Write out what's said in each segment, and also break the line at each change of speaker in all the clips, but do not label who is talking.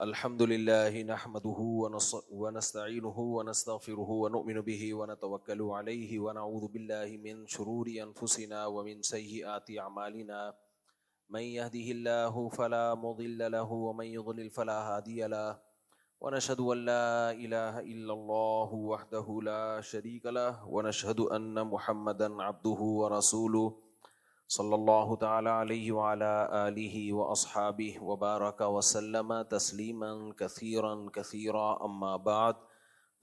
الحمد لله نحمده ونستعينه ونستغفره ونؤمن به ونتوكل عليه ونعوذ بالله من شرور أنفسنا ومن سيئات أعمالنا من يهده الله فلا مضل له ومن يضلل فلا هادي له ونشهد أن لا إله إلا الله وحده لا شريك له ونشهد أن محمدا عبده ورسوله صلی اللہ تعالی علیہ وعلی آلہ واصحابہ وبارک وسلم تسلیما کثیرا کثیرا اما بعد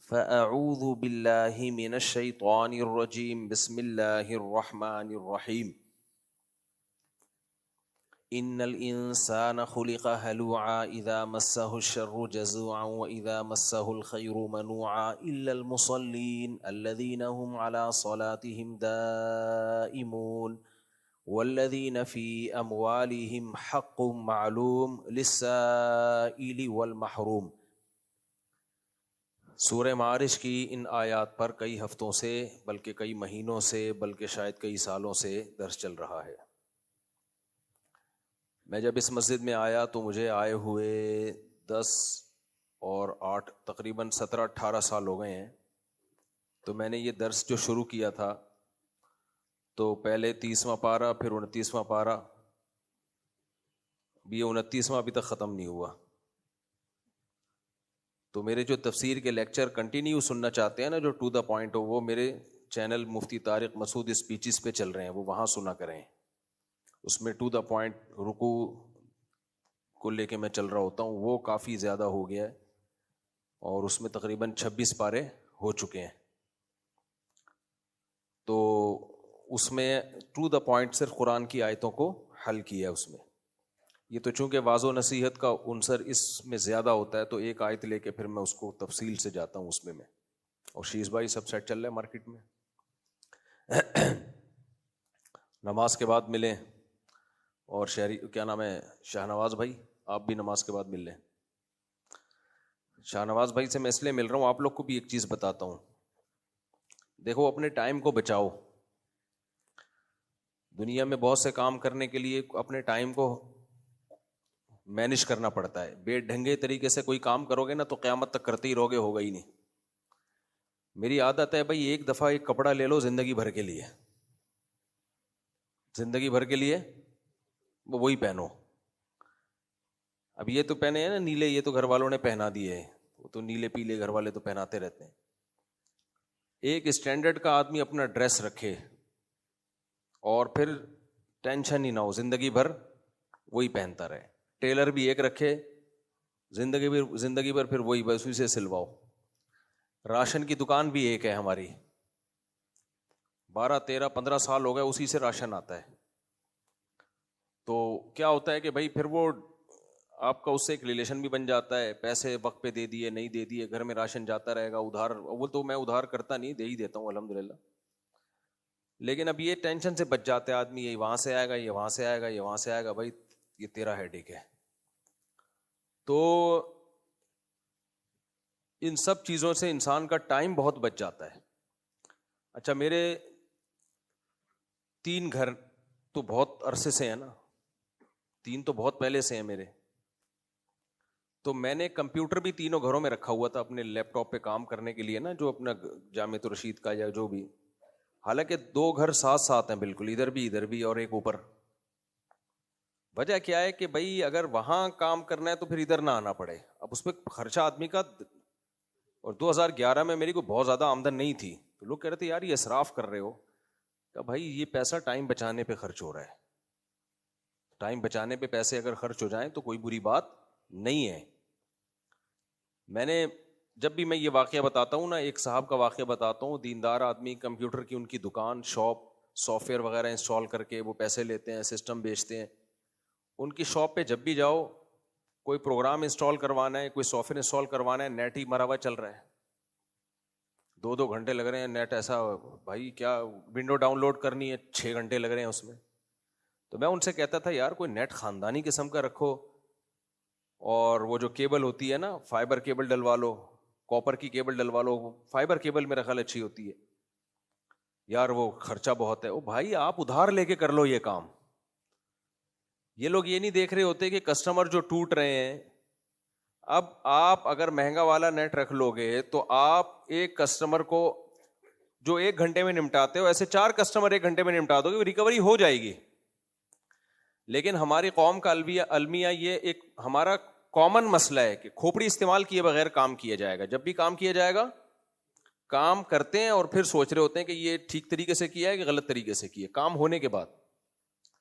فاعوذ باللہ من الشیطان الرجیم بسم اللہ الرحمن الرحیم ان الانسان خلق هلوعا اذا مسه الشر جزوعا واذا مسه الخير منوعا الا المصلين الذين هم على صلاتهم دائمون والذین فی اموالہم حق معلوم للسائل والمحروم۔ سورہ معارج کی ان آیات پر کئی ہفتوں سے بلکہ کئی مہینوں سے بلکہ شاید کئی سالوں سے درس چل رہا ہے۔ میں جب اس مسجد میں آیا تو مجھے آئے ہوئے 10 اور 8 تقریباً 17-18 سال ہو گئے ہیں۔ تو میں نے یہ درس جو شروع کیا تھا تو پہلے 30واں پارہ، پھر 29واں پارہ، اب یہ 29واں ابھی تک ختم نہیں ہوا۔ تو میرے جو تفسیر کے لیکچر کنٹینیو سننا چاہتے ہیں نا، جو ٹو دا پوائنٹ ہو، وہ میرے چینل مفتی طارق مسعود اسپیچز پہ چل رہے ہیں، وہ وہاں سنا کریں۔ اس میں ٹو دا پوائنٹ رکوع کو لے کے میں چل رہا ہوتا ہوں، وہ کافی زیادہ ہو گیا ہے اور اس میں تقریباً 26 پارے ہو چکے ہیں۔ تو اس میں ٹو دا پوائنٹ صرف قرآن کی آیتوں کو حل کیا ہے۔ اس میں یہ تو چونکہ واضح و نصیحت کا عنصر اس میں زیادہ ہوتا ہے تو ایک آیت لے کے پھر میں اس کو تفصیل سے جاتا ہوں اس میں اور شیز بھائی سب سیٹ چل رہا ہے مارکیٹ میں۔ نماز کے بعد ملیں، اور شہری کیا نام ہے، شاہ نواز بھائی، آپ بھی نماز کے بعد مل لیں۔ شاہ نواز بھائی سے میں اس لیے مل رہا ہوں، آپ لوگ کو بھی ایک چیز بتاتا ہوں۔ دیکھو، اپنے ٹائم کو بچاؤ۔ دنیا میں بہت سے کام کرنے کے لیے اپنے ٹائم کو مینج کرنا پڑتا ہے۔ بے ڈھنگے طریقے سے کوئی کام کرو گے نا تو قیامت تک کرتے ہی رہو گے، ہوگا ہی نہیں۔ میری عادت ہے بھائی، ایک دفعہ ایک کپڑا لے لو زندگی بھر کے لیے، زندگی بھر کے لیے وہی پہنو۔ اب یہ تو پہنے ہیں نا نیلے، یہ تو گھر والوں نے پہنا دیے ہیں، وہ تو نیلے پیلے گھر والے تو پہناتے رہتے ہیں۔ ایک اسٹینڈرڈ کا آدمی اپنا ڈریس رکھے اور پھر ٹینشن ہی نہ ہو، زندگی بھر وہی پہنتا رہے۔ ٹیلر بھی ایک رکھے، زندگی بھر پھر وہی، بس اسی سے سلواؤ۔ راشن کی دکان بھی ایک ہے ہماری، 12 13 15 سال ہو گئے اسی سے راشن آتا ہے۔ تو کیا ہوتا ہے کہ بھائی پھر وہ آپ کا اس سے ایک ریلیشن بھی بن جاتا ہے، پیسے وقت پہ دے دیے نہیں دے دیے، گھر میں راشن جاتا رہے گا۔ ادھار، وہ تو میں ادھار کرتا نہیں، دے ہی دیتا ہوں الحمدللہ۔ لیکن اب یہ ٹینشن سے بچ جاتے آدمی، یہ وہاں سے آئے گا، یہ وہاں سے آئے گا، یہ وہاں سے آئے گا، بھائی یہ تیرا ہیڈیک ہے۔ تو ان سب چیزوں سے انسان کا ٹائم بہت بچ جاتا ہے۔ اچھا، میرے 3 گھر تو بہت عرصے سے ہیں نا، 3 تو بہت پہلے سے ہیں میرے۔ تو میں نے کمپیوٹر بھی تینوں گھروں میں رکھا ہوا تھا اپنے لیپ ٹاپ پہ کام کرنے کے لیے نا، جو اپنا جامعۃ الرشید کا یا جو بھی۔ حالانکہ 2 گھر ساتھ ساتھ ہیں بالکل، ادھر بھی اور ایک اوپر۔ وجہ کیا ہے کہ بھائی اگر وہاں کام کرنا ہے تو پھر ادھر نہ آنا پڑے۔ اب اس پہ خرچہ آدمی کا، اور 2011 میں میری کوئی بہت زیادہ آمدن نہیں تھی، تو لوگ کہہ رہے تھے یار یہ اسراف کر رہے ہو۔ کہ بھائی یہ پیسہ ٹائم بچانے پہ خرچ ہو رہا ہے، ٹائم بچانے پہ پیسے اگر خرچ ہو جائیں تو کوئی بری بات نہیں ہے۔ میں نے جب بھی میں یہ واقعہ بتاتا ہوں نا، ایک صاحب کا واقعہ بتاتا ہوں، دیندار آدمی، کمپیوٹر کی ان کی دکان، شاپ، سافٹ ویئر وغیرہ انسٹال کر کے وہ پیسے لیتے ہیں، سسٹم بیچتے ہیں۔ ان کی شاپ پہ جب بھی جاؤ، کوئی پروگرام انسٹال کروانا ہے، کوئی سافٹ ویئر انسٹال کروانا ہے، نیٹ ہی مرا ہوا چل رہا ہے، 2 گھنٹے لگ رہے ہیں نیٹ۔ ایسا بھائی کیا ونڈو ڈاؤن لوڈ کرنی ہے، 6 گھنٹے لگ رہے ہیں اس میں۔ تو میں ان سے کہتا تھا یار کوئی نیٹ خاندانی قسم کا رکھو، اور وہ جو کیبل ہوتی ہے نا، فائبر کیبل ڈلوا لو، کاپر کی کیبل ڈلوا لو، فائبر کیبل میرا خیال اچھی ہوتی ہے یار، وہ خرچہ بہت ہے۔ او بھائی آپ ادھار لے کے کر لو یہ کام۔ یہ لوگ یہ نہیں دیکھ رہے ہوتے کہ کسٹمر جو ٹوٹ رہے ہیں، اب آپ اگر مہنگا والا نیٹ رکھ لو گے تو آپ ایک کسٹمر کو جو 1 گھنٹے میں نمٹاتے ہو ایسے 4 کسٹمر 1 گھنٹے میں نمٹا دو گے, ریکوری ہو جائے گی. لیکن ہماری قوم کا المیہ یہ ایک ہمارا کامن مسئلہ ہے کہ کھوپڑی استعمال کیے بغیر کام کیا جائے گا. جب بھی کام کیا جائے گا کام کرتے ہیں اور پھر سوچ رہے ہوتے ہیں کہ یہ ٹھیک طریقے سے کیا ہے کہ غلط طریقے سے کیا. کام ہونے کے بعد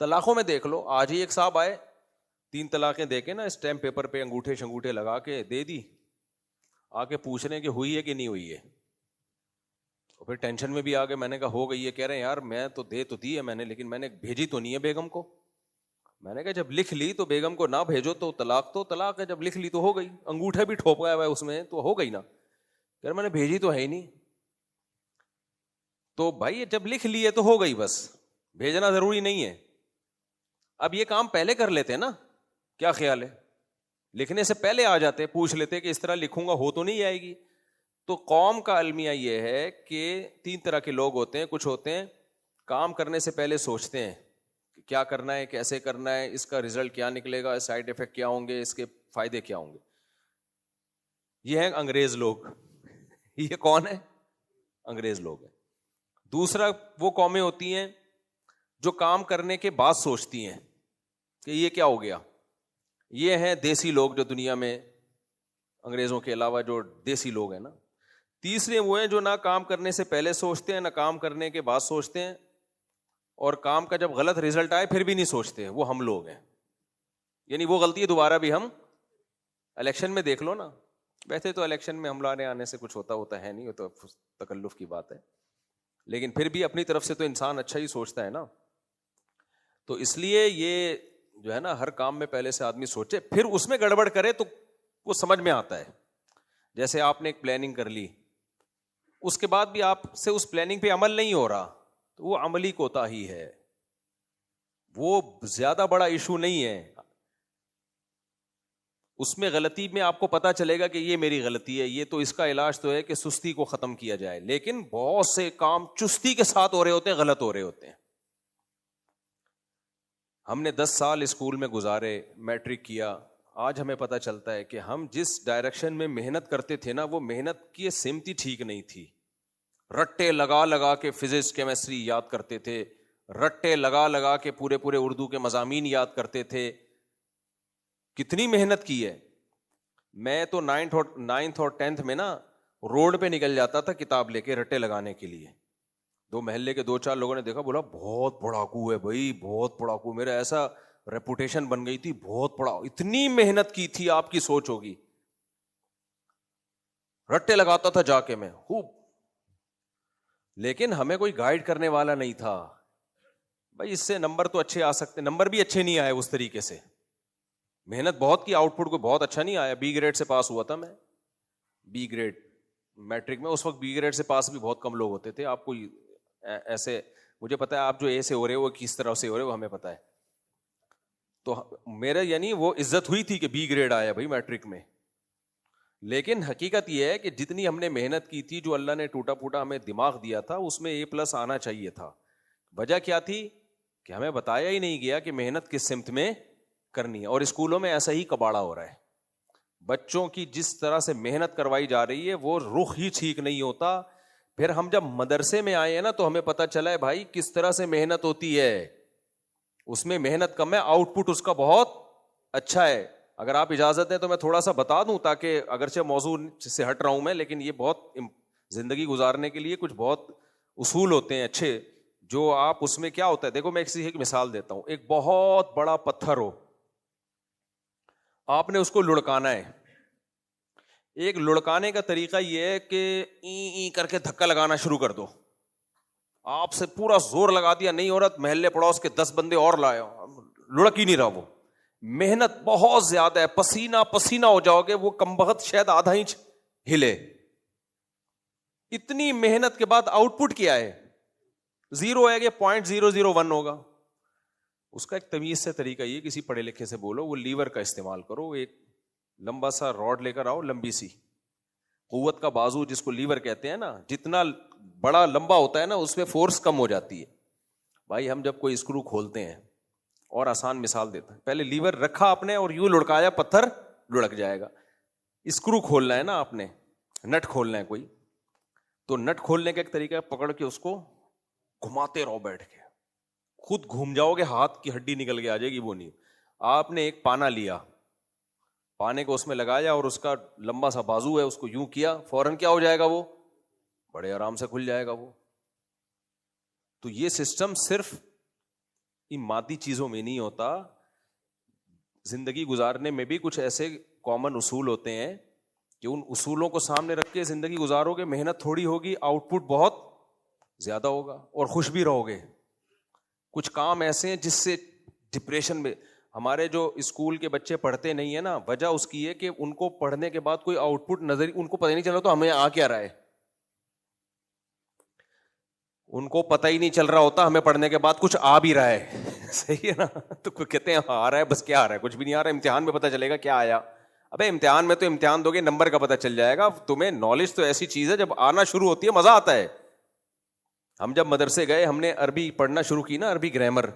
طلاقوں میں دیکھ لو, آج ہی ایک صاحب آئے 3 طلاقیں دے کے نا اسٹیمپ پیپر پہ انگوٹھے شنگوٹھے لگا کے دے دی, آ کے پوچھ رہے ہیں کہ ہوئی ہے کہ نہیں ہوئی ہے. اور پھر ٹینشن میں بھی آ گئے. میں نے کہا ہو گئی ہے. کہہ رہے ہیں یار میں تو دے تو دی ہے میں نے, لیکن میں نے بھیجی تو نہیں ہے بیگم کو. میں نے کہا جب لکھ لی تو بیگم کو نہ بھیجو تو طلاق ہے, جب لکھ لی تو ہو گئی. انگوٹھا بھی ٹھوپا ہوا ہے اس میں تو ہو گئی نا. کہہ رہے میں نے بھیجی تو ہے ہی نہیں. تو بھائی جب لکھ لی ہے تو ہو گئی, بس بھیجنا ضروری نہیں ہے. اب یہ کام پہلے کر لیتے نا, کیا خیال ہے؟ لکھنے سے پہلے آ جاتے, پوچھ لیتے کہ اس طرح لکھوں گا ہو تو نہیں آئے گی. تو قوم کا المیہ یہ ہے کہ 3 طرح کے لوگ ہوتے ہیں. کچھ ہوتے ہیں کام کرنے سے پہلے سوچتے ہیں کہ کیا کرنا ہے, کیسے کرنا ہے, اس کا رزلٹ کیا نکلے گا, سائڈ افیکٹ کیا ہوں گے, اس کے فائدے کیا ہوں گے. یہ ہیں انگریز لوگ. یہ کون ہے؟ انگریز لوگ ہیں. دوسرا وہ قومیں ہوتی ہیں جو کام کرنے کے بعد سوچتی ہیں کہ یہ کیا ہو گیا. یہ ہیں دیسی لوگ جو دنیا میں انگریزوں کے علاوہ جو دیسی لوگ ہیں نا. تیسرے وہ ہیں جو نہ کام کرنے سے پہلے سوچتے ہیں نہ کام کرنے کے بعد سوچتے ہیں, اور کام کا جب غلط رزلٹ آئے پھر بھی نہیں سوچتے. وہ ہم لوگ ہیں. یعنی وہ غلطی دوبارہ بھی ہم الیکشن میں دیکھ لو نا. ویسے تو الیکشن میں حملہ آنے سے کچھ ہوتا ہے نہیں, وہ تو تکلف کی بات ہے, لیکن پھر بھی اپنی طرف سے تو انسان اچھا ہی سوچتا ہے نا. تو اس لیے یہ جو ہے نا ہر کام میں پہلے سے آدمی سوچے, پھر اس میں گڑبڑ کرے تو وہ سمجھ میں آتا ہے. جیسے آپ نے ایک پلاننگ کر لی, اس کے بعد بھی آپ سے اس پلاننگ پہ عمل نہیں ہو رہا, تو وہ عملی کوتاہی ہے. وہ زیادہ بڑا ایشو نہیں ہے. اس میں غلطی میں آپ کو پتا چلے گا کہ یہ میری غلطی ہے, یہ تو اس کا علاج تو ہے کہ سستی کو ختم کیا جائے. لیکن بہت سے کام چستی کے ساتھ ہو رہے ہوتے ہیں, غلط ہو رہے ہوتے ہیں. ہم نے 10 سال اسکول میں گزارے, میٹرک کیا, آج ہمیں پتا چلتا ہے کہ ہم جس ڈائریکشن میں محنت کرتے تھے نا وہ محنت کی سمت ہی ٹھیک نہیں تھی. رٹے لگا لگا کے فزکس کیمسٹری یاد کرتے تھے, رٹے لگا لگا کے پورے اردو کے مضامین یاد کرتے تھے. کتنی محنت کی ہے. میں تو 9th اور 10th میں نا روڈ پہ نکل جاتا تھا کتاب لے کے رٹے لگانے کے لیے. 2 محلے کے 2-4 لوگوں نے دیکھا, بولا بہت پڑھاکو ہے بھائی, بہت پڑھاکو. میرا ایسا ریپوٹیشن بن گئی تھی, بہت پڑھا. اتنی محنت کی تھی, آپ کی سوچ ہوگی. رٹے لگاتا تھا جا کے میں خوب, لیکن ہمیں کوئی گائیڈ کرنے والا نہیں تھا. بھائی اس سے نمبر تو اچھے آ سکتے, نمبر بھی اچھے نہیں آئے اس طریقے سے. محنت بہت کی, آؤٹ پٹ کو بہت اچھا نہیں آیا. B گریڈ سے پاس ہوا تھا میں, B گریڈ میٹرک میں. اس وقت B گریڈ سے پاس بھی بہت کم لوگ ہوتے تھے. آپ کو ایسے, مجھے پتا ہے آپ جو A سے ہو رہے ہو کس طرح سے ہو رہے ہو, ہمیں پتا ہے. تو میرا یعنی وہ عزت ہوئی تھی کہ B گریڈ آیا بھائی میٹرک میں. لیکن حقیقت یہ ہے کہ جتنی ہم نے محنت کی تھی, جو اللہ نے ٹوٹا پھوٹا ہمیں دماغ دیا تھا, اس میں A+ آنا چاہیے تھا. وجہ کیا تھی کہ ہمیں بتایا ہی نہیں گیا کہ محنت کس سمت میں کرنی ہے. اور اسکولوں میں ایسا ہی کباڑا ہو رہا ہے. بچوں کی جس طرح سے محنت کروائی جا رہی ہے وہ رخ ہی ٹھیک نہیں ہوتا. پھر ہم جب مدرسے میں آئے ہیں نا تو ہمیں پتا چلا ہے بھائی کس طرح سے محنت ہوتی ہے. اس میں محنت کم ہے, آؤٹ پٹ اس کا بہت اچھا ہے. اگر آپ اجازت دیں تو میں تھوڑا سا بتا دوں, تاکہ اگرچہ موضوع سے ہٹ رہا ہوں میں, لیکن یہ بہت زندگی گزارنے کے لیے کچھ بہت اصول ہوتے ہیں اچھے, جو آپ اس میں کیا ہوتا ہے. دیکھو میں ایک مثال دیتا ہوں. ایک بہت بڑا پتھر ہو, آپ نے اس کو لڑکانا ہے. ایک لڑکانے کا طریقہ یہ ہے کہ ای کر کے دھکا لگانا شروع کر دو. آپ سے پورا زور لگا دیا, نہیں ہو رہا, محلے پڑوس کے 10 بندے اور لائے, لڑک ہی نہیں رہا. وہ محنت بہت زیادہ ہے, پسینہ پسینہ ہو جاؤ گے, وہ کمبخت شاید آدھا انچ ہلے. اتنی محنت کے بعد آؤٹ پٹ کیا ہے؟ 0 ہے کہ 0.001 ہوگا. اس کا ایک تمیز سے طریقہ یہ, کسی پڑھے لکھے سے بولو وہ لیور کا استعمال کرو. ایک لمبا سا راڈ لے کر آؤ, لمبی سی قوت کا بازو جس کو لیور کہتے ہیں نا, جتنا بڑا لمبا ہوتا ہے نا اس میں فورس کم ہو جاتی ہے. بھائی ہم جب کوئی اسکرو کھولتے ہیں, اور آسان مثال دیتا ہے, پہلے لیور رکھا آپ نے اور یوں لڑکایا, پتھر لڑک جائے گا. اسکرو کھولنا ہے نا آپ نے, نٹ کھولنا ہے کوئی, تو نٹ کھولنے کا ایک طریقہ ہے پکڑ کے اس کو گھماتے رہو بیٹھ کے, خود گھوم جاؤ گے, ہاتھ کی ہڈی نکل کے آ جائے گی. وہ نہیں, آپ نے ایک پانا لیا, پانے کو اس میں لگایا اور اس کا لمبا سا بازو ہے اس کو یوں کیا, فوراً کیا ہو جائے گا, وہ بڑے آرام سے کھل جائے گا وہ. تو یہ سسٹم صرف ان مادی چیزوں میں نہیں ہوتا, زندگی گزارنے میں بھی کچھ ایسے کامن اصول ہوتے ہیں کہ ان اصولوں کو سامنے رکھ کے زندگی گزارو گے, محنت تھوڑی ہوگی, آؤٹ پٹ بہت زیادہ ہوگا اور خوش بھی رہو گے. کچھ کام ایسے ہیں جس سے ڈپریشن میں, ہمارے جو اسکول کے بچے پڑھتے نہیں ہے نا, وجہ اس کی ہے کہ ان کو پڑھنے کے بعد کوئی آؤٹ پٹ نظر, ان کو پتہ نہیں چلا تو ہمیں آ کیا رہا ہے, ان کو پتہ ہی نہیں چل رہا ہوتا ہمیں پڑھنے کے بعد کچھ آ بھی رہا ہے. صحیح ہے نا, تو کہتے ہیں آ رہا ہے, بس کیا آ رہا ہے, کچھ بھی نہیں آ رہا ہے, امتحان میں پتہ چلے گا کیا آیا. ابے امتحان میں تو امتحان دو گے, نمبر کا پتہ چل جائے گا تمہیں. نالج تو ایسی چیز ہے جب آنا شروع ہوتی ہے مزہ آتا ہے. ہم جب مدرسے گئے, ہم نے عربی پڑھنا شروع کی نا, عربی گرامر,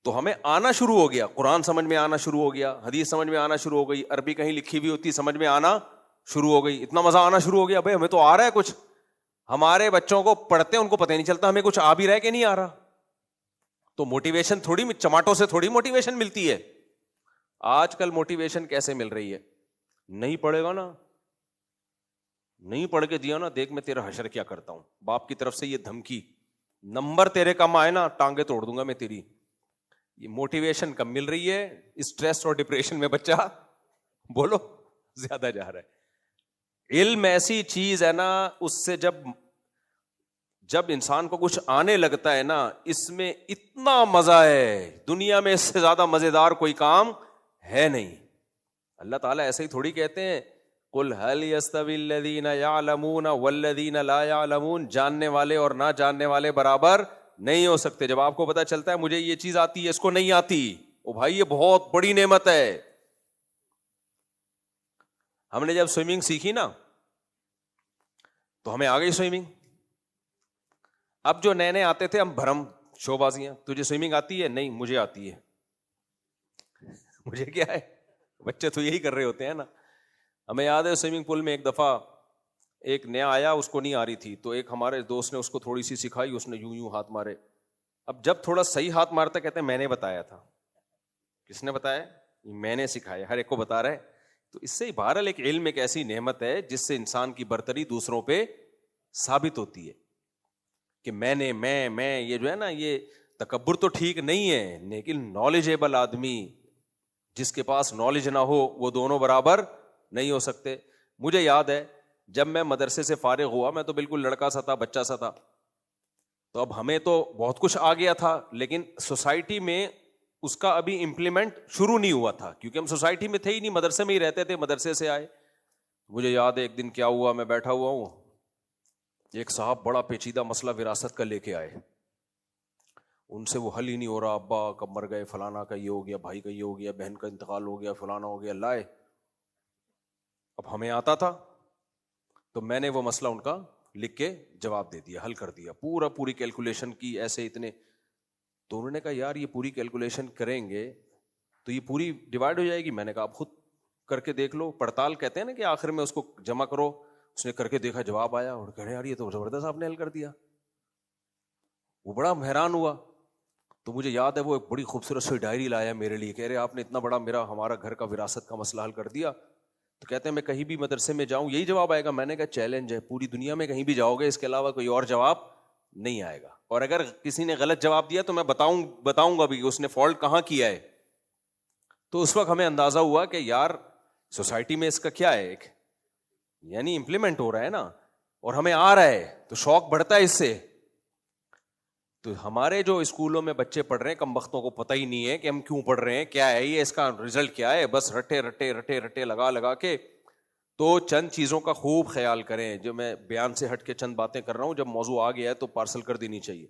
تو ہمیں آنا شروع ہو گیا, قرآن سمجھ میں آنا شروع ہو گیا, حدیث سمجھ میں آنا شروع ہو گئی, عربی کہیں لکھی ہوئی ہوتی سمجھ میں آنا شروع ہو گئی, اتنا مزہ آنا شروع ہو گیا. بھائی ہمیں تو آ رہا ہے کچھ. ہمارے بچوں کو پڑھتے ہیں ان کو پتہ نہیں چلتا ہمیں کچھ آ بھی رہا ہے کہ نہیں آ رہا. تو موٹیویشن تھوڑی, چماٹوں سے تھوڑی موٹیویشن ملتی ہے. آج کل موٹیویشن کیسے مل رہی ہے, نہیں پڑھے گا نا, نہیں پڑھ کے دیا نا, دیکھ میں تیرا حشر کیا کرتا ہوں. باپ کی طرف سے یہ دھمکی, نمبر تیرے کم آئے نا ٹانگیں توڑ دوں گا میں تیری. یہ موٹیویشن کم مل رہی ہے, اسٹریس اور ڈپریشن میں بچہ بولو زیادہ جا رہا ہے. علم ایسی چیز ہے نا, اس سے جب انسان کو کچھ آنے لگتا ہے نا, اس میں اتنا مزہ ہے, دنیا میں اس سے زیادہ مزیدار کوئی کام ہے نہیں. اللہ تعالیٰ ایسے ہی تھوڑی کہتے ہیں قل هل يستوي الذين يعلمون والذين لا يعلمون, جاننے والے اور نہ جاننے والے برابر نہیں ہو سکتے. جب آپ کو پتا چلتا ہے مجھے یہ چیز آتی ہے اس کو نہیں آتی, او بھائی یہ بہت بڑی نعمت ہے. ہم نے جب سوئمنگ سیکھی نا تو ہمیں آ گئی سوئمنگ. اب جو نئے نئے آتے تھے ہم بھرم شو بازیاں, تجھے سوئمنگ آتی ہے, نہیں مجھے آتی ہے. مجھے کیا ہے, بچے تو یہی کر رہے ہوتے ہیں نا. ہمیں یاد ہے سوئمنگ پول میں ایک دفعہ ایک نیا آیا, اس کو نہیں آ رہی تھی, تو ایک ہمارے دوست نے اس کو تھوڑی سی سکھائی, اس نے یوں یوں ہاتھ مارے. اب جب تھوڑا صحیح ہاتھ مارتا کہتے ہیں میں نے بتایا تھا. کس نے بتایا؟ میں نے سکھایا, ہر ایک کو بتا رہے. تو اس سے بہرحال ایک علم ایک ایسی نعمت ہے جس سے انسان کی برتری دوسروں پہ ثابت ہوتی ہے کہ میں یہ جو ہے نا, یہ تکبر تو ٹھیک نہیں ہے, لیکن نالجیبل آدمی جس کے پاس نالج نہ ہو وہ دونوں برابر نہیں ہو سکتے. مجھے یاد ہے جب میں مدرسے سے فارغ ہوا, میں تو بالکل لڑکا سا تھا, بچہ سا تھا, تو اب ہمیں تو بہت کچھ آ گیا تھا, لیکن سوسائٹی میں اس کا ابھی امپلیمنٹ شروع نہیں ہوا تھا, کیونکہ ہم سوسائٹی میں تھے ہی نہیں, مدرسے میں ہی رہتے تھے, مدرسے سے آئے. مجھے یاد ہے ایک دن کیا ہوا, میں بیٹھا ہوا ہوں, ایک صاحب بڑا پیچیدہ مسئلہ وراثت کا لے کے آئے. ان سے وہ حل ہی نہیں ہو رہا, ابا کب مر گئے, فلانا کا یہ ہو گیا, بھائی کا یہ ہو گیا, بہن کا انتقال ہو گیا, فلانا ہو گیا. لائے اب ہمیں آتا تھا تو میں نے وہ مسئلہ ان کا لکھ کے جواب دے دیا, حل کر دیا, پوری کیلکولیشن کی ایسے اتنے. تو انہوں نے کہا یار یہ پوری کیلکولیشن کریں گے تو یہ پوری ڈیوائڈ ہو جائے گی. میں نے کہا آپ خود کر کے دیکھ لو, پڑتال کہتے ہیں نا کہ آخر میں اس کو جمع کرو. اس نے کر کے دیکھا, جواب آیا, اور کہہ رہے یار یہ تو زبردست آپ نے حل کر دیا. وہ بڑا حیران ہوا. تو مجھے یاد ہے وہ ایک بڑی خوبصورت سی ڈائری لایا میرے لیے, کہہ رہے آپ نے اتنا بڑا ہمارا گھر کا وراثت کا مسئلہ حل کر دیا. تو کہتے ہیں میں کہیں بھی مدرسے میں جاؤں یہی جواب آئے گا. میں نے کہا چیلنج ہے, پوری دنیا میں کہیں بھی جاؤ گے اس کے علاوہ کوئی اور جواب نہیں آئے گا, اور اگر کسی نے غلط جواب دیا تو میں بتاؤں گا بھی اس نے فالٹ کہاں کیا ہے. تو اس وقت ہمیں اندازہ ہوا کہ یار سوسائٹی میں اس کا کیا ہے, ایک یعنی امپلیمنٹ ہو رہا ہے نا, اور ہمیں آ رہا ہے تو شوق بڑھتا ہے اس سے. تو ہمارے جو اسکولوں میں بچے پڑھ رہے ہیں, کم بختوں کو پتہ ہی نہیں ہے کہ ہم کیوں پڑھ رہے ہیں, کیا ہے یہ, اس کا رزلٹ کیا ہے, بس رٹے لگا کے. تو چند چیزوں کا خوب خیال کریں, جو میں بیان سے ہٹ کے چند باتیں کر رہا ہوں, جب موضوع آ گیا ہے تو پارسل کر دینی چاہیے.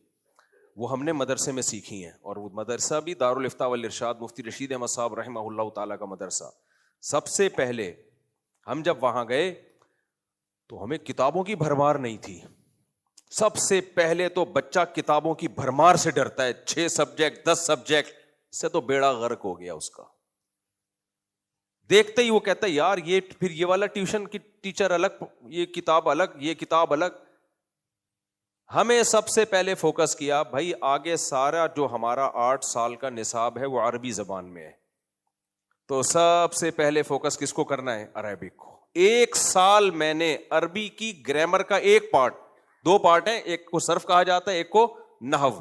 وہ ہم نے مدرسے میں سیکھی ہیں, اور وہ مدرسہ بھی دارالافتاء والارشاد مفتی رشید احمد صاحب رحمہ اللہ تعالیٰ کا مدرسہ. سب سے پہلے ہم جب وہاں گئے تو ہمیں کتابوں کی بھرمار نہیں تھی. سب سے پہلے تو بچہ کتابوں کی بھرمار سے ڈرتا ہے, 6 سبجیکٹ 10 سبجیکٹ سے تو بیڑا غرق ہو گیا اس کا. دیکھتے ہی وہ کہتا ہے یار یہ پھر یہ والا ٹیوشن کی ٹیچر الگ, یہ کتاب الگ, یہ کتاب الگ. ہمیں سب سے پہلے فوکس کیا بھائی آگے سارا جو ہمارا 8 سال کا نصاب ہے وہ عربی زبان میں ہے, تو سب سے پہلے فوکس کس کو کرنا ہے؟ عربک کو. 1 سال میں نے عربی کی گرامر کا ایک پارٹ, 2 پارٹ ہیں, ایک کو صرف کہا جاتا ہے, ایک کو نحو.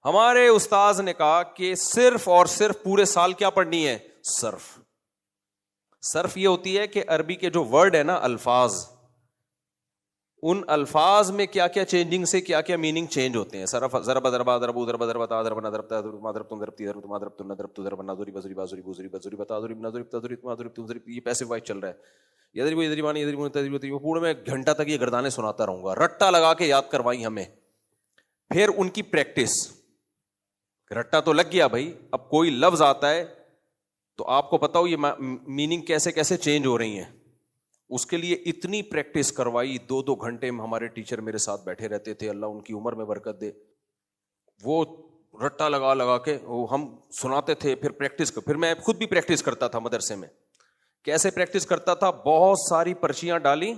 ہمارے استاذ نے کہا کہ صرف اور صرف پورے سال کیا پڑھنی ہے؟ صرف. صرف یہ ہوتی ہے کہ عربی کے جو ورڈ ہے نا, الفاظ, ان الفاظ میں کیا کیا چینجنگ سے کیا کیا میننگ چینج ہوتے ہیں. صرف ضرب ضربا ضربو ضرب ضربتا ضرب نضربتا ضرب ضربتی ضرب ضربت نضربت ضرب نذری بذری بذری بذری بذری بتا ضرب نذری تذری ضرب تذری. یہ پیسو وائس چل رہا ہے. ادھر بھی ادھر بانی ادھر بھی تذری, پورے میں گھنٹہ تک یہ گردانے سناتا رہوں گا. رٹا لگا کے یاد کروائی ہمیں. پھر ان کی پریکٹس. رٹا تو لگ گیا بھائی, اب کوئی لفظ آتا ہے تو آپ کو پتا ہو یہ میننگ کیسے کیسے چینج ہو رہی ہیں. اس کے لیے اتنی پریکٹس کروائی, 2 گھنٹے میں ہمارے ٹیچر میرے ساتھ بیٹھے رہتے تھے, اللہ ان کی عمر میں برکت دے. وہ رٹا لگا لگا کے وہ ہم سناتے تھے. پھر پریکٹس, پھر میں خود بھی پریکٹس کرتا تھا مدرسے میں. کیسے پریکٹس کرتا تھا؟ بہت ساری پرچیاں ڈالی,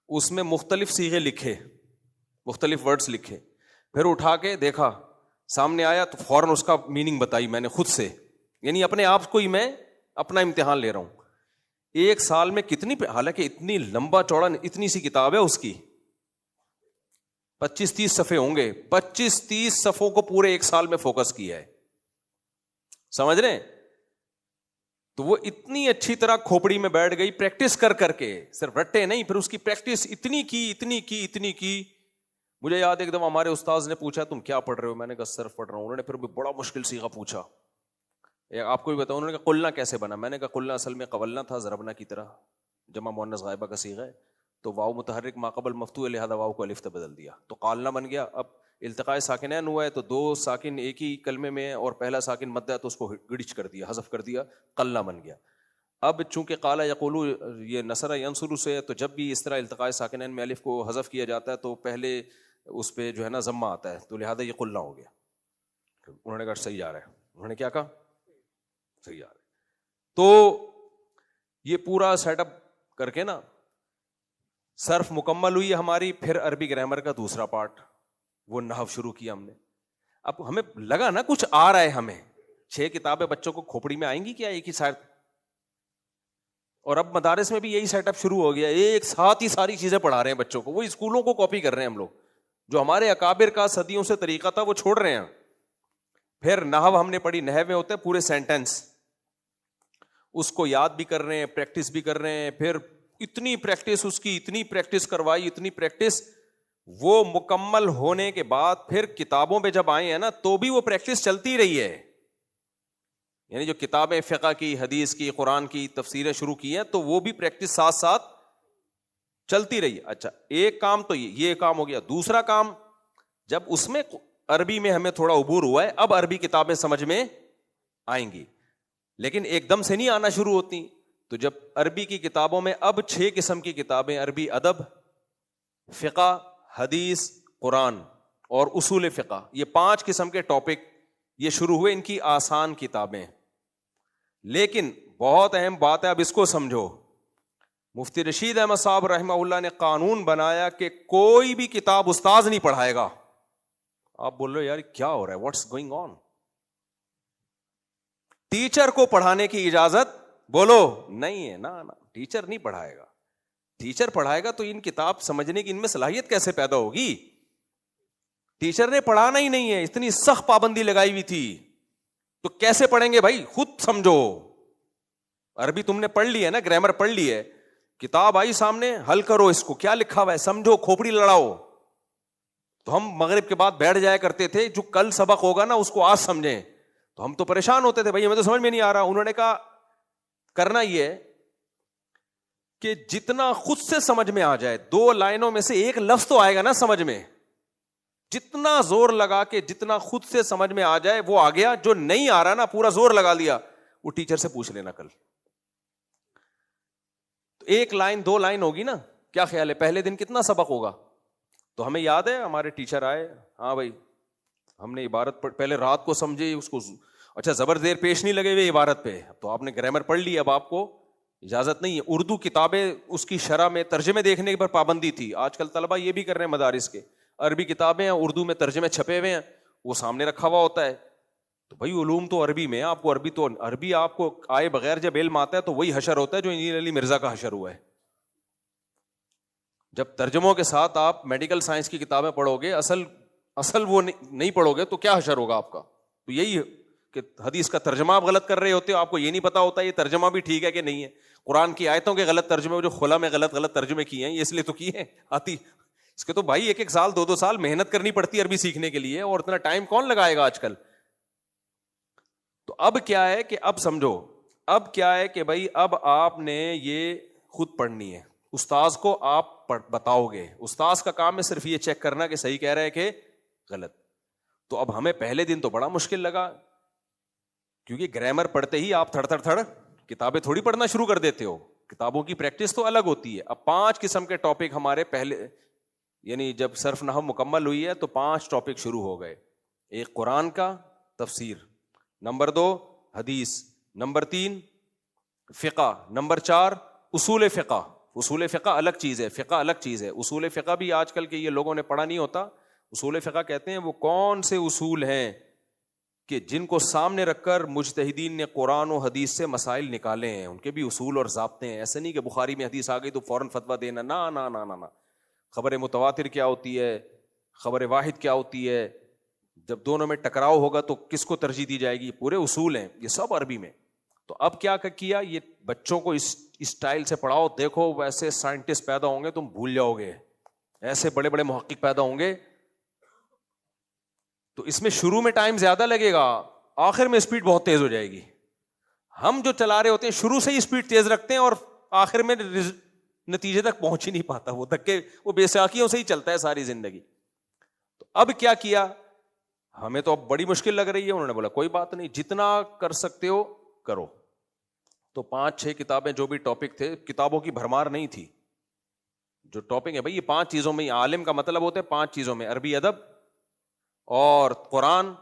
اس میں مختلف صیغے لکھے, مختلف ورڈز لکھے, پھر اٹھا کے دیکھا, سامنے آیا تو فوراً اس کا میننگ بتائی میں نے خود سے. یعنی اپنے آپ کو ہی میں اپنا امتحان لے رہا ہوں. 1 سال میں کتنی, حالانکہ اتنی لمبا چوڑا اتنی سی کتاب ہے اس کی, 25-30 صفحے ہوں گے. 25-30 صفحوں کو پورے 1 سال میں فوکس کیا ہے, سمجھ رہے ہیں؟ تو وہ اتنی اچھی طرح کھوپڑی میں بیٹھ گئی پریکٹس کر کر کے, صرف رٹے نہیں, پھر اس کی پریکٹس اتنی کی. مجھے یاد ایک دم ہمارے استاذ نے پوچھا تم کیا پڑھ رہے ہو؟ میں نے کہا صرف پڑھ رہا ہوں. انہوں نے پھر بھی بڑا مشکل صیغہ پوچھا, آپ کو بھی بتاؤں. انہوں نے کہا قلنا کیسے بنا؟ میں نے کہا قلنا اصل میں قولنا تھا, ضربنا کی طرح, جمع مؤنث غائبہ کا صیغہ ہے, تو واو متحرک ما قبل مفتوح ہے, لہذا واو کو الف سے بدل دیا تو قالنا بن گیا. اب التقاء ساکنین ہوا ہے تو 2 ساکن ایک ہی کلمے میں اور پہلا ساکن مد ہے تو اس کو گڑچ کر دیا, حذف کر دیا, قلنا بن گیا. اب چونکہ قال یقول یہ نصر ینصر سے ہے, تو جب بھی اس طرح التقاء ساکنین میں الف کو حذف کیا جاتا ہے تو پہلے اس پہ جو ہے نا ضمہ آتا ہے, تو لہذا یہ قلنا ہو گیا. انہوں نے کہا صحیح جا رہا ہے. انہوں نے کیا کہا؟ صحیح جا رہا ہے. تو یہ پورا سیٹ اپ کر کے نا صرف مکمل ہوئی ہماری. پھر عربی گرامر کا دوسرا پارٹ, وہ نحو شروع کیا ہم نے. اب ہمیں لگا نا کچھ آ رہا ہے ہمیں. 6 کتابیں بچوں کو کھوپڑی میں آئیں گی کیا ایک ہی ساتھ؟ اور اب مدارس میں بھی یہی سیٹ اپ شروع ہو گیا, ایک ساتھ ہی ساری چیزیں پڑھا رہے ہیں بچوں کو. وہ اسکولوں کو کاپی کر رہے ہیں ہم لوگ. جو ہمارے اکابر کا صدیوں سے طریقہ تھا وہ چھوڑ رہے ہیں. پھر نحو ہم نے پڑھی, نحو میں ہوتے ہیں پورے سینٹینس, اس کو یاد بھی کر رہے ہیں, پریکٹس بھی کر رہے ہیں. پھر اتنی پریکٹس اس کی, اتنی پریکٹس کروائی, اتنی پریکٹس. وہ مکمل ہونے کے بعد پھر کتابوں پہ جب آئے ہیں نا تو بھی وہ پریکٹس چلتی رہی ہے. یعنی جو کتابیں فقہ کی, حدیث کی, قرآن کی تفسیریں شروع کی ہیں تو وہ بھی پریکٹس ساتھ ساتھ چلتی رہی. اچھا ایک کام تو یہ کام ہو گیا. دوسرا کام, جب اس میں عربی میں ہمیں تھوڑا عبور ہوا ہے, اب عربی کتابیں سمجھ میں آئیں گی, لیکن ایک دم سے نہیں آنا شروع ہوتی. تو جب عربی کی کتابوں میں اب 6 قسم کی کتابیں, عربی ادب, فقہ, حدیث, قرآن اور اصول فقہ, یہ 5 قسم کے ٹاپک یہ شروع ہوئے. ان کی آسان کتابیں, لیکن بہت اہم بات ہے, اب اس کو سمجھو. مفتی رشید احمد صاحب رحمہ اللہ نے قانون بنایا کہ کوئی بھی کتاب استاذ نہیں پڑھائے گا. آپ بول رہے ہو یار کیا ہو رہا ہے, واٹس گوئنگ آن؟ ٹیچر کو پڑھانے کی اجازت بولو نہیں ہے. نا ٹیچر نہیں پڑھائے گا. ٹیچر پڑھائے گا تو ان کتاب سمجھنے کی ان میں صلاحیت کیسے پیدا ہوگی؟ ٹیچر نے پڑھانا ہی نہیں ہے, اتنی سخت پابندی لگائی ہوئی تھی, تو کیسے پڑھیں گے بھائی؟ خود سمجھو. عربی تم نے پڑھ لی ہے نا, گرامر پڑھ لی ہے, کتاب آئی سامنے, حل کرو اس کو, کیا لکھا ہوا ہے سمجھو, کھوپڑی لڑاؤ. تو ہم مغرب کے بعد بیٹھ جایا کرتے تھے, جو کل سبق ہوگا نا اس کو آج سمجھیں. تو ہم تو پریشان ہوتے تھے, بھائی ہمیں تو سمجھ میں نہیں آ رہا. انہوں نے کہا کرنا یہ ہے کہ جتنا خود سے سمجھ میں آ جائے, 2 لائنوں میں سے ایک لفظ تو آئے گا نا سمجھ میں, جتنا زور لگا کے جتنا خود سے سمجھ میں آ جائے وہ آ گیا. جو نہیں آ رہا نا, پورا زور لگا لیا, وہ ٹیچر سے پوچھ لینا کل. تو 1 لائن 2 لائن ہوگی نا, کیا خیال ہے پہلے دن کتنا سبق ہوگا؟ تو ہمیں یاد ہے ہمارے ٹیچر آئے, ہاں بھائی ہم نے عبارت پہلے رات کو سمجھے اس کو, اچھا زبر زیر پیش نہیں لگے ہوئے عبارت پہ, تو آپ نے گرامر پڑھ لی, اب آپ کو اجازت نہیں ہے. اردو کتابیں اس کی شرح میں ترجمے دیکھنے پر پابندی تھی, آج کل طلبہ یہ بھی کر رہے ہیں مدارس کے, عربی کتابیں ہیں اردو میں ترجمے چھپے ہوئے ہیں, وہ سامنے رکھا ہوا ہوتا ہے. تو بھائی علوم تو عربی میں, آپ کو عربی آپ کو آئے بغیر جب علم آتا ہے تو وہی حشر ہوتا ہے جو انجینئر علی مرزا کا حشر ہوا ہے. جب ترجموں کے ساتھ آپ میڈیکل سائنس کی کتابیں پڑھو گے, اصل وہ نہیں پڑھو گے تو کیا حشر ہوگا آپ کا. تو یہی ہے کہ حدیث کا ترجمہ آپ غلط کر رہے ہوتے ہو, آپ کو یہ نہیں پتا ہوتا یہ ترجمہ بھی ٹھیک ہے کہ نہیں ہے. قرآن کی آیتوں کے غلط ترجمے, جو خلا میں غلط ترجمے کیے ہیں, یہ اس لیے تو کیے ہیں آتی اس کے, تو بھائی ایک سال 2 سال محنت کرنی پڑتی ہے عربی سیکھنے کے لیے, اور اتنا ٹائم کون لگائے گا آج کل. تو اب کیا ہے کہ اب سمجھو, اب کیا ہے کہ بھائی اب آپ نے یہ خود پڑھنی ہے, استاذ کو آپ بتاؤ گے, استاذ کا کام ہے صرف یہ چیک کرنا کہ صحیح کہہ رہے ہیں کہ غلط. تو اب ہمیں پہلے دن تو بڑا مشکل لگا, کیونکہ گرامر پڑھتے ہی آپ تھڑ کتابیں تھوڑی پڑھنا شروع کر دیتے ہو, کتابوں کی پریکٹس تو الگ ہوتی ہے. اب 5 قسم کے ٹاپک ہمارے پہلے, یعنی جب صرف نحو مکمل ہوئی ہے تو 5 ٹاپک شروع ہو گئے. ایک قرآن کا تفسیر, نمبر 2 حدیث, نمبر 3 فقہ, نمبر 4 اصول فقہ. اصول فقہ الگ چیز ہے, فقہ الگ چیز ہے. اصول فقہ بھی آج کل کے یہ لوگوں نے پڑھا نہیں ہوتا. اصول فقہ کہتے ہیں وہ کون سے اصول ہیں کہ جن کو سامنے رکھ کر مجتہدین نے قرآن و حدیث سے مسائل نکالے ہیں, ان کے بھی اصول اور ضابطے ہیں. ایسے نہیں کہ بخاری میں حدیث آ گئی تو فوراً فتویٰ دینا, نا نا نا نا نا. خبر متواتر کیا ہوتی ہے, خبر واحد کیا ہوتی ہے, جب دونوں میں ٹکراؤ ہوگا تو کس کو ترجیح دی جائے گی, پورے اصول ہیں یہ سب عربی میں. تو اب کیا کیا, یہ بچوں کو اس اسٹائل سے پڑھاؤ, دیکھو ویسے سائنٹسٹ پیدا ہوں گے تم بھول جاؤ گے, ایسے بڑے بڑے محقق پیدا ہوں گے. تو اس میں شروع میں ٹائم زیادہ لگے گا, آخر میں اسپیڈ بہت تیز ہو جائے گی. ہم جو چلا رہے ہوتے ہیں شروع سے ہی اسپیڈ تیز رکھتے ہیں اور آخر میں نتیجے تک پہنچ ہی نہیں پاتا, وہ دھکے وہ بے ساکیوں سے ہی چلتا ہے ساری زندگی. تو اب کیا ہمیں تو اب بڑی مشکل لگ رہی ہے. انہوں نے بولا کوئی بات نہیں, جتنا کر سکتے ہو کرو. تو 5-6 کتابیں جو بھی ٹاپک تھے, کتابوں کی بھرمار نہیں تھی. جو ٹاپک ہے بھائی یہ 5 چیزوں میں, عالم کا مطلب ہوتا ہے 5 چیزوں میں, عربی ادب اور قرآن,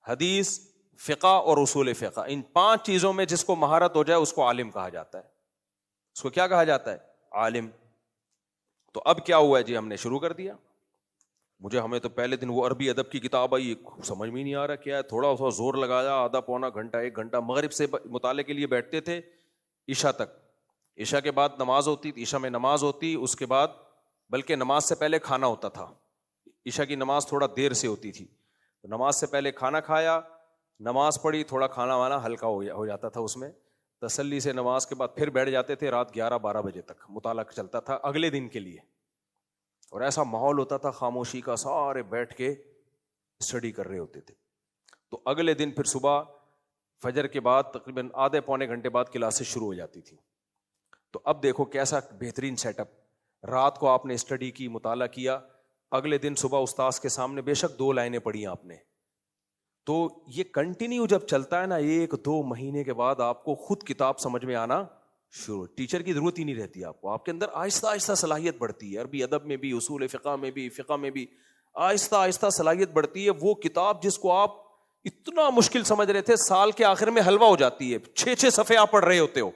حدیث, فقہ اور اصول فقہ. ان 5 چیزوں میں جس کو مہارت ہو جائے اس کو عالم کہا جاتا ہے. اس کو کیا کہا جاتا ہے, عالم. تو اب کیا ہوا ہے جی, ہم نے شروع کر دیا. ہمیں تو پہلے دن وہ عربی ادب کی کتاب آئی, سمجھ میں نہیں آ رہا کیا ہے, تھوڑا سا زور لگایا, آدھا پونا گھنٹہ 1 گھنٹہ مغرب سے مطالعے کے لیے بیٹھتے تھے عشاء تک. عشاء کے بعد نماز ہوتی, عشاء میں نماز ہوتی, اس کے بعد بلکہ نماز سے پہلے کھانا ہوتا تھا. عشاء کی نماز تھوڑا دیر سے ہوتی تھی, تو نماز سے پہلے کھانا کھایا, نماز پڑھی, تھوڑا کھانا وانا ہلکا ہو جاتا تھا اس میں, تسلی سے نماز کے بعد پھر بیٹھ جاتے تھے. رات 11-12 بجے تک مطالعہ چلتا تھا اگلے دن کے لیے, اور ایسا ماحول ہوتا تھا خاموشی کا, سارے بیٹھ کے اسٹڈی کر رہے ہوتے تھے. تو اگلے دن پھر صبح فجر کے بعد تقریباً آدھے پونے گھنٹے بعد کلاسز شروع ہو جاتی تھی. تو اب دیکھو کیسا بہترین سیٹ اپ, رات کو آپ نے اسٹڈی کی, مطالعہ کیا, اگلے دن صبح استاذ کے سامنے بے شک 2 لائنیں پڑھی آپ نے. تو یہ کنٹینیو جب چلتا ہے نا, 1-2 مہینے کے بعد آپ کو خود کتاب سمجھ میں آنا شروع, ٹیچر کی ضرورت ہی نہیں رہتی آپ کو. آپ کے اندر آہستہ آہستہ صلاحیت بڑھتی ہے, عربی ادب میں بھی, اصول فقہ میں بھی, فقہ میں بھی آہستہ آہستہ صلاحیت بڑھتی ہے. وہ کتاب جس کو آپ اتنا مشکل سمجھ رہے تھے, سال کے آخر میں حلوہ ہو جاتی ہے. 6 صفحے آپ پڑھ رہے ہوتے ہو.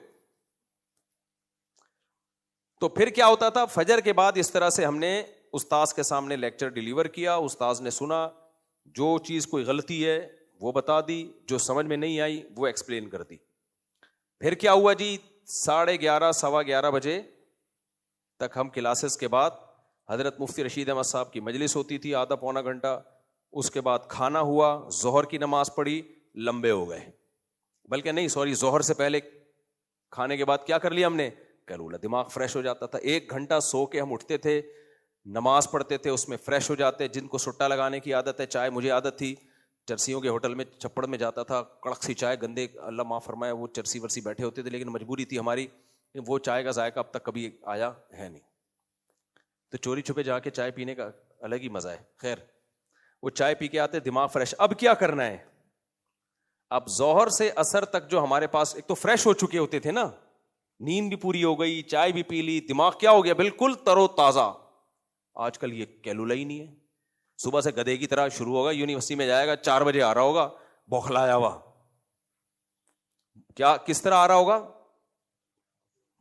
تو پھر کیا ہوتا تھا, فجر کے بعد اس طرح سے ہم نے استاذ کے سامنے لیکچر ڈیلیور کیا, استاذ نے سنا, جو چیز کوئی غلطی ہے وہ بتا دی, جو سمجھ میں نہیں آئی وہ ایکسپلین کر دی. پھر کیا ہوا جی, 11:30 11:15 بجے تک ہم کلاسز کے بعد حضرت مفتی رشید احمد صاحب کی مجلس ہوتی تھی, آدھا پونا گھنٹہ. اس کے بعد کھانا ہوا, ظہر کی نماز پڑھی, لمبے ہو گئے, بلکہ نہیں سوری, ظہر سے پہلے کھانے کے بعد کیا کر لیا ہم نے, کیلولا, دماغ فریش ہو جاتا تھا. 1 گھنٹہ سو کے ہم اٹھتے تھے, نماز پڑھتے تھے, اس میں فریش ہو جاتے. جن کو سٹا لگانے کی عادت ہے, چائے, مجھے عادت تھی, چرسیوں کے ہوٹل میں چپڑ میں جاتا تھا, کڑک سی چائے, گندے اللہ معاف فرمائے وہ چرسی ورسی بیٹھے ہوتے تھے, لیکن مجبوری تھی ہماری, وہ چائے کا ذائقہ اب تک کبھی آیا ہے نہیں. تو چوری چھپے جا کے چائے پینے کا الگ ہی مزہ ہے. خیر, وہ چائے پی کے آتے, دماغ فریش. اب کیا کرنا ہے, اب ظہر سے عصر تک جو ہمارے پاس, ایک تو فریش ہو چکے ہوتے تھے نا, نیند بھی پوری ہو گئی, چائے بھی پی لی, دماغ کیا ہو گیا, بالکل تر و تازہ. آج کل یہ کیلولا ہی نہیں ہے. صبح سے گدھے کی طرح شروع ہوگا, یونیورسٹی میں جائے گا, 4 بجے آ رہا ہوگا بوکھلایا ہوا, کیا کس طرح آ رہا ہوگا؟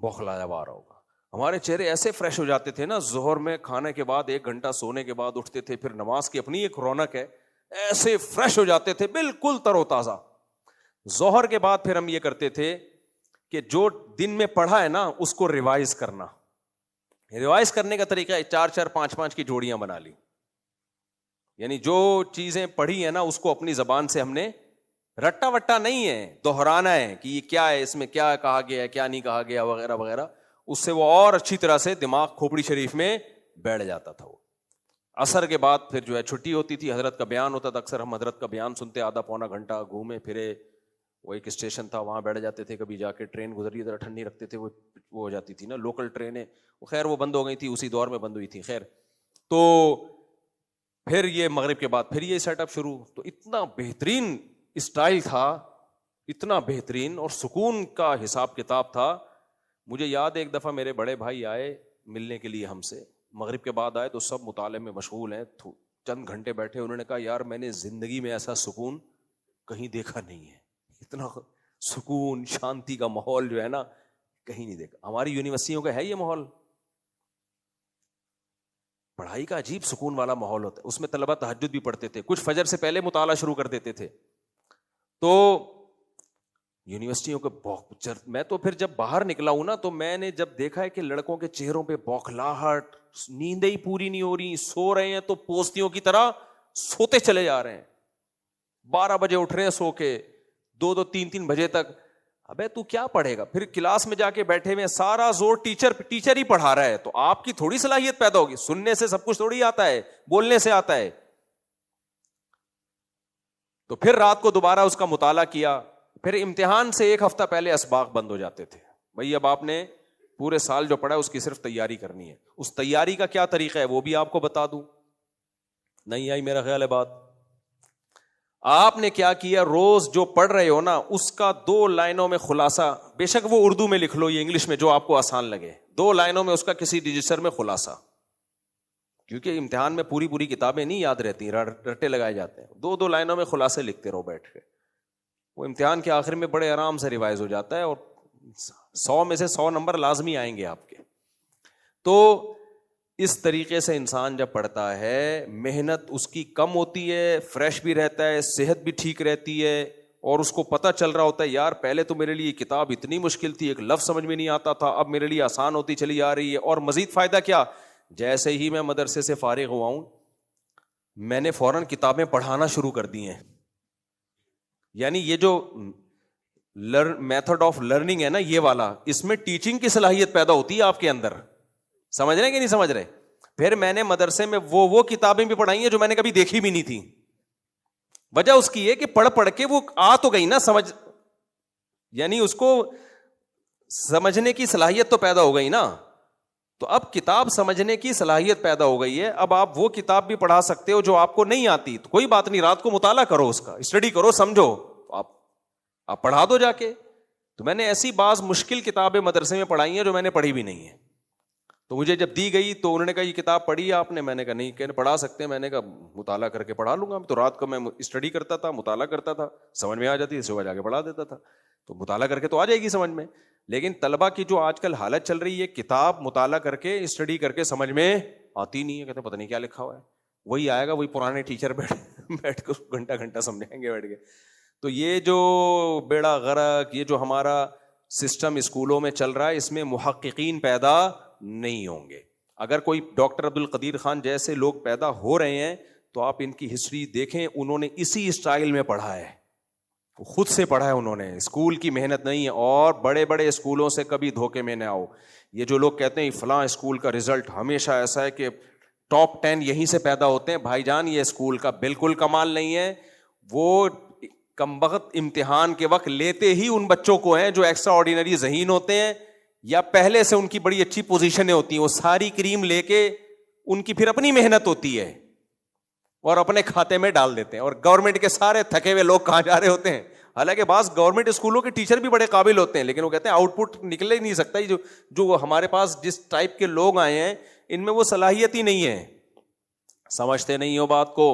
بوکھلایا ہوا آ رہا ہوگا. ہمارے چہرے ایسے فریش ہو جاتے تھے نا, ظہر میں کھانے کے بعد 1 گھنٹہ سونے کے بعد اٹھتے تھے, پھر نماز کی اپنی ایک رونق ہے, ایسے فریش ہو جاتے تھے بالکل تر و تازہ. ظہر کے بعد پھر ہم یہ کرتے تھے کہ جو دن میں پڑھا ہے نا اس کو ریوائز کرنا. ریوائز کرنے کا طریقہ ہے 4-4 5-5 کی جوڑیاں بنا لی, یعنی جو چیزیں پڑھی ہیں نا اس کو اپنی زبان سے ہم نے رٹا وٹا نہیں ہے, دوہرانا ہے کہ یہ کیا ہے, اس میں کیا کہا گیا ہے, کیا نہیں کہا گیا وغیرہ وغیرہ. اس سے وہ اور اچھی طرح سے دماغ کھوپڑی شریف میں بیٹھ جاتا تھا. وہ عصر کے بعد پھر جو ہے چھٹی ہوتی تھی, حضرت کا بیان ہوتا تھا, اکثر ہم حضرت کا بیان سنتے, آدھا پونا گھنٹہ گھومے پھرے, وہ ایک اسٹیشن تھا وہاں بیٹھ جاتے تھے, کبھی جا کے ٹرین گزری ذرا ٹھنڈی رکھتے تھے, وہ ہو جاتی تھی نا لوکل ٹرینیں, خیر وہ بند ہو گئی تھی, اسی دور میں بند ہوئی تھی. خیر تو پھر یہ مغرب کے بعد پھر یہ سیٹ اپ شروع. تو اتنا بہترین اسٹائل تھا, اتنا بہترین, اور سکون کا حساب کتاب تھا. مجھے یاد ایک دفعہ میرے بڑے بھائی آئے ملنے کے لیے ہم سے, مغرب کے بعد آئے تو سب مطالعے میں مشغول ہیں, چند گھنٹے بیٹھے, انہوں نے کہا یار میں نے زندگی میں ایسا سکون کہیں دیکھا نہیں ہے, اتنا سکون شانتی کا ماحول جو ہے نا کہیں نہیں دیکھا. ہماری یونیورسٹیوں کا ہے یہ ماحول, پڑھائی کا عجیب سکون والا ماحول ہوتا ہے, اس میں طلبہ تہجد بھی پڑھتے تھے, کچھ فجر سے پہلے مطالعہ شروع کر دیتے تھے. تو یونیورسٹیوں کے میں تو پھر جب باہر نکلا ہوں نا تو میں نے جب دیکھا ہے کہ لڑکوں کے چہروں پہ بوکھلاہٹ, نیندیں ہی پوری نہیں ہو رہی, سو رہے ہیں تو پوستیوں کی طرح سوتے چلے جا رہے ہیں, 12 بجے اٹھ رہے ہیں سو کے, 2-2 3-3 بجے تک. ابے تو کیا پڑھے گا؟ پھر کلاس میں جا کے بیٹھے ہوئے, سارا زور ٹیچر ہی پڑھا رہا ہے, تو آپ کی تھوڑی صلاحیت پیدا ہوگی, سننے سے سب کچھ تھوڑی آتا ہے, بولنے سے آتا ہے. تو پھر رات کو دوبارہ اس کا مطالعہ کیا. پھر امتحان سے 1 ہفتہ پہلے اسباق بند ہو جاتے تھے, بھائی اب آپ نے پورے سال جو پڑھا ہے اس کی صرف تیاری کرنی ہے. اس تیاری کا کیا طریقہ ہے وہ بھی آپ کو بتا دوں, نہیں آئی میرا خیال ہے بات. آپ نے کیا کیا, روز جو پڑھ رہے ہو نا اس کا 2 لائنوں میں خلاصہ, بے شک وہ اردو میں لکھ لو یا انگلش میں جو آپ کو آسان لگے, 2 لائنوں میں اس کا کسی رجسٹر میں خلاصہ, کیونکہ امتحان میں پوری کتابیں نہیں یاد رہتی, رٹے لگائے جاتے ہیں. 2 لائنوں میں خلاصے لکھتے رہو بیٹھ کے, وہ امتحان کے آخر میں بڑے آرام سے ریوائز ہو جاتا ہے, اور 100 میں سے 100 نمبر لازمی آئیں گے آپ کے. تو اس طریقے سے انسان جب پڑھتا ہے, محنت اس کی کم ہوتی ہے, فریش بھی رہتا ہے, صحت بھی ٹھیک رہتی ہے, اور اس کو پتہ چل رہا ہوتا ہے یار پہلے تو میرے لیے کتاب اتنی مشکل تھی, ایک لفظ سمجھ میں نہیں آتا تھا, اب میرے لیے آسان ہوتی چلی جا رہی ہے. اور مزید فائدہ کیا, جیسے ہی میں مدرسے سے فارغ ہوا ہوں میں نے فوراً کتابیں پڑھانا شروع کر دی ہیں. یعنی یہ جو میتھڈ آف لرننگ ہے نا یہ والا, اس میں ٹیچنگ کی صلاحیت پیدا ہوتی ہے آپ کے اندر, سمجھ رہے ہیں کہ نہیں سمجھ رہے. پھر میں نے مدرسے میں وہ کتابیں بھی پڑھائی ہیں جو میں نے کبھی دیکھی بھی نہیں تھی. وجہ اس کی ہے کہ پڑھ کے وہ آ تو گئی نا سمجھ, یعنی اس کو سمجھنے کی صلاحیت تو پیدا ہو گئی نا. تو اب کتاب سمجھنے کی صلاحیت پیدا ہو گئی ہے, اب آپ وہ کتاب بھی پڑھا سکتے ہو جو آپ کو نہیں آتی, تو کوئی بات نہیں, رات کو مطالعہ کرو, اس کا اسٹڈی کرو, سمجھو, آپ پڑھا دو جا کے. تو میں نے ایسی بعض مشکل کتابیں مدرسے میں پڑھائی ہیں جو میں نے پڑھی بھی نہیں ہے. تو مجھے جب دی گئی تو انہوں نے کہا یہ کتاب پڑھی ہے آپ نے, میں نے کہا نہیں, کہ پڑھا سکتے ہیں, میں نے کہا مطالعہ کر کے پڑھا لوں گا. تو رات کو میں اسٹڈی کرتا تھا, مطالعہ کرتا تھا, سمجھ میں آ جاتی, صبح جا کے پڑھا دیتا تھا. تو مطالعہ کر کے تو آ جائے گی سمجھ میں. لیکن طلبہ کی جو آج کل حالت چل رہی ہے, کتاب مطالعہ کر کے اسٹڈی کر کے سمجھ میں آتی نہیں ہے, کہتے پتہ نہیں کیا لکھا ہوا ہے, وہی آئے گا وہی پرانے ٹیچر بیٹھ کے گھنٹہ سمجھائیں گے بیٹھ کے. تو یہ جو بیڑا غرق, یہ جو ہمارا سسٹم اسکولوں میں چل رہا ہے, اس میں محققین پیدا نہیں ہوں گے. اگر کوئی ڈاکٹر عبد القدیر خان جیسے لوگ پیدا ہو رہے ہیں تو آپ ان کی ہسٹری دیکھیں, انہوں نے اسی اسٹائل میں پڑھا ہے, خود سے پڑھا ہے انہوں نے, اسکول کی محنت نہیں ہے. اور بڑے بڑے اسکولوں سے کبھی دھوکے میں نہ آؤ. یہ جو لوگ کہتے ہیں فلاں اسکول کا رزلٹ ہمیشہ ایسا ہے کہ ٹاپ 10 یہیں سے پیدا ہوتے ہیں, بھائی جان یہ اسکول کا بالکل کمال نہیں ہے. وہ کمبخت امتحان کے وقت لیتے ہی ان بچوں کو ہیں جو ایکسٹرا آرڈینری ذہین ہوتے ہیں یا پہلے سے ان کی بڑی اچھی پوزیشنیں ہوتی ہیں. وہ ساری کریم لے کے ان کی پھر اپنی محنت ہوتی ہے اور اپنے کھاتے میں ڈال دیتے ہیں. اور گورنمنٹ کے سارے تھکے ہوئے لوگ کہاں جا رہے ہوتے ہیں. حالانکہ بعض گورنمنٹ اسکولوں کے ٹیچر بھی بڑے قابل ہوتے ہیں, لیکن وہ کہتے ہیں آؤٹ پٹ نکل ہی نہیں سکتا. جو ہمارے پاس جس ٹائپ کے لوگ آئے ہیں ان میں وہ صلاحیت ہی نہیں ہے, سمجھتے نہیں ہو بات کو.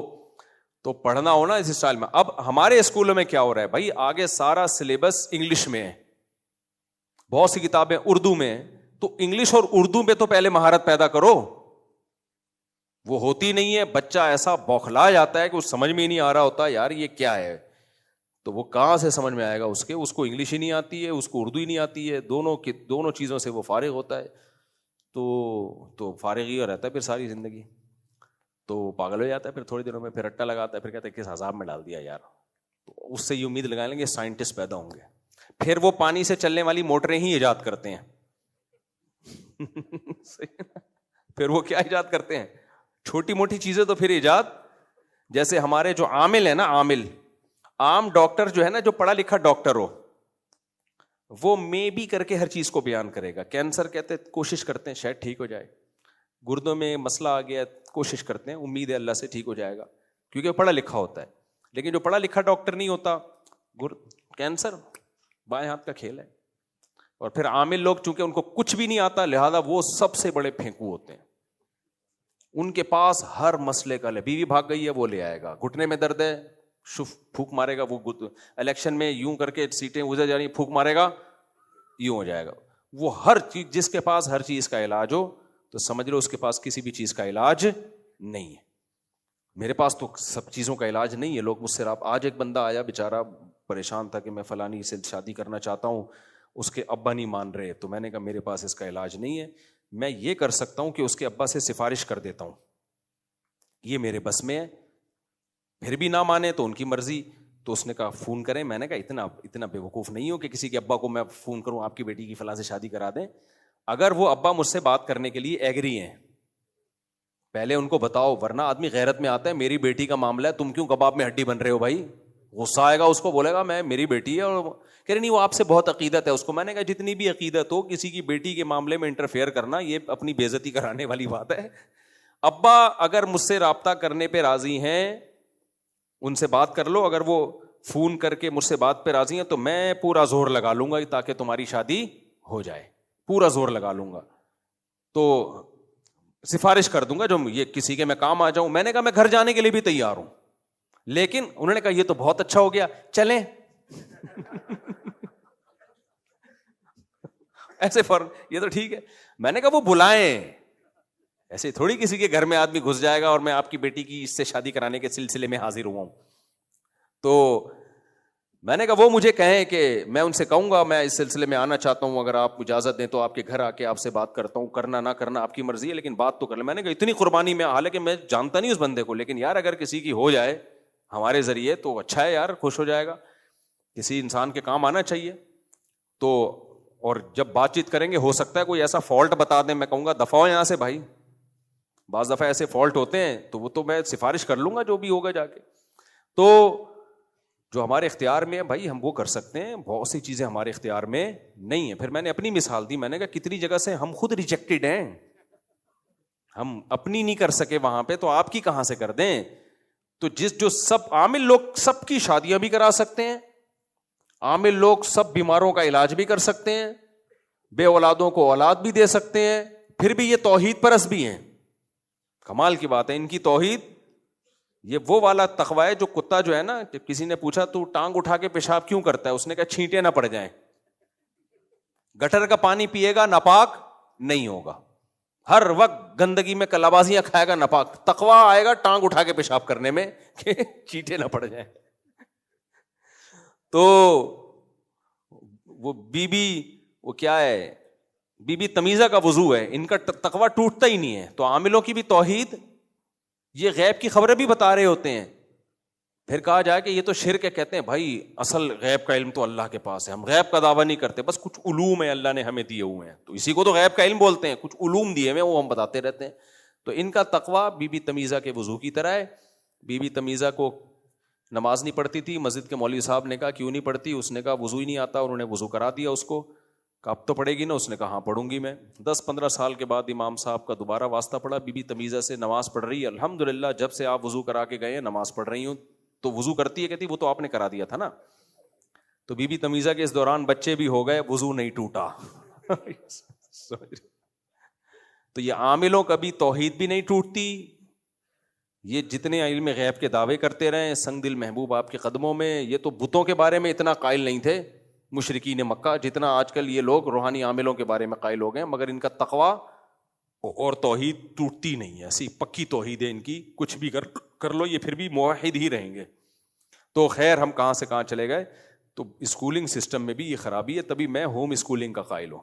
تو پڑھنا ہونا اس اسٹائل میں. اب ہمارے اسکولوں میں کیا ہو رہا ہے بھائی, آگے سارا سلیبس انگلش میں ہے, بہت سی کتابیں اردو میں ہیں, تو انگلش اور اردو میں تو پہلے مہارت پیدا کرو. وہ ہوتی نہیں ہے, بچہ ایسا بوکھلا جاتا ہے کہ اس سمجھ میں ہی نہیں آ رہا ہوتا یار یہ کیا ہے. تو وہ کہاں سے سمجھ میں آئے گا اس کو انگلش ہی نہیں آتی ہے, اس کو اردو ہی نہیں آتی ہے, دونوں چیزوں سے وہ فارغ ہوتا ہے. تو فارغ ہی رہتا ہے پھر ساری زندگی. تو پاگل ہو جاتا ہے پھر تھوڑی دنوں میں, پھر رٹا لگاتا ہے, پھر کہتا ہے کس عذاب میں ڈال دیا یار. تو اس سے یہ امید لگا لیں گے سائنٹسٹ پیدا ہوں گے. پھر وہ پانی سے چلنے والی موٹریں ہی ایجاد کرتے ہیں. پھر وہ کیا ایجاد کرتے ہیں, چھوٹی موٹی چیزیں تو پھر ایجاد. جیسے ہمارے جو عامل ہے نا, عام ڈاکٹر جو ہے نا, جو پڑھا لکھا ڈاکٹر ہو, وہ مے بھی کر کے ہر چیز کو بیان کرے گا. کینسر کہتے کوشش کرتے ہیں شاید ٹھیک ہو جائے, گردوں میں مسئلہ آ گیا کوشش کرتے ہیں, امید ہے اللہ سے ٹھیک ہو جائے گا, کیونکہ وہ پڑھا لکھا ہوتا ہے. لیکن جو پڑھا لکھا ڈاکٹر نہیں ہوتا, کینسر بائیں ہاتھ کا کھیل ہے. اور پھر عامل لوگ چونکہ ان کو کچھ بھی نہیں آتا, لہذا وہ سب سے بڑے پھینکو ہوتے ہیں. ان کے پاس ہر مسئلے کا بیوی بھاگ گئی ہے وہ لے آئے گا, گھٹنے میں درد ہے پھونک مارے گا, وہ الیکشن میں یوں کر کے سیٹیں گزر جانی, پھونک مارے گا یوں ہو جائے گا. وہ ہر چیز, جس کے پاس ہر چیز کا علاج ہو تو سمجھ لو اس کے پاس کسی بھی چیز کا علاج نہیں ہے. میرے پاس تو سب چیزوں کا علاج نہیں ہے. لوگ مجھ سے آج ایک بندہ آیا بیچارہ پریشان تھا کہ میں فلانی سے شادی کرنا چاہتا ہوں, اس کے ابا نہیں مان رہے. تو میں نے کہا میرے پاس اس کا علاج نہیں ہے, میں یہ کر سکتا ہوں کہ اس کے ابا سے سفارش کر دیتا ہوں, یہ میرے بس میں ہے. پھر بھی نہ مانے تو ان کی مرضی. تو اس نے کہا فون کریں. میں نے کہا اتنا بے وقوف نہیں ہو کہ کسی کے ابا کو میں فون کروں آپ کی بیٹی کی فلاں سے شادی کرا دیں. اگر وہ ابا مجھ سے بات کرنے کے لیے ایگری ہیں, پہلے ان کو بتاؤ, ورنہ آدمی غیرت میں آتا ہے میری بیٹی کا معاملہ ہے تم کیوں کباب میں ہڈی بن رہے ہو بھائی. غصہ آئے گا اس کو, بولے گا میں میری بیٹی ہے, اور کہہ رہے نہیں وہ آپ سے بہت عقیدت ہے اس کو. میں نے کہا جتنی بھی عقیدت ہو, کسی کی بیٹی کے معاملے میں انٹرفیئر کرنا یہ اپنی بے عزتی کرانے والی بات ہے. ابا اگر مجھ سے رابطہ کرنے پہ راضی ہیں ان سے بات کر لو, اگر وہ فون کر کے مجھ سے بات پہ راضی ہیں تو میں پورا زور لگا لوں گا تاکہ تمہاری شادی ہو جائے, پورا زور لگا لوں گا. تو سفارش کر دوں گا جو یہ کسی کے میں کام آ جاؤں. میں نے کہا میں گھر جانے کے لیے بھی تیار ہوں, لیکن انہوں نے کہا یہ تو بہت اچھا ہو گیا چلیں. ایسے یہ تو ٹھیک ہے. میں نے کہا وہ بلائیں, ایسے تھوڑی کسی کے گھر میں آدمی گھس جائے گا اور میں آپ کی بیٹی کی اس سے شادی کرانے کے سلسلے میں حاضر ہوا ہوں. تو میں نے کہا وہ مجھے کہیں کہ میں ان سے کہوں گا میں اس سلسلے میں آنا چاہتا ہوں, اگر آپ اجازت دیں تو آپ کے گھر آ کے آپ سے بات کرتا ہوں, کرنا نہ کرنا آپ کی مرضی ہے لیکن بات تو کر لیں. میں نے کہا اتنی قربانی میں, حالانکہ میں جانتا نہیں اس بندے کو, لیکن یار اگر کسی کی ہو جائے ہمارے ذریعے تو اچھا ہے یار, خوش ہو جائے گا, کسی انسان کے کام آنا چاہیے. تو اور جب بات چیت کریں گے ہو سکتا ہے کوئی ایسا فالٹ بتا دیں, میں کہوں گا دفعہ ہو یہاں سے بھائی. بعض دفعہ ایسے فالٹ ہوتے ہیں تو وہ تو میں سفارش کر لوں گا جو بھی ہوگا جا کے. تو جو ہمارے اختیار میں ہے بھائی ہم وہ کر سکتے ہیں, بہت سی چیزیں ہمارے اختیار میں نہیں ہیں. پھر میں نے اپنی مثال دی, میں نے کہا کتنی جگہ سے ہم خود ریجیکٹڈ ہیں, ہم اپنی نہیں کر سکے وہاں پہ, تو آپ کی کہاں سے کر دیں. تو جو سب عامل لوگ سب کی شادیاں بھی کرا سکتے ہیں, عامل لوگ سب بیماروں کا علاج بھی کر سکتے ہیں, بے اولادوں کو اولاد بھی دے سکتے ہیں, پھر بھی یہ توحید پرست بھی ہیں. کمال کی بات ہے ان کی توحید. یہ وہ والا تقوی ہے جو کتا جو ہے نا, کسی نے پوچھا تو ٹانگ اٹھا کے پیشاب کیوں کرتا ہے, اس نے کہا چھینٹیں نہ پڑ جائیں. گٹر کا پانی پیے گا ناپاک نہیں ہوگا, ہر وقت گندگی میں کلابازیاں کھائے گا ناپاک. تقوی آئے گا ٹانگ اٹھا کے پیشاب کرنے میں کہ چینٹیں نہ پڑ جائیں. تو وہ وہ کیا ہے, بی بی تمیزہ کا وضو ہے, ان کا تقوی ٹوٹتا ہی نہیں ہے. تو عاملوں کی بھی توحید, یہ غیب کی خبریں بھی بتا رہے ہوتے ہیں. پھر کہا جائے کہ یہ تو شرک ہے, کہتے ہیں بھائی اصل غیب کا علم تو اللہ کے پاس ہے, ہم غیب کا دعویٰ نہیں کرتے, بس کچھ علوم ہے اللہ نے ہمیں دیے ہوئے ہیں, تو اسی کو تو غیب کا علم بولتے ہیں, کچھ علوم دیے ہوئے وہ ہم بتاتے رہتے ہیں. تو ان کا تقوی بی بی تمیزہ کے وضو کی طرح ہے. بی بی تمیزہ کو نماز نہیں پڑھتی تھی, مسجد کے مولوی صاحب نے کہا کیوں نہیں پڑھتی, اس نے کہا وضو ہی نہیں آتا, اور انہوں نے وضو کرا دیا اس کو. کہ اب تو پڑھے گی نا, اس نے کہا ہاں پڑھوں گی میں. 10-15 سال کے بعد امام صاحب کا دوبارہ واسطہ پڑا, بی بی تمیزہ سے نماز پڑھ رہی ہے, الحمدللہ جب سے آپ وضو کرا کے گئے ہیں نماز پڑھ رہی ہوں. تو وضو کرتی ہے, کہتی وہ تو آپ نے کرا دیا تھا نا. تو بی بی تمیزہ کے اس دوران بچے بھی ہو گئے, وضو نہیں ٹوٹا. تو یہ عاملوں کا بھی توحید بھی نہیں ٹوٹتی, یہ جتنے علم غیب کے دعوے کرتے رہے سنگ دل محبوب آپ کے قدموں میں, یہ تو بتوں کے بارے میں اتنا قائل نہیں تھے مشرکین مکہ جتنا آج کل یہ لوگ روحانی عاملوں کے بارے میں قائل ہو گئے, مگر ان کا تقویٰ اور توحید ٹوٹتی نہیں ہے, ایسی پکی توحید ہے ان کی, کچھ بھی کر لو یہ پھر بھی موحد ہی رہیں گے. تو خیر ہم کہاں سے کہاں چلے گئے. تو اسکولنگ سسٹم میں بھی یہ خرابی ہے, تبھی میں ہوم اسکولنگ کا قائل ہوں.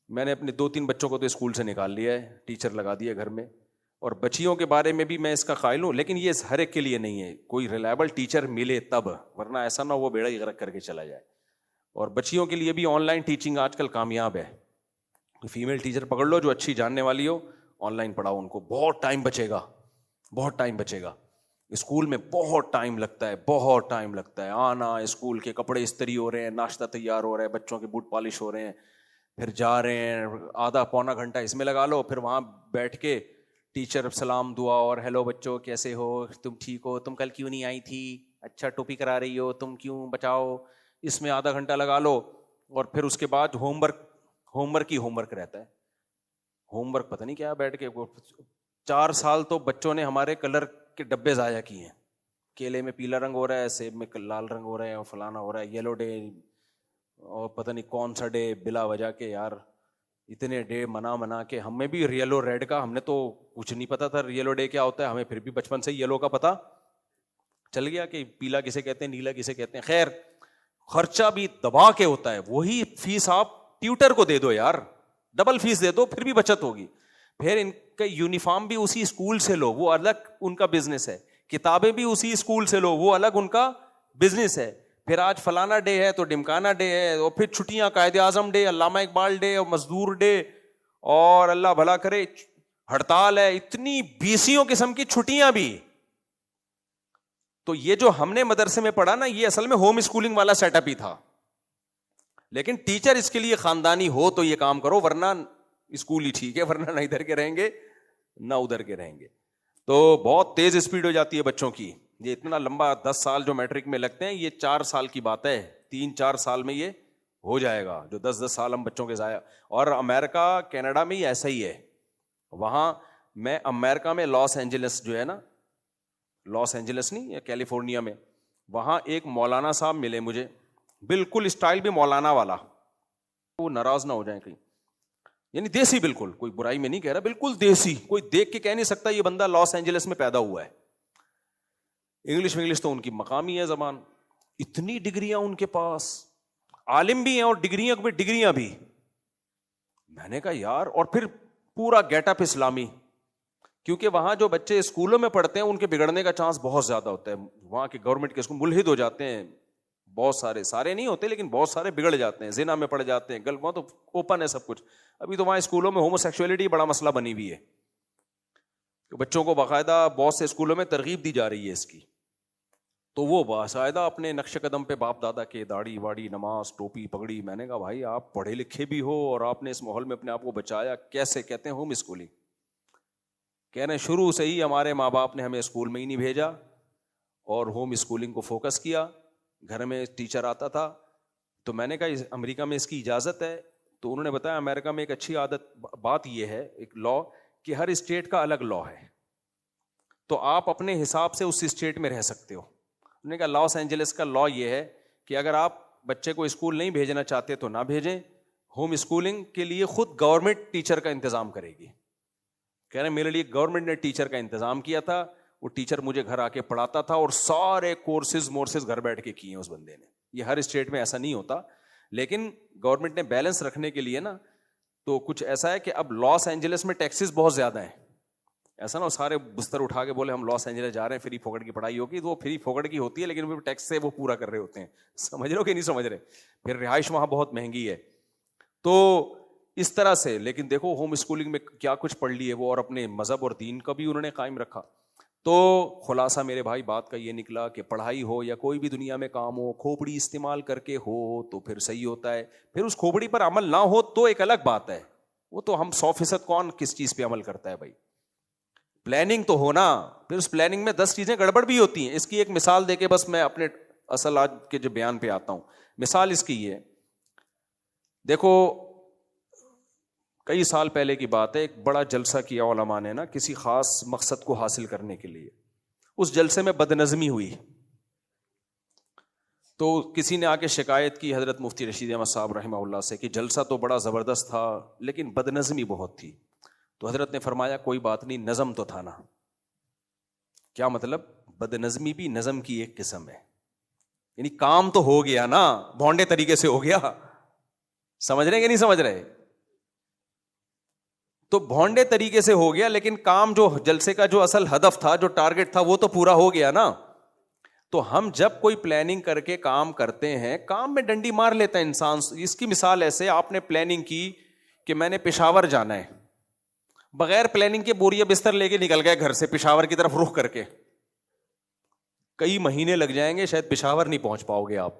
میں نے اپنے 2-3 بچوں کو تو اسکول سے نکال لیا ہے, ٹیچر لگا دیا گھر میں, اور بچیوں کے بارے میں بھی میں اس کا قائل ہوں, لیکن یہ ہر ایک کے لیے نہیں ہے, کوئی ریلائبل ٹیچر ملے تب, ورنہ ایسا نہ وہ بیڑا ہی غرق کر کے چلا جائے. اور بچیوں کے لیے بھی آن لائن ٹیچنگ آج کل کامیاب ہے, فیمیل ٹیچر پکڑ لو جو اچھی جاننے والی ہو, آن لائن پڑھاؤ ان کو, بہت ٹائم بچے گا, بہت ٹائم بچے گا. اسکول میں بہت ٹائم لگتا ہے, بہت ٹائم لگتا ہے, آنا, اسکول کے کپڑے استری ہو رہے ہیں, ناشتہ تیار ہو رہا ہے, بچوں کے بوٹ پالش ہو رہے ہیں, پھر جا رہے ہیں, آدھا پونا گھنٹہ اس میں لگا لو, پھر وہاں بیٹھ کے ٹیچر سلام دعا اور ہیلو بچوں کیسے ہو, تم ٹھیک ہو, تم کل کیوں نہیں آئی تھی, اچھا ٹوپی کرا رہی ہو, تم کیوں, بچاؤ, اس میں آدھا گھنٹہ لگا لو. اور پھر اس کے بعد ہوم ورک رہتا ہے. ہوم ورک پتہ نہیں کیا بیٹھ کے, 4 سال تو بچوں نے ہمارے کلر کے ڈبے ضائع کیے ہیں, کیلے میں پیلا رنگ ہو رہا ہے, سیب میں لال رنگ ہو رہا ہے, اور فلانا ہو رہا ہے, یلو ڈے, اور پتہ نہیں کون سا ڈے بلا وجہ کے, یار اتنے ڈے منا کے. ہمیں بھی یلو ریڈ کا, ہم نے تو کچھ نہیں پتا تھا یلو ڈے کیا ہوتا ہے, ہمیں پھر بھی بچپن سے یلو کا پتا چل گیا کہ پیلا کسے کہتے ہیں, نیلا کسے کہتے ہیں. خیر خرچہ بھی دبا کے ہوتا ہے, وہی فیس آپ ٹیوٹر کو دے دو یار, ڈبل فیس دے دو, پھر بھی بچت ہوگی. پھر ان کا یونیفارم بھی اسی اسکول سے لو, وہ الگ ان کا بزنس ہے. کتابیں بھی اسی اسکول سے لو, وہ الگ ان کا بزنس ہے. پھر آج فلانا ڈے ہے تو ڈمکانا ڈے ہے, اور پھر چھٹیاں, قائد اعظم ڈے, علامہ اقبال ڈے, اور مزدور ڈے, اور اللہ بھلا کرے ہڑتال ہے, اتنی 20 قسم کی چھٹیاں بھی. تو یہ جو ہم نے مدرسے میں پڑھا نا, یہ اصل میں ہوم اسکولنگ والا سیٹ اپ ہی تھا. لیکن ٹیچر اس کے لیے خاندانی ہو تو یہ کام کرو, ورنہ اسکول ہی ٹھیک ہے, ورنہ نہ ادھر کے رہیں گے نہ ادھر کے رہیں گے. تو بہت تیز اسپیڈ ہو جاتی ہے بچوں کی. یہ اتنا لمبا 10 سال جو میٹرک میں لگتے ہیں, یہ 4 سال کی بات ہے, 3-4 سال میں یہ ہو جائے گا, جو 10 سال ہم بچوں کے ضائع. اور امریکہ کینیڈا میں ہی ایسا ہی ہے. وہاں میں امریکہ میں لاس اینجلس جو ہے نا, لاس اینجلس نہیں, کیلیفورنیا میں, وہاں ایک مولانا صاحب ملے مجھے, بالکل اسٹائل بھی مولانا والا, وہ ناراض نہ ہو جائیں کہیں, یعنی دیسی, بالکل کوئی برائی میں نہیں کہہ رہا, بالکل دیسی, کوئی دیکھ کے کہہ نہیں سکتا یہ بندہ لاس اینجلس میں پیدا ہوا ہے. انگلش تو ان کی مقامی ہے زبان, اتنی ڈگریاں ان کے پاس, عالم بھی ہیں اور ڈگریاں بھی. میں نے کہا یار, اور پھر پورا گیٹ اپ اسلامی, کیونکہ وہاں جو بچے اسکولوں میں پڑھتے ہیں ان کے بگڑنے کا چانس بہت زیادہ ہوتا ہے. وہاں کے گورنمنٹ کے اسکول ملحد ہو جاتے ہیں بہت سارے نہیں ہوتے, لیکن بہت سارے بگڑ جاتے ہیں, زنا میں پڑ جاتے ہیں, وہاں تو اوپن ہے سب کچھ. ابھی تو وہاں اسکولوں میں ہومو سیکسولیٹی بڑا مسئلہ بنی ہوئی ہے, بچوں کو باقاعدہ بہت سے اسکولوں میں ترغیب دی جا رہی ہے اس کی. تو وہ باقاعدہ اپنے نقش قدم پہ باپ دادا کے داڑھی واڑی, نماز, ٹوپی, پگڑی. میں نے کہا بھائی آپ پڑھے لکھے بھی ہو اور آپ نے اس ماحول میں اپنے آپ کو بچایا کیسے؟ کہتے ہیں ہوم اسکولنگ. کہہ رہے ہیں شروع سے ہی ہمارے ماں باپ نے ہمیں اسکول میں ہی نہیں بھیجا اور ہوم اسکولنگ کو فوکس کیا. گھر میں ٹیچر آتا تھا. تو میں نے کہا امریکہ میں اس کی اجازت ہے؟ تو انہوں نے بتایا امریکہ میں ایک اچھی بات یہ ہے, ایک لا, کہ ہر اسٹیٹ کا الگ لا ہے, تو آپ اپنے حساب سے اس اسٹیٹ میں رہ سکتے ہو. انہوں نے کہا لاس اینجلس کا لا یہ ہے کہ اگر آپ بچے کو اسکول نہیں بھیجنا چاہتے تو نہ بھیجیں, ہوم اسکولنگ کے لیے خود گورنمنٹ ٹیچر کا انتظام کرے گی. کہہ رہے ہیں میرے لیے گورنمنٹ نے ٹیچر کا انتظام کیا تھا, وہ ٹیچر مجھے گھر آ کے پڑھاتا تھا, اور سارے کورسز گھر بیٹھ کے کیے اس بندے نے. یہ ہر اسٹیٹ میں ایسا نہیں ہوتا, لیکن گورنمنٹ نے بیلنس رکھنے کے لیے نا, تو کچھ ایسا ہے کہ اب لاس اینجلس میں ٹیکسز بہت زیادہ ہیں. ایسا نا سارے بستر اٹھا کے بولے ہم لاس اینجلس جا رہے ہیں, فری فوکٹ کی پڑھائی ہوگی, تو وہ فری فوکٹ کی ہوتی ہے لیکن وہ ٹیکس سے وہ پورا کر رہے ہوتے ہیں. سمجھ رہے ہو کہ نہیں سمجھ رہے؟ پھر رہائش وہاں بہت مہنگی ہے. تو اس طرح سے, لیکن دیکھو ہوم اسکولنگ میں کیا کچھ پڑھ لیے وہ, اور اپنے مذہب اور دین کا بھی انہوں نے قائم رکھا. تو خلاصہ میرے بھائی بات کا یہ نکلا کہ پڑھائی ہو یا کوئی بھی دنیا میں کام ہو, کھوپڑی استعمال کر کے ہو تو پھر صحیح ہوتا ہے. پھر اس کھوپڑی پر عمل نہ ہو تو ایک الگ بات ہے, وہ تو ہم 100% کون کس چیز پہ عمل کرتا ہے بھائی. پلاننگ تو ہونا, پھر اس پلاننگ میں 10 چیزیں گڑبڑ بھی ہوتی ہیں. اس کی ایک مثال دے کے بس میں اپنے اصل آج کے جو بیان پہ آتا ہوں. مثال اس کی یہ, دیکھو کئی سال پہلے کی بات ہے، ایک بڑا جلسہ کیا علماء نے نا کسی خاص مقصد کو حاصل کرنے کے لیے. اس جلسے میں بدنظمی ہوئی تو کسی نے آ کے شکایت کی حضرت مفتی رشید احمد صاحب رحمہ اللہ سے کہ جلسہ تو بڑا زبردست تھا لیکن بدنظمی بہت تھی. تو حضرت نے فرمایا کوئی بات نہیں، نظم تو تھا نا. کیا مطلب؟ بدنظمی بھی نظم کی ایک قسم ہے، یعنی کام تو ہو گیا نا، بھونڈے طریقے سے ہو گیا. سمجھ رہے ہیں کہ نہیں سمجھ رہے؟ تو بھونڈے طریقے سے ہو گیا لیکن کام جو جلسے کا جو اصل ہدف تھا، جو ٹارگٹ تھا، وہ تو پورا ہو گیا نا. تو ہم جب کوئی پلاننگ کر کے کام کرتے ہیں، کام میں ڈنڈی مار لیتا ہے انسان. اس کی مثال ایسے، آپ نے پلاننگ کی کہ میں نے پشاور جانا ہے، بغیر پلاننگ کے بوریا بستر لے کے نکل گئے گھر سے پشاور کی طرف رخ کر کے، کئی مہینے لگ جائیں گے، شاید پشاور نہیں پہنچ پاؤ گے آپ.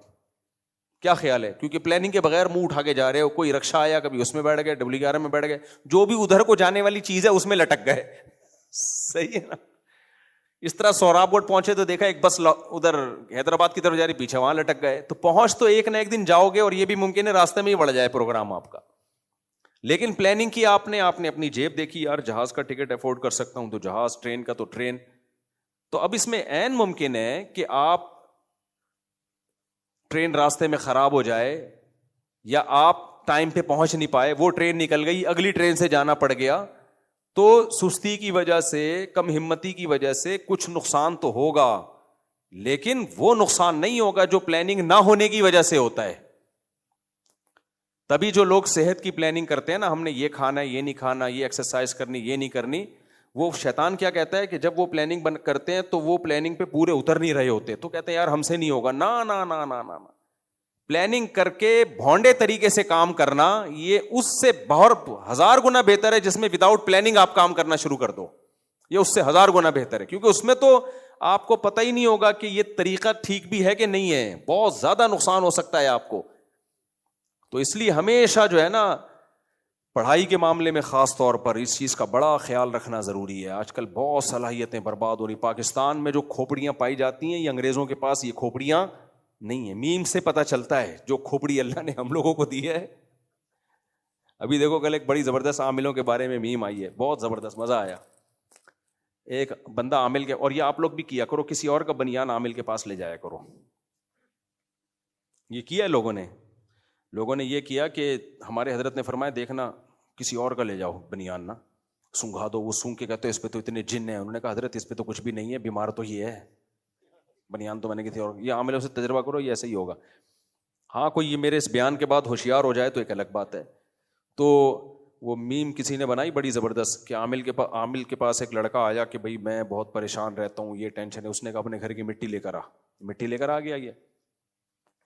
کیا خیال ہے؟ کیونکہ پلاننگ کے بغیر منہ اٹھا کے جا رہے ہو. کوئی رکشا آیا، کبھی اس میں بیٹھ گئے، WR میں بیٹھ گئے، جو بھی ادھر کو جانے والی چیز ہے اس میں لٹک گئے. صحیح ہے نا؟ اس طرح سوراب گڑھ پہنچے تو دیکھا ایک بس ادھر حیدرآباد کی طرف جا رہی، پیچھے وہاں لٹک گئے. تو پہنچ تو ایک نہ ایک دن جاؤ گے اور یہ بھی ممکن ہے راستے میں ہی بڑھ جائے پروگرام آپ کا. لیکن پلاننگ کی آپ نے اپنی جیب دیکھی، یار جہاز کا ٹکٹ افورڈ کر سکتا ہوں تو جہاز، ٹرین کا تو ٹرین. تو اب اس میں عین ممکن ہے کہ آپ ٹرین راستے میں خراب ہو جائے یا آپ ٹائم پہ پہنچ نہیں پائے، وہ ٹرین نکل گئی، اگلی ٹرین سے جانا پڑ گیا. تو سستی کی وجہ سے، کم ہمتی کی وجہ سے کچھ نقصان تو ہوگا، لیکن وہ نقصان نہیں ہوگا جو پلاننگ نہ ہونے کی وجہ سے ہوتا ہے. تبھی جو لوگ صحت کی پلاننگ کرتے ہیں نا، ہم نے یہ کھانا ہے، یہ نہیں کھانا، یہ ایکسرسائز کرنی، یہ نہیں کرنی، وہ شیطان کیا کہتا ہے کہ جب وہ پلاننگ کرتے ہیں تو وہ پلاننگ پہ پورے اتر نہیں رہے ہوتے، تو کہتے ہیں یار ہم سے نہیں ہوگا. نا نا نا نا نا، پلاننگ کر کے بھونڈے طریقے سے کام کرنا یہ اس سے بہت 1000 گنا بہتر ہے جس میں وداؤٹ پلاننگ آپ کام کرنا شروع کر دو. یہ اس سے 1000 گنا بہتر ہے، کیونکہ اس میں تو آپ کو پتہ ہی نہیں ہوگا کہ یہ طریقہ ٹھیک بھی ہے کہ نہیں ہے، بہت زیادہ نقصان ہو سکتا ہے آپ کو. تو اس لیے ہمیشہ جو ہے نا پڑھائی کے معاملے میں خاص طور پر اس چیز کا بڑا خیال رکھنا ضروری ہے. آج کل بہت صلاحیتیں برباد ہو رہی. پاکستان میں جو کھوپڑیاں پائی جاتی ہیں یہ انگریزوں کے پاس یہ کھوپڑیاں نہیں ہیں. میم سے پتہ چلتا ہے جو کھوپڑی اللہ نے ہم لوگوں کو دی ہے. ابھی دیکھو کل ایک بڑی زبردست عاملوں کے بارے میں میم آئی ہے، بہت زبردست، مزہ آیا. ایک بندہ عامل کے، اور یہ آپ لوگ بھی کیا کرو، کسی اور کا بنیان عامل کے پاس لے جایا کرو. یہ کیا ہے لوگوں نے یہ کیا کہ ہمارے حضرت نے فرمایا دیکھنا کسی اور کا لے جاؤ بنیان، نہ سونگھا دو. وہ سونگ کے کہتے اس پہ تو اتنے جن ہیں. انہوں نے کہا حضرت اس پہ تو کچھ بھی نہیں ہے، بیمار تو یہ ہے، بنیان تو میں نے کسی اور. یہ عاملوں سے تجربہ کرو، یہ ایسے ہی ہوگا. ہاں کوئی یہ میرے اس بیان کے بعد ہوشیار ہو جائے تو ایک الگ بات ہے. تو وہ میم کسی نے بنائی بڑی زبردست کہ عامل کے پاس ایک لڑکا آیا کہ بھائی میں بہت پریشان رہتا ہوں، یہ ٹینشن ہے. اس نے کہا اپنے گھر کی مٹی لے کر آ گیا. یہ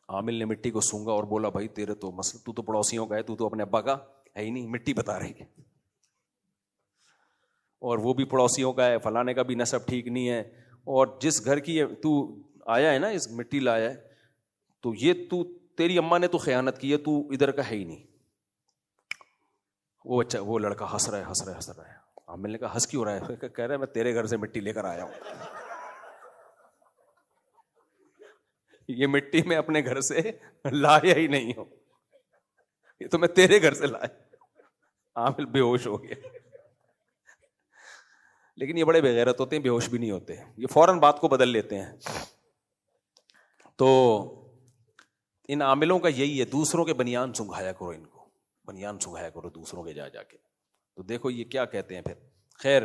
عامل نے مٹی کو سونگا اور بولا بھائی تیرے تو مسئلہ، تو پڑوسیوں کا ہے، تو اپنے ابا کا ہے ہی نہیں، مٹی بتا رہی ہے. اور وہ بھی پڑوسیوں کا ہے، فلانے کا بھی نسب ٹھیک نہیں ہے. اور جس گھر کی تو آیا ہے نا، اس مٹی لایا ہے، تو یہ تو تیری اماں نے تو خیانت کی ہے، تو ادھر کا ہے ہی نہیں. وہ لڑکا ہنس رہا ہے. عامل نے کہا ہنس کیوں رہا ہے؟ کہہ رہا ہے میں تیرے گھر سے مٹی لے کر آیا ہوں. یہ مٹی میں اپنے گھر سے لایا ہی نہیں ہوں، یہ تو میں تیرے گھر سے لایا. عامل بے ہوش ہو گیا. لیکن یہ بڑے بے غیرت ہوتے ہیں، بے ہوش بھی نہیں ہوتے، یہ فوراً بات کو بدل لیتے ہیں. تو ان عاملوں کا یہی ہے، دوسروں کے بنیان سنگھایا کرو، ان کو بنیان سنگھایا کرو دوسروں کے جا کے. تو دیکھو یہ کیا کہتے ہیں پھر. خیر،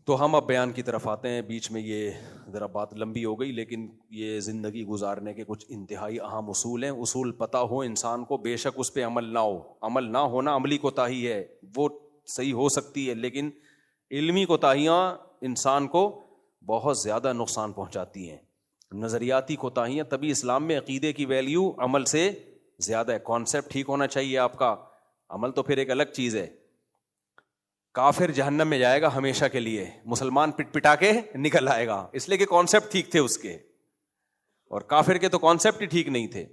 تو ہم اب بیان کی طرف آتے ہیں. بیچ میں یہ ذرا بات لمبی ہو گئی، لیکن یہ زندگی گزارنے کے کچھ انتہائی اہم اصول ہیں. اصول پتہ ہو انسان کو، بے شک اس پہ عمل نہ ہو. عمل نہ ہونا عملی کوتاہی ہے، وہ صحیح ہو سکتی ہے، لیکن علمی کوتاہیاں انسان کو بہت زیادہ نقصان پہنچاتی ہیں. نظریاتی کوتاہیاں، تبھی اسلام میں عقیدے کی ویلیو عمل سے زیادہ ہے. کانسیپٹ ٹھیک ہونا چاہیے آپ کا، عمل تو پھر ایک الگ چیز ہے. کافر جہنم میں جائے گا ہمیشہ کے لیے، مسلمان پٹ پٹا کے نکل آئے گا، اس لیے کہ کانسیپٹ ٹھیک تھے اس کے، اور کافر کے تو کانسیپٹ ہی ٹھیک نہیں تھے.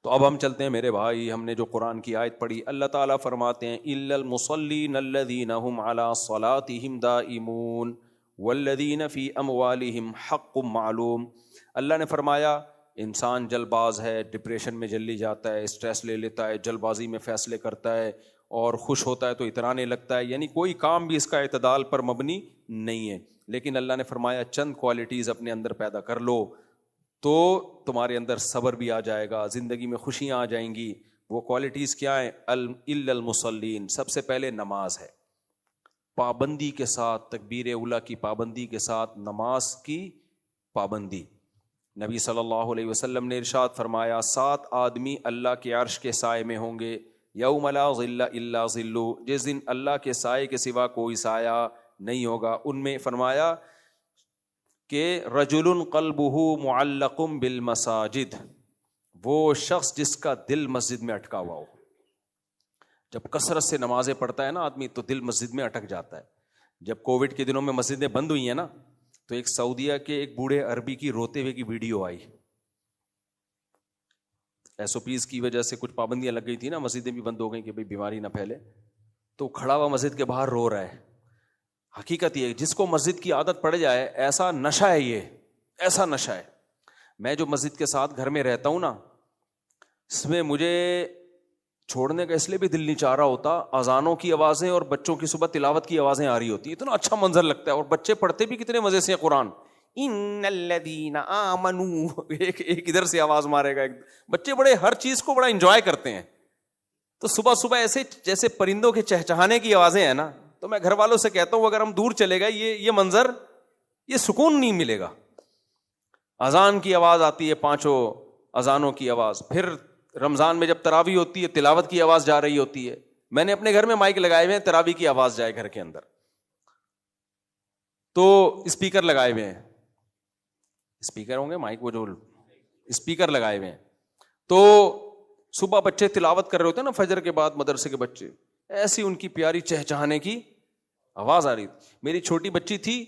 تو اب ہم چلتے ہیں میرے بھائی، ہم نے جو قرآن کی آیت پڑھی، اللہ تعالیٰ فرماتے ہیں الا المصلین الذین هم علی صلاتهم دائمون والذین فی اموالہم حق معلوم. اللہ نے فرمایا انسان جلد باز ہے, ڈپریشن میں جلدی جاتا ہے, اسٹریس لے لیتا ہے, جلد بازی میں فیصلے کرتا ہے, اور خوش ہوتا ہے تو اترانے لگتا ہے, یعنی کوئی کام بھی اس کا اعتدال پر مبنی نہیں ہے. لیکن اللہ نے فرمایا چند کوالٹیز اپنے اندر پیدا کر لو تو تمہارے اندر صبر بھی آ جائے گا, زندگی میں خوشیاں آ جائیں گی. وہ کوالٹیز کیا ہیں؟ الا المصلین, سب سے پہلے نماز ہے, پابندی کے ساتھ, تکبیر اولیٰ کی پابندی کے ساتھ نماز کی پابندی. نبی صلی اللہ علیہ وسلم نے ارشاد فرمایا 7 آدمی اللہ کے عرش کے سائے میں ہوں گے, یوم لا ظل الا ظلہ, جس دن اللہ کے سائے کے سوا کوئی سایہ نہیں ہوگا. ان میں فرمایا کہ رجل قلبہ معلق بالمساجد, وہ شخص جس کا دل مسجد میں اٹکا ہوا ہو. جب کثرت سے نمازیں پڑھتا ہے نا آدمی تو دل مسجد میں اٹک جاتا ہے. جب کووڈ کے دنوں میں مسجدیں بند ہوئی ہیں نا, تو ایک سعودیہ کے ایک بوڑھے عربی کی روتے ہوئے کی ویڈیو آئی. ایس او پیز کی وجہ سے کچھ پابندیاں لگ گئی تھی نا, مسجدیں بھی بند ہو گئیں کہ بھئی بیماری نہ پھیلے, تو کھڑا ہوا مسجد کے باہر رو رہا ہے. حقیقت یہ, جس کو مسجد کی عادت پڑ جائے, ایسا نشہ ہے یہ, ایسا نشہ ہے. میں جو مسجد کے ساتھ گھر میں رہتا ہوں نا, اس میں مجھے چھوڑنے کا اس لیے بھی دل نہیں چاہ رہا ہوتا, اذانوں کی آوازیں اور بچوں کی صبح تلاوت کی آوازیں آ رہی ہوتی, اتنا اچھا منظر لگتا ہے, اور بچے پڑھتے بھی کتنے مزے سے قرآن. ان الذین آمنوا, ایک ادھر سے آواز مارے گا, بچے بڑے ہر چیز کو بڑا انجوائے کرتے ہیں. تو صبح صبح ایسے جیسے پرندوں کے چہچہانے کی آوازیں ہیں نا, تو میں گھر والوں سے کہتا ہوں اگر ہم دور چلے گئے یہ منظر, یہ سکون نہیں ملے گا. اذان کی آواز آتی ہے, 5 اذانوں کی آواز, پھر رمضان میں جب تراویح ہوتی ہے تلاوت کی آواز جا رہی ہوتی ہے. میں نے اپنے گھر میں مائک لگائے ہوئے ہیں, تراویح کی آواز جائے گھر کے اندر, تو اسپیکر لگائے ہوئے ہیں, اسپیکر ہوں گے مائک, وہ جو اسپیکر لگائے ہوئے ہیں. تو صبح بچے تلاوت کر رہے ہوتے ہیں نا, فجر کے بعد مدرسے کے بچے, ایسی ان کی پیاری چہچہانے کی آواز آ رہی تھی. میری چھوٹی بچی تھی,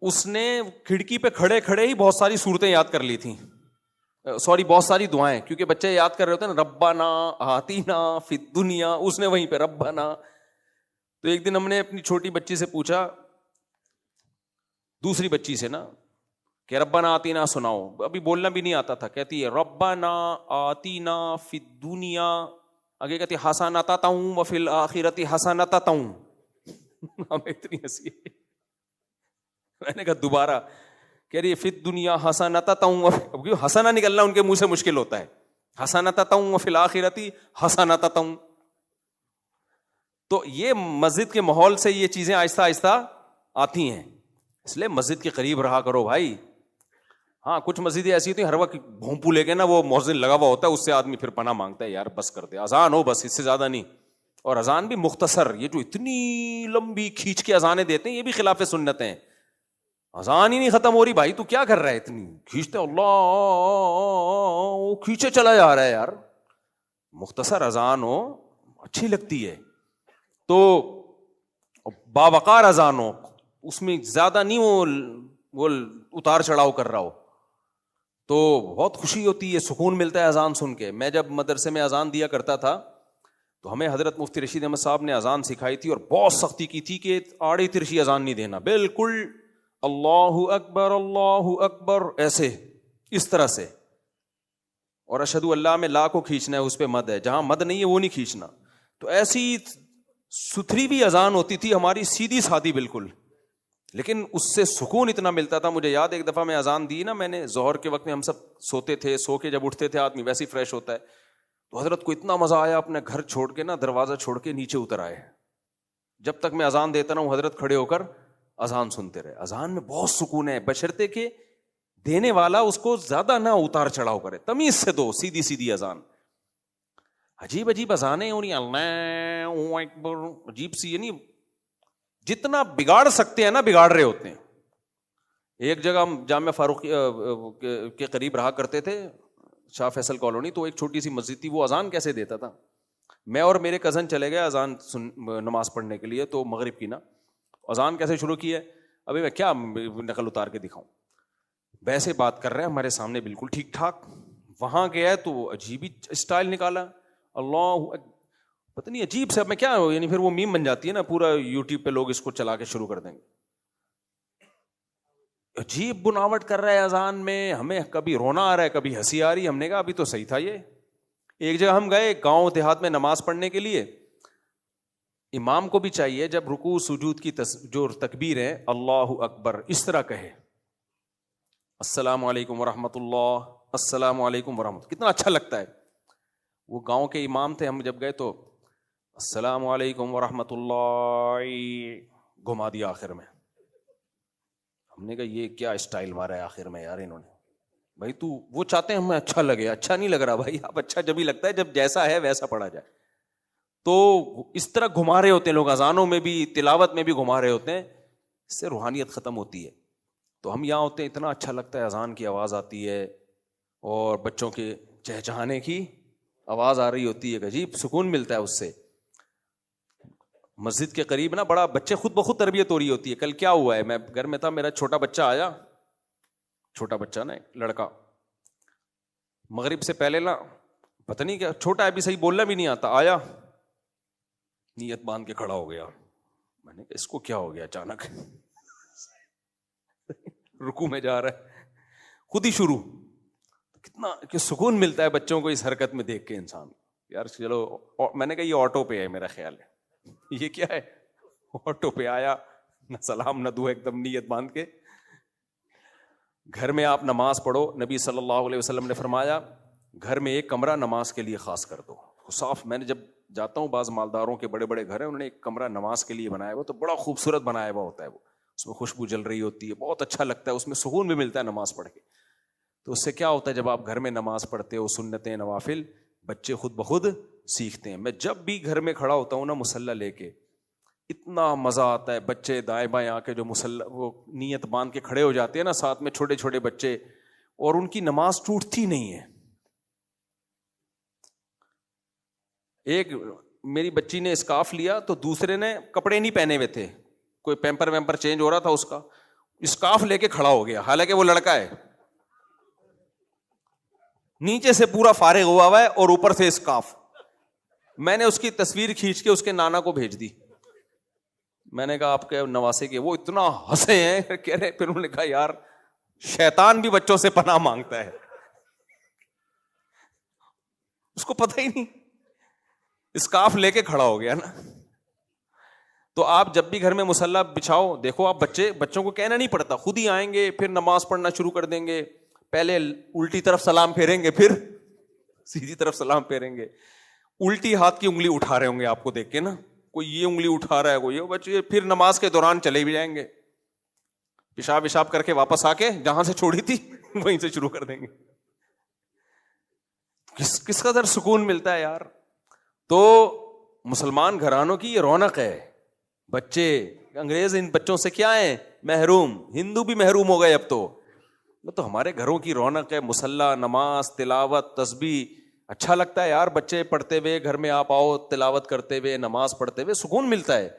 اس نے کھڑکی پہ کھڑے کھڑے ہی بہت ساری صورتیں یاد کر لی تھیں, بہت ساری دعائیں, کیونکہ بچے یاد کر رہے ہوتے ہیں نا, ربنا آتینا فی الدنیا, اس نے وہیں پہ ربنا. تو ایک دن ہم نے اپنی چھوٹی بچی سے پوچھا, دوسری بچی سے نا, کہ ربنا آتینا سناؤ, ابھی بولنا بھی نہیں آتا تھا, کہتی ہے ربنا آتینا فی الدنیا, آگے کہتی حسنۃ وفی الآخرۃ حسنۃ. ہمیں اتنی ہنسی, میں نے کہا دوبارہ, کہہ رہی ہے فی الدنیا حسنۃ, کیوں حسنہ نکلنا ان کے منہ سے مشکل ہوتا ہے, حسنۃ وفی الآخرۃ حسنۃ. تو یہ مسجد کے ماحول سے یہ چیزیں آہستہ آہستہ آتی ہیں, اس لیے مسجد کے قریب رہا کرو بھائی. ہاں کچھ مسجدیں ایسی ہوتی ہیں ہر وقت بھونپو لے کے نا وہ مؤذن لگا ہوا ہوتا ہے, اس سے آدمی پھر پناہ مانگتا ہے, یار بس کر دے, اذان ہو بس, اس سے زیادہ نہیں. اور اذان بھی مختصر, یہ جو اتنی لمبی کھینچ کے اذانیں دیتے ہیں یہ بھی خلاف سنت ہیں. اذان ہی نہیں ختم ہو رہی بھائی, تو کیا کر رہا ہے, اتنی کھینچتے اللہ وہ کھینچے چلا جا رہا ہے یار. مختصر اذان ہو اچھی لگتی ہے, تو باوقار اذان ہو, اس میں زیادہ نہیں وہ اتار چڑھاؤ کر رہا ہو, تو بہت خوشی ہوتی ہے, سکون ملتا ہے اذان سن کے. میں جب مدرسے میں اذان دیا کرتا تھا تو ہمیں حضرت مفتی رشید احمد صاحب نے اذان سکھائی تھی, اور بہت سختی کی تھی کہ آڑی ترشی اذان نہیں دینا, بالکل اللہ اکبر ایسے, اس طرح سے. اور اشہدو اللہ میں لا کو کھینچنا ہے, اس پہ مد ہے, جہاں مد نہیں ہے وہ نہیں کھینچنا. تو ایسی ستھری بھی اذان ہوتی تھی ہماری, سیدھی سادھی بالکل, لیکن اس سے سکون اتنا ملتا تھا. مجھے یاد ایک دفعہ میں اذان دی نا, میں نے ظہر کے وقت میں, ہم سب سوتے تھے, سو کے جب اٹھتے تھے آدمی ویسے ہی فریش ہوتا ہے, تو حضرت کو اتنا مزہ آیا, اپنے گھر چھوڑ کے نا, دروازہ چھوڑ کے نیچے اتر آئے. جب تک میں اذان دیتا رہا ہوں حضرت کھڑے ہو کر اذان سنتے رہے. اذان میں بہت سکون ہے, بشرطے کہ دینے والا اس کو زیادہ نہ اتار چڑھاؤ کرے, تمیز سے دو, سیدھی سیدھی اذان. عجیب عجیب اذانیں ہو رہی ہیں, اللہ اکبر, عجیب سی, یعنی جتنا بگاڑ سکتے ہیں نا بگاڑ رہے ہوتے ہیں. ایک جگہ ہم جامعہ فاروق کے قریب رہا کرتے تھے, شاہ فیصل کالونی, تو ایک چھوٹی سی مسجد تھی, وہ اذان کیسے دیتا تھا. میں اور میرے کزن چلے گئے اذان نماز پڑھنے کے لیے, تو مغرب کی نا, اذان کیسے شروع کی ہے, ابھی میں کیا نقل اتار کے دکھاؤں, ویسے بات کر رہے ہیں ہمارے سامنے بالکل ٹھیک ٹھاک. وہاں گیا تو عجیب ہی اسٹائل نکالا, اللہ پتہ نہیں عجیب سے, اب میں کیا, یعنی پھر وہ میم بن جاتی ہے نا, پورا یوٹیوب پہ لوگ اس کو چلا کے شروع کر دیں گے. عجیب بناوٹ کر رہا ہے اذان میں, ہمیں کبھی رونا آ رہا ہے کبھی ہنسی آ رہی ہے. ہم نے کہا ابھی تو صحیح تھا یہ. ایک جگہ ہم گئے گاؤں دیہات میں نماز پڑھنے کے لیے, امام کو بھی چاہیے جب رکوع سجود کی جو تکبیر ہے اللہ اکبر اس طرح کہے, السلام علیکم ورحمۃ اللہ, السلام علیکم ورحمۃ, کتنا اچھا لگتا ہے. وہ گاؤں کے امام تھے, ہم جب گئے تو السلام علیکم ورحمۃ اللہ گھما دیا آخر میں. ہم نے کہا یہ کیا اسٹائل مارا ہے آخر میں یار انہوں نے. بھائی تو وہ چاہتے ہیں ہمیں اچھا لگے, اچھا نہیں لگ رہا بھائی, آپ اچھا جب ہی لگتا ہے جب جیسا ہے ویسا پڑھا جائے. تو اس طرح گھما رہے ہوتے ہیں لوگ, اذانوں میں بھی تلاوت میں بھی گھما رہے ہوتے ہیں, اس سے روحانیت ختم ہوتی ہے. تو ہم یہاں ہوتے ہیں, اتنا اچھا لگتا ہے, اذان کی آواز آتی ہے اور بچوں کے چہچہانے کی آواز آ رہی ہوتی ہے, عجیب سکون ملتا ہے اس سے. مسجد کے قریب نا بڑا بچے خود بخود تربیت ہو رہی ہوتی ہے. کل کیا ہوا ہے, میں گھر میں تھا, میرا چھوٹا بچہ آیا, چھوٹا بچہ نا لڑکا, مغرب سے پہلے نا پتہ نہیں کیا, چھوٹا ہے ابھی صحیح بولنا بھی نہیں آتا, آیا نیت باندھ کے کھڑا ہو گیا. میں نے کہا اس کو کیا ہو گیا اچانک, رکوع میں جا رہا ہے خود ہی شروع. کتنا کہ سکون ملتا ہے بچوں کو اس حرکت میں دیکھ کے انسان. یار چلو, میں نے کہا یہ آٹو پہ ہے میرا خیال ہے, یہ کیا ہے آٹو پہ آیا, نہ سلام نہ دعا, ایک دم نیت باندھ کے. گھر میں آپ نماز پڑھو, نبی صلی اللہ علیہ وسلم نے فرمایا گھر میں ایک کمرہ نماز کے لیے خاص کر دو, صاف. میں نے جب جاتا ہوں بعض مالداروں کے بڑے بڑے گھر ہیں, انہوں نے ایک کمرہ نماز کے لیے بنایا ہوا, تو بڑا خوبصورت بنایا ہوا ہوتا ہے, وہ اس میں خوشبو جل رہی ہوتی ہے, بہت اچھا لگتا ہے, اس میں سکون بھی ملتا ہے نماز پڑھ کے. تو اس سے کیا ہوتا ہے, جب آپ گھر میں نماز پڑھتے ہو سنتیں نوافل, بچے خود بخود سیکھتے ہیں. میں جب بھی گھر میں کھڑا ہوتا ہوں نا مصلی لے کے, اتنا مزہ آتا ہے. بچے دائیں بائیں آ کے جو مصلی وہ نیت باندھ کے کھڑے ہو جاتے ہیں نا, ساتھ میں چھوٹے چھوٹے بچے, اور ان کی نماز ٹوٹتی نہیں ہے. ایک میری بچی نے اسکارف لیا تو دوسرے نے کپڑے نہیں پہنے ہوئے تھے, کوئی پیمپر ویمپر چینج ہو رہا تھا اس کا, اسکارف لے کے کھڑا ہو گیا, حالانکہ وہ لڑکا ہے, نیچے سے پورا فارغ ہوا ہے اور اوپر سے اسکارف. میں نے اس کی تصویر کھینچ کے اس کے نانا کو بھیج دی. میں نے کہا آپ کے نواسے کے, وہ اتنا ہنسے ہیں, کہہ رہے, پھر انہوں نے کہا یار شیطان بھی بچوں سے پناہ مانگتا ہے, اس کو پتہ ہی نہیں, اسکارف لے کے کھڑا ہو گیا نا. تو آپ جب بھی گھر میں مصلی بچھاؤ, دیکھو آپ بچوں کو کہنا نہیں پڑتا, خود ہی آئیں گے, پھر نماز پڑھنا شروع کر دیں گے. پہلے الٹی طرف سلام پھیریں گے, پھر سیدھی طرف سلام پھیریں گے, الٹی ہاتھ کی انگلی اٹھا رہے ہوں گے آپ کو دیکھ کے نا, کوئی یہ انگلی اٹھا رہا ہے, کوئی یہ بچے. پھر نماز کے دوران چلے بھی جائیں گے, پیشاب وشاب کر کے واپس آ کے جہاں سے چھوڑی تھی وہیں سے شروع کر دیں گے. کس قدر سکون ملتا ہے یار. تو مسلمان گھرانوں کی یہ رونق ہے. بچے انگریز ان بچوں سے کیا ہیں, محروم. ہندو بھی محروم ہو گئے اب تو ہمارے گھروں کی رونق ہے. مصلی, نماز, تلاوت, تسبیح, اچھا لگتا ہے یار. بچے پڑھتے ہوئے گھر میں آپ آؤ, تلاوت کرتے ہوئے, نماز پڑھتے ہوئے سکون ملتا ہے.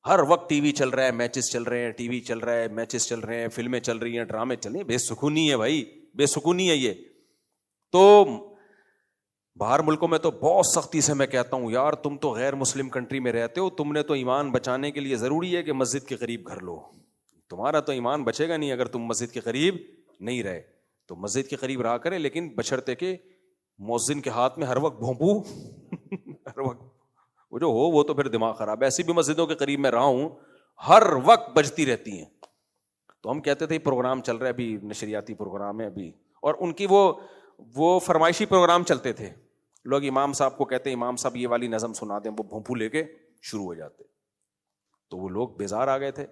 ہر وقت ٹی وی چل رہا ہے, میچز چل رہے ہیں, ٹی وی چل رہا ہے, میچز چل رہے ہیں, فلمیں چل رہی ہیں, ڈرامے چل رہے ہیں, بے سکونی ہے بھائی, بے سکونی ہے یہ. تو باہر ملکوں میں تو بہت سختی سے میں کہتا ہوں یار, تم تو غیر مسلم کنٹری میں رہتے ہو, تم نے تو ایمان بچانے کے لیے ضروری ہے کہ مسجد کے قریب گھر لو. تمہارا تو ایمان بچے گا نہیں اگر تم مسجد کے قریب نہیں رہے. تو مسجد کے قریب رہا کرے, لیکن بشرطے کہ مؤذن کے ہاتھ میں ہر وقت بھونپو ہر وقت وہ جو ہو, وہ تو پھر دماغ خراب ہے. ایسی بھی مسجدوں کے قریب میں رہا ہوں, ہر وقت بجتی رہتی ہیں. تو ہم کہتے تھے پروگرام چل رہا ہے ابھی, نشریاتی پروگرام ہے ابھی, اور ان کی وہ فرمائشی پروگرام چلتے تھے. لوگ امام صاحب کو کہتے ہیں امام صاحب یہ والی نظم سنا دیں, وہ بھونپو لے کے شروع ہو جاتے. تو وہ لوگ بیزار آ گئے تھے.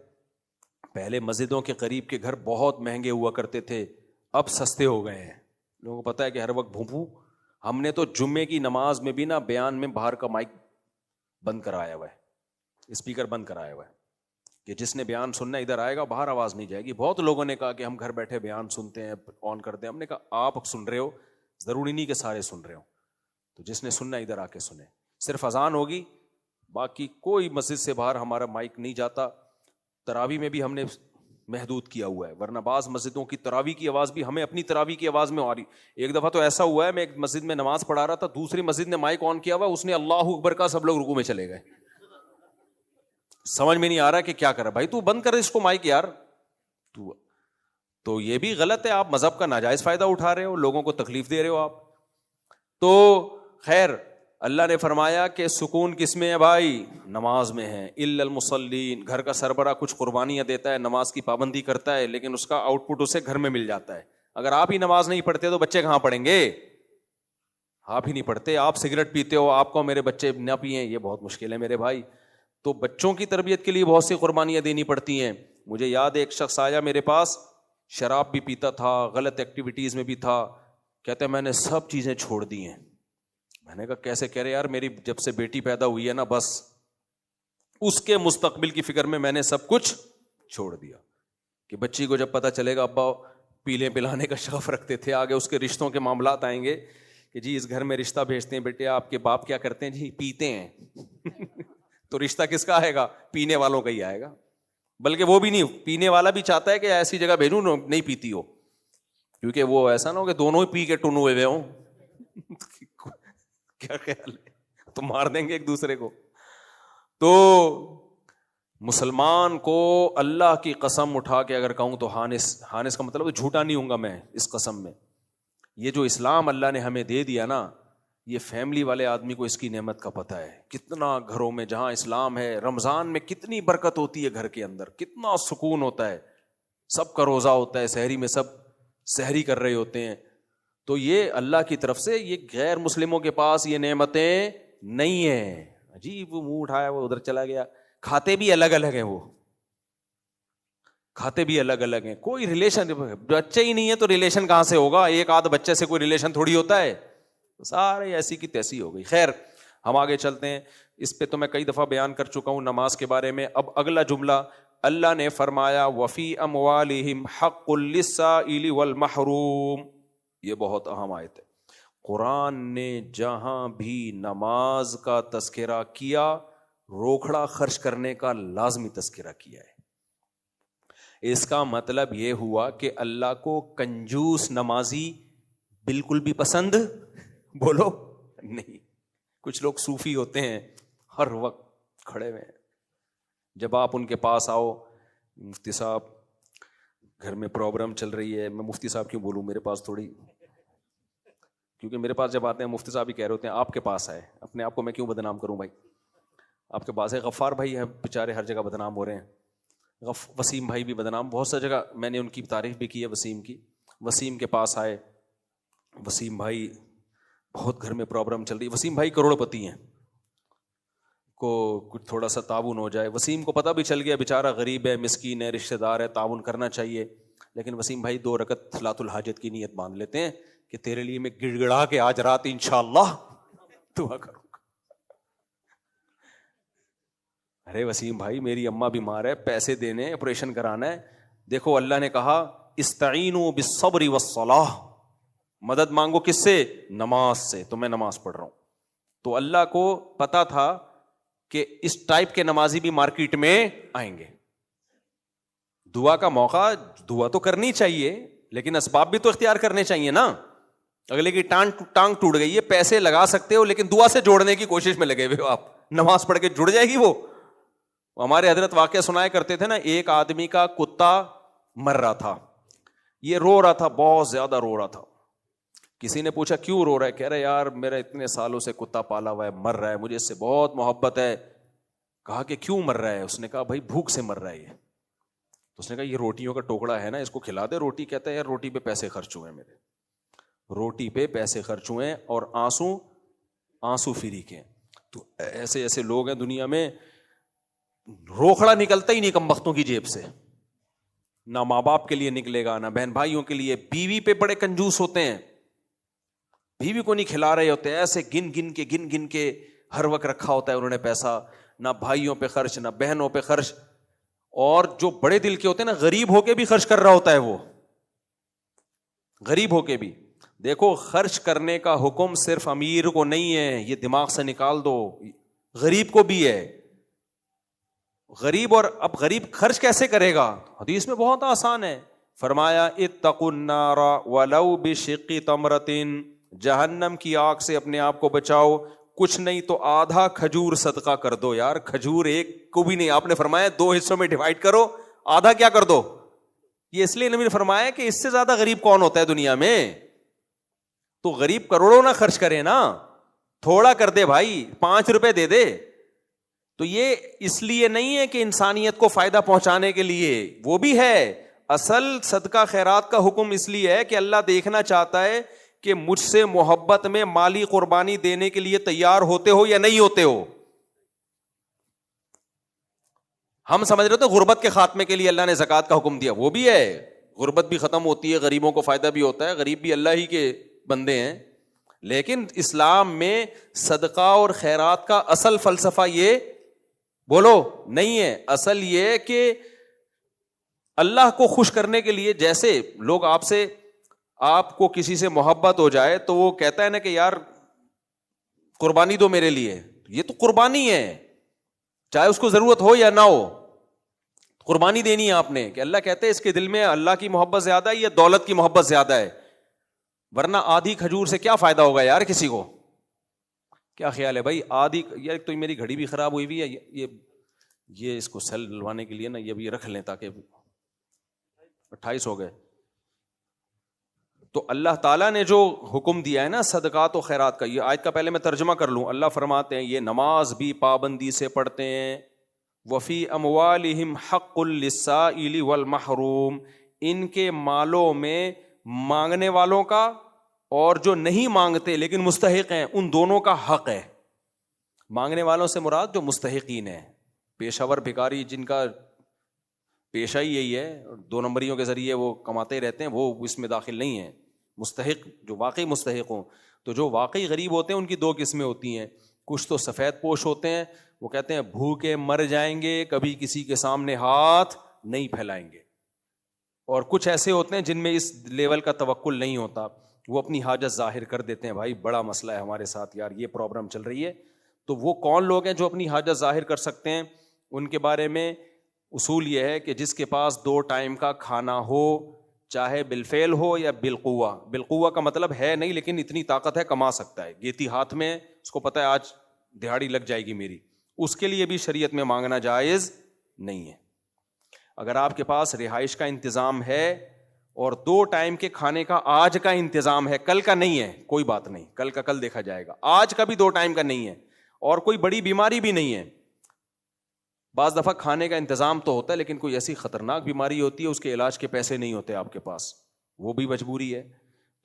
پہلے مسجدوں کے قریب کے گھر بہت مہنگے ہوا کرتے تھے, اب سستے ہو گئے ہیں. لوگوں کو پتہ ہے کہ ہر وقت بھونپو. ہم نے تو جمعے کی نماز میں بھی نا بیان میں باہر کا مائک بند کرایا ہوا ہے, اسپیکر بند کرایا ہوا ہے, کہ جس نے بیان سننا ادھر آئے گا, باہر آواز نہیں جائے گی. بہت لوگوں نے کہا کہ ہم گھر بیٹھے بیان سنتے ہیں, آن کرتے ہیں. ہم نے کہا آپ سن رہے ہو, ضروری نہیں کہ سارے سن رہے ہو, تو جس نے سننا ادھر آ کے سنے. صرف اذان ہوگی, باقی کوئی مسجد سے باہر ہمارا مائک نہیں جاتا. تراویح میں بھی ہم نے محدود کیا ہوا ہے, ورنہ بعض مسجدوں کی تراویح کی آواز بھی ہمیں اپنی تراویح کی آواز میں آ رہی. ایک دفعہ تو ایسا ہوا ہے, میں ایک مسجد میں نماز پڑھا رہا تھا, دوسری مسجد نے مائک آن کیا ہوا, اس نے اللہ اکبر کا, سب لوگ رکوع میں چلے گئے. سمجھ میں نہیں آ رہا کہ کیا کرا. بھائی تو بند کر اس کو مائک یار. تو تو یہ بھی غلط ہے, آپ مذہب کا ناجائز فائدہ اٹھا رہے ہو, لوگوں کو تکلیف دے رہے ہو آپ. تو خیر اللہ نے فرمایا کہ سکون کس میں ہے بھائی؟ نماز میں ہے. الا المصلین, گھر کا سربراہ کچھ قربانیاں دیتا ہے, نماز کی پابندی کرتا ہے, لیکن اس کا آؤٹ پٹ اسے گھر میں مل جاتا ہے. اگر آپ ہی نماز نہیں پڑھتے تو بچے کہاں پڑھیں گے؟ آپ ہی نہیں پڑھتے, آپ سگریٹ پیتے ہو, آپ کو میرے بچے نہ پئیں, یہ بہت مشکل ہے میرے بھائی. تو بچوں کی تربیت کے لیے بہت سی قربانیاں دینی پڑتی ہیں. مجھے یاد ہے ایک شخص آیا میرے پاس, شراب بھی پیتا تھا, غلط ایکٹیویٹیز میں بھی تھا, کہتے ہیں میں نے سب چیزیں چھوڑ دی ہیں. میں نے کہا کیسے؟ کہہ رہے یار میری جب سے بیٹی پیدا ہوئی ہے نا, بس اس کے مستقبل کی فکر میں نے سب کچھ چھوڑ دیا. کہ بچی کو جب پتہ چلے گا ابا پیلے پلانے کا شوق رکھتے تھے, آگے اس کے رشتوں کے معاملات آئیں گے کہ جی اس گھر میں رشتہ بھیجتے ہیں, بیٹے آپ کے باپ کیا کرتے ہیں؟ جی پیتے ہیں. تو رشتہ کس کا آئے گا؟ پینے والوں کا ہی آئے گا. بلکہ وہ بھی نہیں, پینے والا بھی چاہتا ہے کہ ایسی جگہ بھیجوں نہیں پیتی ہو, کیونکہ وہ ایسا نہ ہو کہ دونوں ہی پی کے ٹن ہوئے ہوں. کیا خیال ہے؟ تو مار دیں گے ایک دوسرے کو. تو مسلمان کو اللہ کی قسم اٹھا کے اگر کہوں تو ہانس کا مطلب جھوٹا نہیں ہوں گا میں اس قسم میں. یہ جو اسلام اللہ نے ہمیں دے دیا نا, یہ فیملی والے آدمی کو اس کی نعمت کا پتہ ہے. کتنا گھروں میں جہاں اسلام ہے, رمضان میں کتنی برکت ہوتی ہے گھر کے اندر, کتنا سکون ہوتا ہے, سب کا روزہ ہوتا ہے, سحری میں سب سحری کر رہے ہوتے ہیں. تو یہ اللہ کی طرف سے, یہ غیر مسلموں کے پاس یہ نعمتیں نہیں ہیں. عجیب, وہ منہ اٹھایا وہ ادھر چلا گیا. کھاتے بھی الگ الگ ہیں, وہ کھاتے بھی الگ الگ ہیں, کوئی ریلیشن, بچے ہی نہیں ہے تو ریلیشن کہاں سے ہوگا؟ ایک آدھ بچے سے کوئی ریلیشن تھوڑی ہوتا ہے, سارے ایسی کی تیسی ہو گئی. خیر ہم آگے چلتے ہیں. اس پہ تو میں کئی دفعہ بیان کر چکا ہوں نماز کے بارے میں. اب اگلا جملہ اللہ نے فرمایا وفی اموالہم حق للسائل والمحروم. یہ بہت اہم آیت ہے. قرآن نے جہاں بھی نماز کا تذکرہ کیا, روکھڑا خرچ کرنے کا لازمی تذکرہ کیا ہے. اس کا مطلب یہ ہوا کہ اللہ کو کنجوس نمازی بالکل بھی پسند بولو نہیں. کچھ لوگ صوفی ہوتے ہیں, ہر وقت کھڑے ہوئے ہیں. جب آپ ان کے پاس آؤ, مفتی صاحب گھر میں پرابلم چل رہی ہے, میں مفتی صاحب کیوں بولوں, میرے پاس تھوڑی, کیونکہ میرے پاس جب آتے ہیں مفتی صاحب ہی کہہ رہے ہوتے ہیں آپ کے پاس آئے, اپنے آپ کو میں کیوں بدنام کروں بھائی, آپ کے پاس ہے. غفار بھائی ہیں بیچارے, ہر جگہ بدنام ہو رہے ہیں. وسیم بھائی بھی بدنام, بہت سی جگہ میں نے ان کی تعریف بھی کی ہے وسیم کی. وسیم کے پاس آئے, وسیم بھائی بہت گھر میں پرابلم چل رہی ہے. وسیم بھائی کروڑ پتی ہیں, کو کچھ تھوڑا سا تعاون ہو جائے. وسیم کو پتہ بھی چل گیا بیچارہ غریب ہے, مسکین ہے, رشتہ دار ہے, تعاون کرنا چاہیے. لیکن وسیم بھائی 2 رکعت صلاۃ الحاجت کی نیت باندھ لیتے ہیں کہ تیرے لیے میں گڑ گڑا کے آج رات انشاءاللہ دعا کروں گا. ارے وسیم بھائی میری اماں بیمار ہے, پیسے دینے, آپریشن کرانا ہے. دیکھو اللہ نے کہا استعینوا بالصبر والصلاۃ, مدد مانگو کس سے؟ نماز سے. تو میں نماز پڑھ رہا ہوں. تو اللہ کو پتا تھا کہ اس ٹائپ کے نمازی بھی مارکیٹ میں آئیں گے. دعا کا موقع, دعا تو کرنی چاہیے لیکن اسباب بھی تو اختیار کرنے چاہیے نا. اگلے کی ٹانگ ٹوٹ گئی ہے, پیسے لگا سکتے ہو لیکن دعا سے جوڑنے کی کوشش میں لگے ہوئے ہو آپ. نماز پڑھ کے جڑ جائے گی وہ. ہمارے حضرت واقعہ سنایا کرتے تھے نا, ایک آدمی کا کتا مر رہا تھا, یہ رو رہا تھا, بہت زیادہ رو رہا تھا. کسی نے پوچھا کیوں رو رہا ہے؟ کہہ رہا ہے یار میرا اتنے سالوں سے کتا پالا ہوا ہے, مر رہا ہے, مجھے اس سے بہت محبت ہے. کہا کہ کیوں مر رہا ہے؟ اس نے کہا بھائی بھوک سے مر رہا ہے یہ. تو اس نے کہا یہ روٹیوں کا ٹوکڑا ہے نا, اس کو کھلا دے روٹی. کہتا ہے یار روٹی پہ پیسے خرچ ہوئے, میرے روٹی پہ پیسے خرچ ہوئے اور آنسو فری کے. تو ایسے ایسے لوگ ہیں دنیا میں, روکھڑا نکلتا ہی نہیں کم بختوں کی جیب سے, نہ ماں باپ کے لیے نکلے گا نہ بہن بھائیوں کے لیے. بیوی پہ بڑے کنجوس ہوتے ہیں, بیوی کو نہیں کھلا رہے ہوتے, ایسے گن گن کے ہر وقت رکھا ہوتا ہے انہوں نے پیسہ, نہ بھائیوں پہ خرچ نہ بہنوں پہ خرچ. اور جو بڑے دل کے ہوتے ہیں نا, غریب ہو کے بھی خرچ کر رہا ہوتا ہے وہ, غریب ہو کے بھی. دیکھو خرچ کرنے کا حکم صرف امیر کو نہیں ہے, یہ دماغ سے نکال دو, غریب کو بھی ہے. غریب, اور اب غریب خرچ کیسے کرے گا؟ حدیث میں بہت آسان ہے, فرمایا اتقوا النار ولو بشق تمرۃ, جہنم کی آگ سے اپنے آپ کو بچاؤ, کچھ نہیں تو آدھا کھجور صدقہ کر دو. یار کھجور ایک کو بھی نہیں, آپ نے فرمایا 2 حصوں میں ڈیوائڈ کرو, آدھا کیا کر دو, یہ اس لیے نبی نے فرمایا کہ اس سے زیادہ غریب کون ہوتا ہے دنیا میں؟ تو غریب کروڑوں نہ خرچ کرے نا, تھوڑا کر دے بھائی, 5 روپے دے دے. تو یہ اس لیے نہیں ہے کہ انسانیت کو فائدہ پہنچانے کے لیے, وہ بھی ہے. اصل صدقہ خیرات کا حکم اس لیے ہے کہ اللہ دیکھنا چاہتا ہے کہ مجھ سے محبت میں مالی قربانی دینے کے لیے تیار ہوتے ہو یا نہیں ہوتے ہو. ہم سمجھ رہے تھے غربت کے خاتمے کے لیے اللہ نے زکوٰۃ کا حکم دیا, وہ بھی ہے, غربت بھی ختم ہوتی ہے, غریبوں کو فائدہ بھی ہوتا ہے, غریب بھی اللہ ہی کے بندے ہیں. لیکن اسلام میں صدقہ اور خیرات کا اصل فلسفہ یہ بولو نہیں ہے. اصل یہ کہ اللہ کو خوش کرنے کے لیے, جیسے لوگ آپ کو کسی سے محبت ہو جائے تو وہ کہتا ہے نا کہ یار قربانی دو میرے لیے, یہ تو قربانی ہے, چاہے اس کو ضرورت ہو یا نہ ہو, قربانی دینی ہے آپ نے. کہ اللہ کہتے ہیں اس کے دل میں اللہ کی محبت زیادہ ہے یا دولت کی محبت زیادہ ہے؟ ورنہ آدھی کھجور سے کیا فائدہ ہوگا یار کسی کو؟ کیا خیال ہے بھائی؟ آدھی, یار تو میری گھڑی بھی خراب ہوئی ہوئی ہے, یہ اس کو سیل ڈلوانے کے لیے نا یہ بھی رکھ لیں تاکہ 28 ہو گئے. تو اللہ تعالیٰ نے جو حکم دیا ہے نا صدقات و خیرات کا, یہ آیت کا پہلے میں ترجمہ کر لوں. اللہ فرماتے ہیں یہ نماز بھی پابندی سے پڑھتے ہیں. وفی اموالہم حق للسائل والمحروم, ان کے مالوں میں مانگنے والوں کا اور جو نہیں مانگتے لیکن مستحق ہیں ان دونوں کا حق ہے. مانگنے والوں سے مراد جو مستحقین ہیں, پیشہ ور بھکاری جن کا پیشہ ہی یہی ہے, 2 نمبریوں کے ذریعے وہ کماتے رہتے ہیں, وہ اس میں داخل نہیں ہیں. مستحق جو واقعی مستحق ہوں, تو جو واقعی غریب ہوتے ہیں ان کی 2 قسمیں ہوتی ہیں. کچھ تو سفید پوش ہوتے ہیں, وہ کہتے ہیں بھوکے مر جائیں گے, کبھی کسی کے سامنے ہاتھ نہیں پھیلائیں گے. اور کچھ ایسے ہوتے ہیں جن میں اس لیول کا توکل نہیں ہوتا, وہ اپنی حاجت ظاہر کر دیتے ہیں, بھائی بڑا مسئلہ ہے ہمارے ساتھ یار, یہ پرابلم چل رہی ہے. تو وہ کون لوگ ہیں جو اپنی حاجت ظاہر کر سکتے ہیں؟ ان کے بارے میں اصول یہ ہے کہ جس کے پاس 2 ٹائم کا کھانا ہو, چاہے بالفعل ہو یا بالقوہ. بالقوہ کا مطلب ہے نہیں لیکن اتنی طاقت ہے کما سکتا ہے, گیتی ہاتھ میں, اس کو پتہ ہے آج دہاڑی لگ جائے گی میری, اس کے لیے بھی شریعت میں مانگنا جائز نہیں ہے. اگر آپ کے پاس رہائش کا انتظام ہے اور 2 ٹائم کے کھانے کا آج کا انتظام ہے, کل کا نہیں ہے, کوئی بات نہیں, کل کا کل دیکھا جائے گا, آج کا بھی 2 ٹائم کا نہیں ہے, اور کوئی بڑی بیماری بھی نہیں ہے. بعض دفعہ کھانے کا انتظام تو ہوتا ہے لیکن کوئی ایسی خطرناک بیماری ہوتی ہے اس کے علاج کے پیسے نہیں ہوتے آپ کے پاس, وہ بھی مجبوری ہے.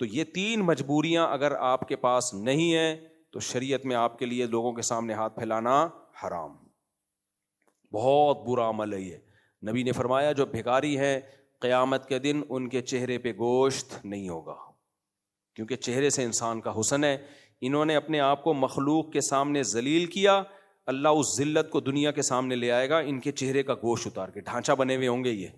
تو یہ 3 مجبوریاں اگر آپ کے پاس نہیں ہیں تو شریعت میں آپ کے لیے لوگوں کے سامنے ہاتھ پھیلانا حرام, بہت برا عمل ہے یہ. نبی نے فرمایا جو بھکاری ہیں قیامت کے دن ان کے چہرے پہ گوشت نہیں ہوگا, کیونکہ چہرے سے انسان کا حسن ہے. انہوں نے اپنے آپ کو مخلوق کے سامنے ذلیل کیا, اللہ اس ذلت کو دنیا کے سامنے لے آئے گا ان کے چہرے کا گوشت اتار کے, ڈھانچہ بنے ہوئے ہوں گے یہ.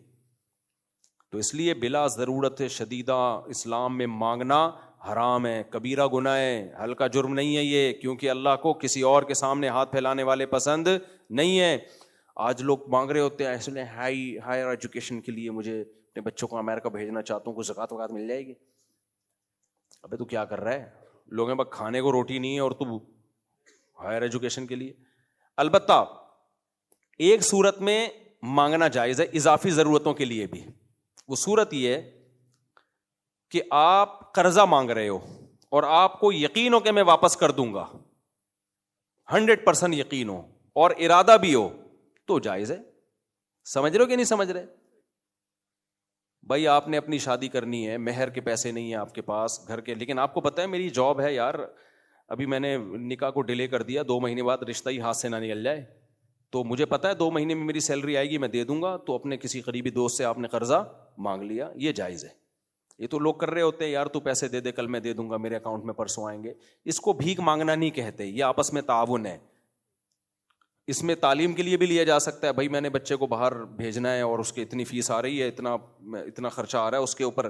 تو اس لیے بلا ضرورت شدیدہ اسلام میں مانگنا حرام ہے, کبیرہ گناہ ہے, ہلکا جرم نہیں ہے یہ, کیونکہ اللہ کو کسی اور کے سامنے ہاتھ پھیلانے والے پسند نہیں ہے. آج لوگ مانگ رہے ہوتے ہیں ایسے ہائر ایجوکیشن کے لیے, مجھے اپنے بچوں کو امریکہ بھیجنا چاہتا ہوں, کچھ زکوٰۃ وغیرہ مل جائے گی. ابے تو کیا کر رہا ہے, لوگوں میں کھانے کو روٹی نہیں ہے اور تو ہائر ایجوکیشن کے لیے. البتہ ایک صورت میں مانگنا جائز ہے اضافی ضرورتوں کے لیے بھی. وہ صورت یہ ہے کہ آپ قرضہ مانگ رہے ہو اور آپ کو یقین ہو کہ میں واپس کر دوں گا, 100% یقین ہو اور ارادہ بھی ہو, تو جائز ہے. سمجھ رہے ہو کہ نہیں سمجھ رہے؟ بھائی آپ نے اپنی شادی کرنی ہے, مہر کے پیسے نہیں ہیں آپ کے پاس گھر کے, لیکن آپ کو پتہ ہے میری جاب ہے یار, ابھی میں نے نکاح کو ڈیلے کر دیا, 2 مہینے بعد رشتہ ہی ہاتھ سے نہ نکل جائے, تو مجھے پتہ ہے 2 مہینے میں میری سیلری آئے گی میں دے دوں گا. تو اپنے کسی قریبی دوست سے آپ نے قرضہ مانگ لیا, یہ جائز ہے. یہ تو لوگ کر رہے ہوتے ہیں, یار تو پیسے دے دے کل میں دے دوں گا, میرے اکاؤنٹ میں پرسوں آئیں گے. اس کو بھیک مانگنا نہیں کہتے, یہ آپس میں تعاون ہے. اس میں تعلیم کے لیے بھی لیا جا سکتا ہے, بھائی میں نے بچے کو باہر بھیجنا ہے اور اس کی اتنی فیس آ رہی ہے, اتنا خرچہ آ رہا ہے اس کے اوپر,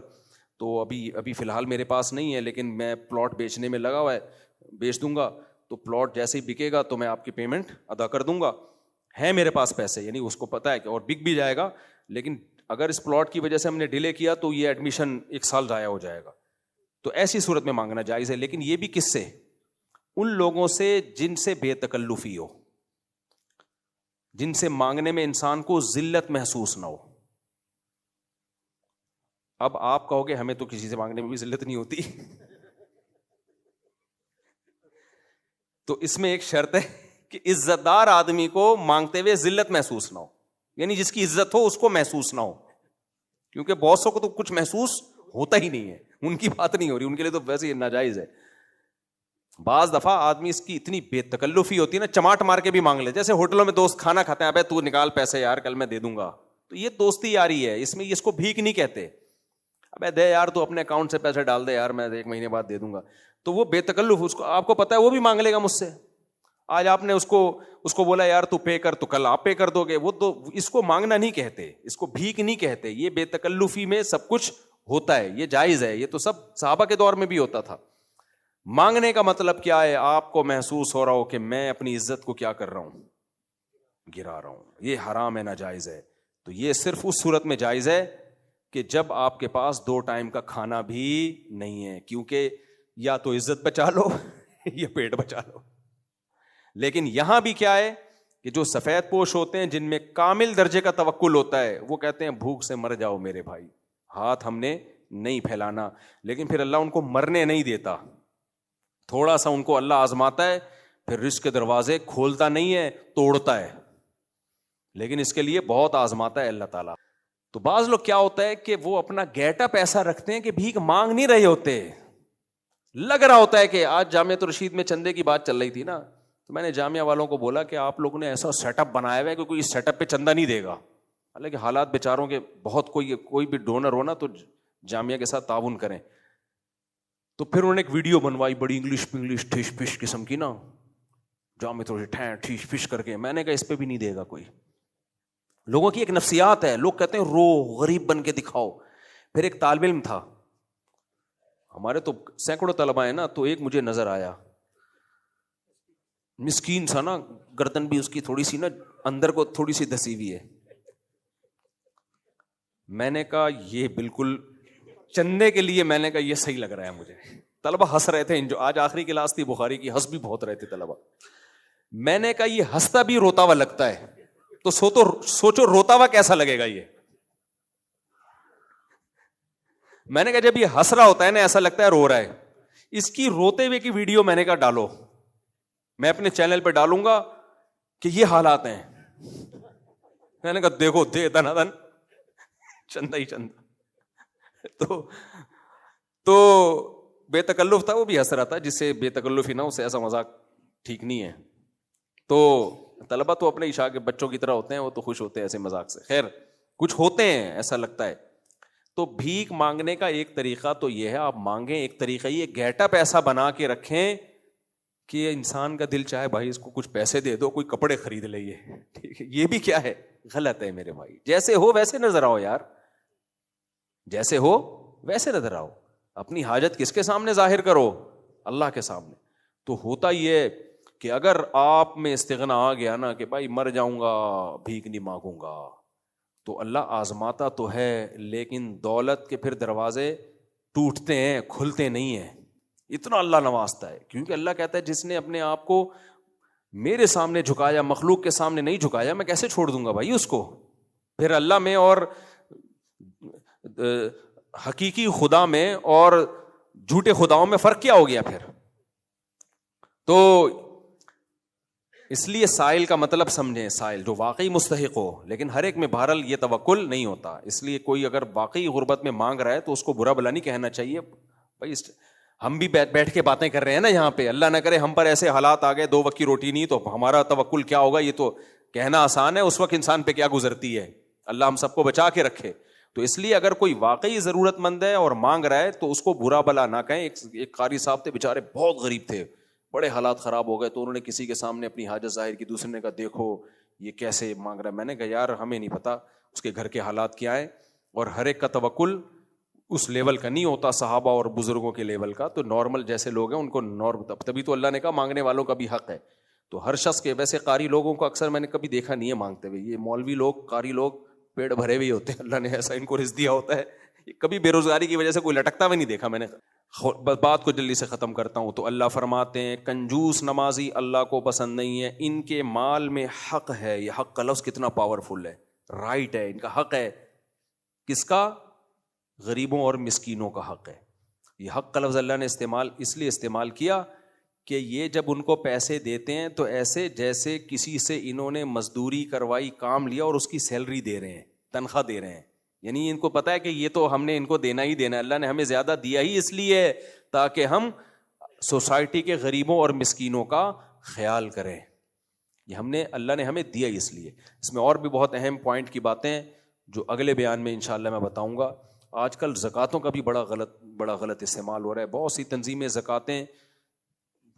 تو ابھی فی الحال میرے پاس نہیں ہے, لیکن میں پلاٹ بیچنے میں لگا ہوا ہے, بیچ دوں گا, تو پلاٹ جیسے ہی بکے گا تو میں آپ کی پیمنٹ ادا کر دوں گا, ہے میرے پاس پیسے. یعنی اس کو پتہ ہے کہ اور بک بھی جائے گا, لیکن اگر اس پلاٹ کی وجہ سے ہم نے ڈیلے کیا تو یہ ایڈمیشن 1 سال ضائع ہو جائے گا. تو ایسی صورت میں مانگنا جائز ہے, لیکن یہ بھی کس سے؟ ان لوگوں سے جن سے بے تکلفی ہو, جن سے مانگنے میں انسان کو ذلت محسوس نہ ہو. اب آپ کہو گے ہمیں تو کسی سے مانگنے میں بھی ذلت نہیں ہوتی. تو اس میں ایک شرط ہے کہ عزت دار آدمی کو مانگتے ہوئے ذلت محسوس نہ ہو, یعنی جس کی عزت ہو اس کو محسوس نہ ہو, کیونکہ بہت کو تو کچھ محسوس ہوتا ہی نہیں ہے, ان کی بات نہیں ہو رہی, ان کے لیے تو ویسے ہی ناجائز ہے. بعض دفعہ آدمی اس کی اتنی بے تکلفی ہوتی ہے نا, چماٹ مار کے بھی مانگ لے. جیسے ہوٹلوں میں دوست کھانا کھاتے ہیں, ابے تو نکال پیسے یار کل میں دے دوں گا, تو یہ دوستی یاری ہے, اس میں اس کو بھیک نہیں کہتے. ابے دے یار تو اپنے اکاؤنٹ سے پیسے ڈال دے یار, میں 1 مہینے بعد دے دوں گا. تو وہ بے تکلف, اس کو آپ کو پتا ہے وہ بھی مانگ لے گا مجھ سے. آج آپ نے اس کو بولا یار تو پے کر, تو کل آپ پے کر دو گے. وہ تو اس کو مانگنا نہیں کہتے, اس کو بھیک نہیں کہتے. یہ بے تکلفی میں سب کچھ ہوتا ہے, یہ جائز ہے. یہ تو سب صحابہ کے دور میں بھی ہوتا تھا. مانگنے کا مطلب کیا ہے؟ آپ کو محسوس ہو رہا ہو کہ میں اپنی عزت کو کیا کر رہا ہوں, گرا رہا ہوں, یہ حرام ہے, ناجائز ہے. تو یہ صرف اس صورت میں جائز ہے کہ جب آپ کے پاس 2 ٹائم کا کھانا بھی نہیں ہے, کیونکہ یا تو عزت بچا لو یا پیٹ بچا لو. لیکن یہاں بھی کیا ہے کہ جو سفید پوش ہوتے ہیں, جن میں کامل درجے کا توکل ہوتا ہے, وہ کہتے ہیں بھوک سے مر جاؤ میرے بھائی, ہاتھ ہم نے نہیں پھیلانا. لیکن پھر اللہ ان کو مرنے نہیں دیتا, تھوڑا سا ان کو اللہ آزماتا ہے, پھر رزق کے دروازے کھولتا نہیں ہے, توڑتا ہے, لیکن اس کے لیے بہت آزماتا ہے اللہ تعالیٰ. تو بعض لوگ کیا ہوتا ہے کہ وہ اپنا گیٹ اپ ایسا رکھتے ہیں کہ بھیک مانگ نہیں رہے ہوتے, لگ رہا ہوتا ہے کہ آج جامعۃ الرشید میں چندے کی بات چل رہی تھی نا, تو میں نے جامعہ والوں کو بولا کہ آپ لوگوں نے ایسا سیٹ اپ بنایا ہوا ہے کہ کوئی اس سیٹ اپ پہ چندہ نہیں دے گا. حالانکہ حالات بیچاروں کے بہت, کوئی بھی ڈونر ہو نا تو جامعہ کے ساتھ تعاون کریں. تو پھر انہوں نے ایک ویڈیو بنوائی بڑی انگلش ٹھیش پش قسم کی نا, جامعہ تھوڑی ٹھیش پش کر کے. میں نے کہا اس پہ بھی نہیں دے گا کوئی. لوگوں کی ایک نفسیات ہے, لوگ کہتے ہیں رو غریب بن کے دکھاؤ. پھر ایک طالب علم تھا, ہمارے تو سینکڑوں طلبہ ہیں نا, تو ایک مجھے نظر آیا, مسکین سا نا, گردن بھی اس کی تھوڑی سی نا اندر کو تھوڑی سی دسی ہوئی ہے. میں نے کہا یہ بالکل چندے کے لیے, میں نے کہا یہ صحیح لگ رہا ہے مجھے. طلبہ ہنس رہے تھے, جو آج آخری کلاس تھی بخاری کی, ہنس بھی بہت رہے تھے طلبہ. میں نے کہا یہ ہنستا بھی روتا ہوا لگتا ہے, تو سوچو روتا ہوا کیسا لگے گا یہ. میں نے کہا جب یہ ہنس رہا ہوتا ہے نا, ایسا لگتا ہے رو رہا ہے. اس کی روتے ہوئے کی ویڈیو میں نے کہا ڈالو, میں اپنے چینل پہ ڈالوں گا کہ یہ حالات ہیں. میں نے کہا دیکھو دے دن دن چندہ ہی چندہ. تو بے تکلف تھا, وہ بھی ہنس رہا تھا. جس سے بے تکلفی نہ, اسے ایسا مذاق ٹھیک نہیں ہے. تو طلبہ تو اپنے عشاء کے بچوں کی طرح ہوتے ہیں, وہ تو خوش ہوتے ہیں ایسے مذاق سے. خیر کچھ ہوتے ہیں ایسا لگتا ہے. تو بھیک مانگنے کا ایک طریقہ تو یہ ہے, آپ مانگیں. ایک طریقہ یہ گیٹ اپ ایسا بنا کے رکھیں کہ انسان کا دل چاہے بھائی اس کو کچھ پیسے دے دو, کوئی کپڑے خرید لے. یہ بھی کیا ہے, غلط ہے میرے بھائی. جیسے ہو ویسے نظر آؤ یار, جیسے ہو ویسے نظر آؤ. اپنی حاجت کس کے سامنے ظاہر کرو؟ اللہ کے سامنے. تو ہوتا یہ کہ اگر آپ میں استغنا آ گیا نا کہ بھائی مر جاؤں گا بھیک نہیں مانگوں گا, تو اللہ آزماتا تو ہے, لیکن دولت کے پھر دروازے ٹوٹتے ہیں, کھلتے نہیں ہیں. اتنا اللہ نوازتا ہے, کیونکہ اللہ کہتا ہے جس نے اپنے آپ کو میرے سامنے جھکایا, مخلوق کے سامنے نہیں جھکایا, میں کیسے چھوڑ دوں گا بھائی اس کو. پھر اللہ میں اور حقیقی خدا میں اور جھوٹے خداؤں میں فرق کیا ہو گیا پھر؟ تو اس لیے سائل کا مطلب سمجھیں, سائل جو واقعی مستحق ہو. لیکن ہر ایک میں بہرحال یہ توکل نہیں ہوتا. اس لیے کوئی اگر واقعی غربت میں مانگ رہا ہے تو اس کو برا بلا نہیں کہنا چاہیے. بھائی ہم بھی بیٹھ کے باتیں کر رہے ہیں نا یہاں پہ, اللہ نہ کرے ہم پر ایسے حالات آ گئے 2 وقت کی روٹی نہیں, تو ہمارا توکل کیا ہوگا. یہ تو کہنا آسان ہے, اس وقت انسان پہ کیا گزرتی ہے. اللہ ہم سب کو بچا کے رکھے. تو اس لیے اگر کوئی واقعی ضرورت مند ہے اور مانگ رہا ہے تو اس کو برا بلا نہ کہیں. ایک قاری صاحب تھے بیچارے, بہت غریب تھے, بڑے حالات خراب ہو گئے, تو انہوں نے کسی کے سامنے اپنی حاجت ظاہر کی. دوسرے نے کہا دیکھو یہ کیسے مانگ رہا ہے. میں نے کہا یار ہمیں نہیں پتا اس کے گھر کے حالات کیا ہیں, اور ہر ایک کا توکل اس لیول کا نہیں ہوتا, صحابہ اور بزرگوں کے لیول کا. تو نارمل جیسے لوگ ہیں ان کو تبھی تو اللہ نے کہا مانگنے والوں کا بھی حق ہے. تو ہر شخص کے, ویسے قاری لوگوں کو اکثر میں نے کبھی دیکھا نہیں ہے مانگتے ہوئے. یہ مولوی لوگ, قاری لوگ پیٹ بھرے ہوئے ہوتے ہیں, اللہ نے ایسا ان کو رزق دیا ہوتا ہے. کبھی بے روزگاری کی وجہ سے کوئی لٹکتا ہوئے نہیں دیکھا میں نے. بات کو جلدی سے ختم کرتا ہوں. تو اللہ فرماتے ہیں کنجوس نمازی اللہ کو پسند نہیں ہے, ان کے مال میں حق ہے. یہ حق کا لفظ کتنا پاورفل ہے, رائٹ ہے, ان کا حق ہے. کس کا؟ غریبوں اور مسکینوں کا حق ہے. یہ حق کا لفظ اللہ نے اس لیے استعمال کیا کہ یہ جب ان کو پیسے دیتے ہیں تو ایسے جیسے کسی سے انہوں نے مزدوری کروائی, کام لیا اور اس کی سیلری دے رہے ہیں, تنخواہ دے رہے ہیں. یعنی ان کو پتا ہے کہ یہ تو ہم نے ان کو دینا ہی دینا ہے, اللہ نے ہمیں زیادہ دیا ہی اس لیے تاکہ ہم سوسائٹی کے غریبوں اور مسکینوں کا خیال کریں. یہ اللہ نے ہمیں دیا ہی اس لیے. اس میں اور بھی بہت اہم پوائنٹ کی باتیں جو اگلے بیان میں انشاءاللہ میں بتاؤں گا. آج کل زکوٰۃوں کا بھی بڑا غلط استعمال ہو رہا ہے. بہت سی تنظیمیں زکوٰتیں,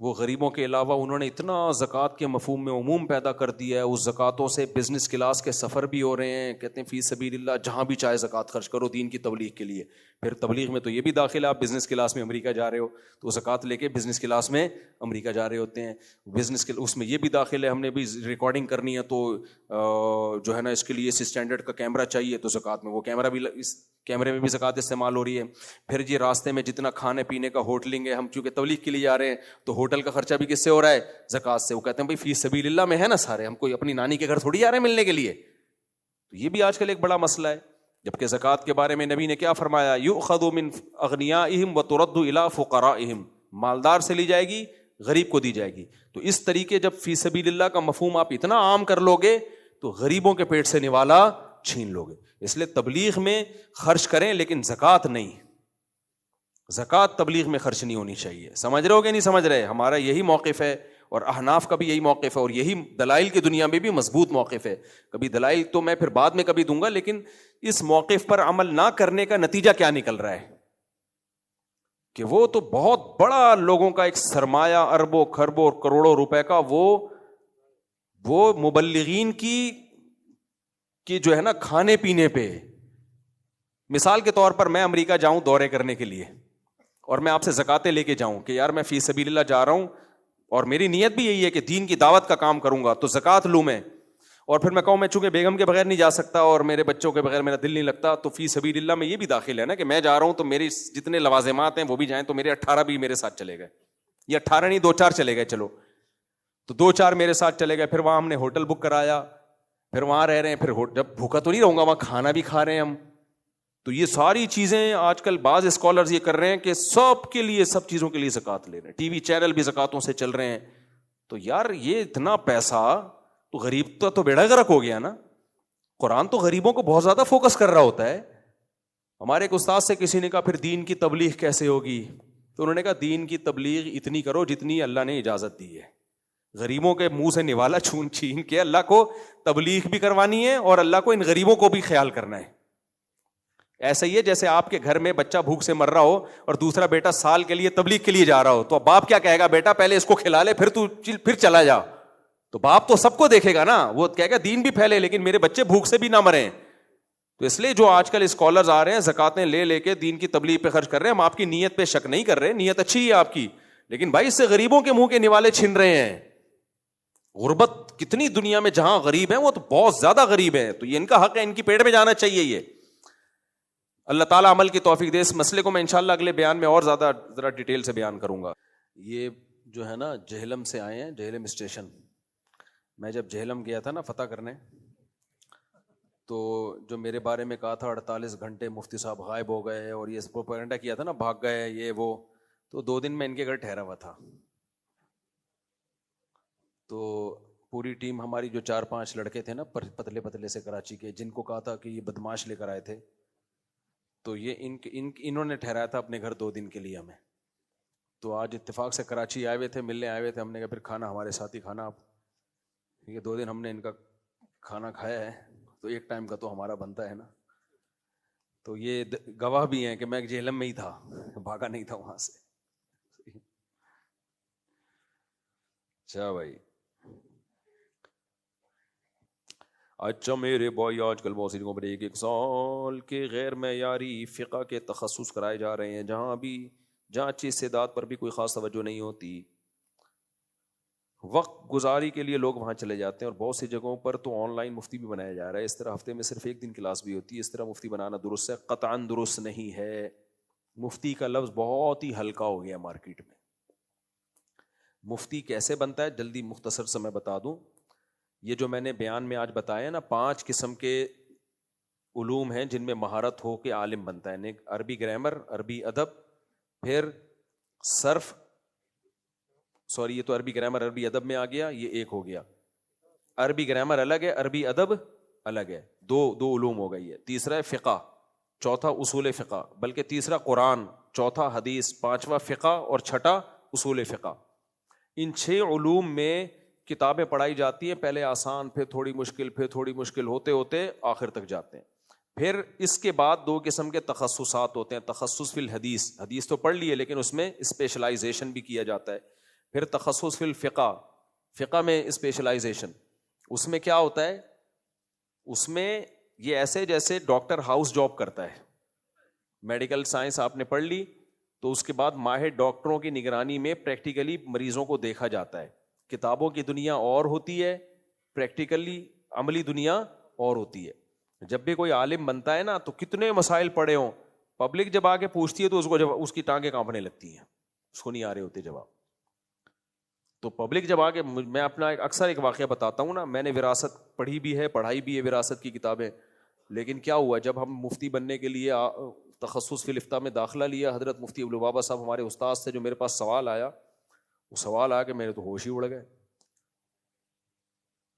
وہ غریبوں کے علاوہ انہوں نے اتنا زکوٰۃ کے مفہوم میں عموم پیدا کر دیا ہے, اس زکوٰۃوں سے بزنس کلاس کے سفر بھی ہو رہے ہیں. کہتے ہیں فی سبیل اللہ جہاں بھی چاہے زکوٰۃ خرچ کرو دین کی تبلیغ کے لیے. پھر تبلیغ میں تو یہ بھی داخل ہے, آپ بزنس کلاس میں امریکہ جا رہے ہو تو زکوٰۃ لے کے بزنس کلاس میں امریکہ جا رہے ہوتے ہیں. اس میں یہ بھی داخل ہے, ہم نے بھی ریکارڈنگ کرنی ہے تو جو ہے نا اس کے لیے اس اسٹینڈرڈ کا کیمرہ چاہیے تو زکوٰۃ میں وہ کیمرہ بھی, اس کیمرے میں بھی زکوٰۃ استعمال ہو رہی ہے. پھر جی راستے میں جتنا کھانے پینے کا ہوٹلنگ ہے, ہم چونکہ تبلیغ کے لیے جا رہے ہیں تو ہوٹل کا خرچہ بھی کس سے ہو رہا ہے؟ زکوٰۃ سے. وہ کہتے ہیں بھائی فی سبیل اللہ میں ہے نا سارے, ہم کوئی اپنی نانی کے گھر تھوڑی جا رہے ہیں ملنے کے لیے. تو یہ بھی آج کل ایک بڑا مسئلہ ہے. جبکہ زکوٰۃ کے بارے میں نبی نے کیا فرمایا؟ یؤخذ من اغنیائہم وترد الی فقرائہم, مالدار سے لی جائے گی, غریب کو دی جائے گی. تو اس طریقے جب فی سبیل اللہ کا مفہوم آپ اتنا عام کر لو گے تو غریبوں کے پیٹ سے نوالا چھین لو گے. اس لیے تبلیغ میں خرچ کریں لیکن زکوٰۃ نہیں, زکوٰۃ تبلیغ میں خرچ نہیں ہونی چاہیے. سمجھ رہے ہو کہ نہیں سمجھ رہے؟ ہمارا یہی موقف ہے اور احناف کا بھی یہی موقف ہے, اور یہی دلائل کی دنیا میں بھی مضبوط موقف ہے. کبھی دلائل تو میں پھر بعد میں کبھی دوں گا, لیکن اس موقف پر عمل نہ کرنے کا نتیجہ کیا نکل رہا ہے کہ وہ تو بہت بڑا لوگوں کا ایک سرمایہ اربوں خربوں اور کروڑوں روپے کا وہ مبلغین کی جو ہے نا کھانے پینے پہ. مثال کے طور پر میں امریکہ جاؤں دورے کرنے کے لیے اور میں آپ سے زکاتیں لے کے جاؤں کہ یار میں فی سبیل اللہ جا رہا ہوں اور میری نیت بھی یہی ہے کہ دین کی دعوت کا کام کروں گا, تو زکات لوں میں. اور پھر میں کہوں میں چونکہ بیگم کے بغیر نہیں جا سکتا اور میرے بچوں کے بغیر میرا دل نہیں لگتا, تو فی سبیل اللہ میں یہ بھی داخل ہے نا کہ میں جا رہا ہوں تو میری جتنے لوازمات ہیں وہ بھی جائیں, تو میرے 18 بھی میرے ساتھ چلے گئے, یا 18 نہیں 2-4 چلے گئے, چلو تو 2-4 میرے ساتھ چلے گئے. پھر وہاں ہم نے ہوٹل بک کرایا, پھر وہاں رہ رہے ہیں, پھر جب بھوکا تو نہیں رہوں گا, وہاں کھانا بھی کھا رہے ہیں ہم. تو یہ ساری چیزیں آج کل بعض اسکالرز یہ کر رہے ہیں کہ سب کے لیے سب چیزوں کے لیے زکوٰۃ لے رہے ہیں, ٹی وی چینل بھی زکوٰۃوں سے چل رہے ہیں. تو یار یہ اتنا پیسہ تو غریب تو بیڑا غرق ہو گیا نا. قرآن تو غریبوں کو بہت زیادہ فوکس کر رہا ہوتا ہے. ہمارے ایک استاد سے کسی نے کہا پھر دین کی تبلیغ کیسے ہوگی؟ تو انہوں نے کہا دین کی تبلیغ اتنی کرو جتنی اللہ نے اجازت دی ہے. غریبوں کے منہ سے نوالا چھین کے اللہ کو تبلیغ بھی کروانی ہے اور اللہ کو ان غریبوں کو بھی خیال کرنا ہے. ایسا ہی ہے جیسے آپ کے گھر میں بچہ بھوک سے مر رہا ہو اور دوسرا بیٹا سال کے لیے تبلیغ کے لیے جا رہا ہو, تو باپ کیا کہے گا؟ بیٹا پہلے اس کو کھلا لے پھر چلا جا. تو باپ تو سب کو دیکھے گا نا, وہ کہے گا دین بھی پھیلے لیکن میرے بچے بھوک سے بھی نہ مریں. تو اس لیے جو آج کل اسکالرز آ رہے ہیں زکاتیں لے کے دین کی تبلیغ پہ خرچ کر رہے ہیں, ہم آپ کی نیت پہ شک نہیں کر رہے, نیت اچھی ہے آپ کی, لیکن بھائی اس سے غریبوں کے منہ کے نوالے چھن رہے ہیں. غربت کتنی دنیا میں, جہاں غریب ہیں وہ تو بہت زیادہ غریب ہیں, تو یہ ان کا حق ہے, ان کی پیٹ میں جانا چاہیے. یہ اللہ تعالیٰ عمل کی توفیق دے. اس مسئلے کو میں انشاءاللہ اگلے بیان میں اور زیادہ ذرا ڈیٹیل سے بیان کروں گا. یہ جو ہے نا جہلم سے آئے ہیں, جہلم اسٹیشن. میں جب جہلم گیا تھا نا فتح کرنے, تو جو میرے بارے میں کہا تھا 48 گھنٹے مفتی صاحب غائب ہو گئے اور یہ پروپیگنڈا کیا تھا نا بھاگ گئے یہ وہ, تو 2 دن میں ان کے گھر ٹھہرا ہوا تھا. تو پوری ٹیم ہماری جو 4-5 لڑکے تھے نا پتلے پتلے سے کراچی کے, جن کو کہا تھا کہ یہ بدماش لے کر آئے تھے, تو یہ انہوں نے ٹھہرایا تھا اپنے گھر 2 دن کے لیے ہمیں. تو آج اتفاق سے کراچی آئے ہوئے تھے, ملنے آئے ہوئے تھے. ہم نے کہا پھر کھانا ہمارے ساتھ ہی کھانا آپ, یہ 2 دن ہم نے ان کا کھانا کھایا ہے تو ایک ٹائم کا تو ہمارا بنتا ہے نا. تو یہ گواہ بھی ہیں کہ میں جہلم میں ہی تھا, بھاگا نہیں تھا وہاں سے. اچھا بھائی, اچھا میرے بھائی, آج کل بہت سی جگہوں پر 1 سال کے غیر معیاری فقہ کے تخصص کرائے جا رہے ہیں, جہاں اچھی استعداد پر بھی کوئی خاص توجہ نہیں ہوتی. وقت گزاری کے لیے لوگ وہاں چلے جاتے ہیں, اور بہت سی جگہوں پر تو آن لائن مفتی بھی بنایا جا رہا ہے. اس طرح ہفتے میں صرف 1 دن کلاس بھی ہوتی ہے. اس طرح مفتی بنانا درست ہے؟ قطعاً درست نہیں ہے. مفتی کا لفظ بہت ہی ہلکا ہو گیا مارکیٹ میں. مفتی کیسے بنتا ہے جلدی مختصر سے میں بتا دوں. یہ جو میں نے بیان میں آج بتایا نا 5 قسم کے علوم ہیں جن میں مہارت ہو کے عالم بنتا ہے. عربی گرامر, عربی ادب, پھر صرف, سوری یہ تو عربی گرامر عربی ادب میں آ گیا, یہ ایک ہو گیا. عربی گرامر الگ ہے, عربی ادب الگ ہے, دو علوم ہو گئی ہے. تیسرا ہے فقہ, چوتھا اصول فقہ, بلکہ تیسرا قرآن, چوتھا حدیث, پانچواں فقہ اور چھٹا اصول فقہ. ان 6 علوم میں کتابیں پڑھائی جاتی ہیں, پہلے آسان, پھر تھوڑی مشکل, پھر تھوڑی مشکل, ہوتے ہوتے آخر تک جاتے ہیں. پھر اس کے بعد 2 قسم کے تخصصات ہوتے ہیں. تخصص فی الحدیث, حدیث تو پڑھ لیے لیکن اس میں اسپیشلائزیشن بھی کیا جاتا ہے. پھر تخصص فی الفقہ, فقہ میں اسپیشلائزیشن. اس میں کیا ہوتا ہے, اس میں یہ ایسے جیسے ڈاکٹر ہاؤس جاب کرتا ہے. میڈیکل سائنس آپ نے پڑھ لی تو اس کے بعد ماہر ڈاکٹروں کی نگرانی میں پریکٹیکلی مریضوں کو دیکھا جاتا ہے. کتابوں کی دنیا اور ہوتی ہے, پریکٹیکلی عملی دنیا اور ہوتی ہے. جب بھی کوئی عالم بنتا ہے نا تو کتنے مسائل پڑے ہوں, پبلک جب آ کے پوچھتی ہے تو اس کو جب اس کی ٹانگیں کانپنے لگتی ہیں, اس کو نہیں آ رہے ہوتے جواب. تو پبلک جب آ کے, میں اپنا اکثر ایک واقعہ بتاتا ہوں نا, میں نے وراثت پڑھی بھی ہے, پڑھائی بھی ہے وراثت کی کتابیں, لیکن کیا ہوا جب ہم مفتی بننے کے لیے تخصص فی الافتاء میں داخلہ لیا, حضرت مفتی ابوالبابا صاحب ہمارے استاد سے جو میرے پاس سوال آیا, وہ سوال آیا کہ میرے تو ہوش ہی اڑ گئے.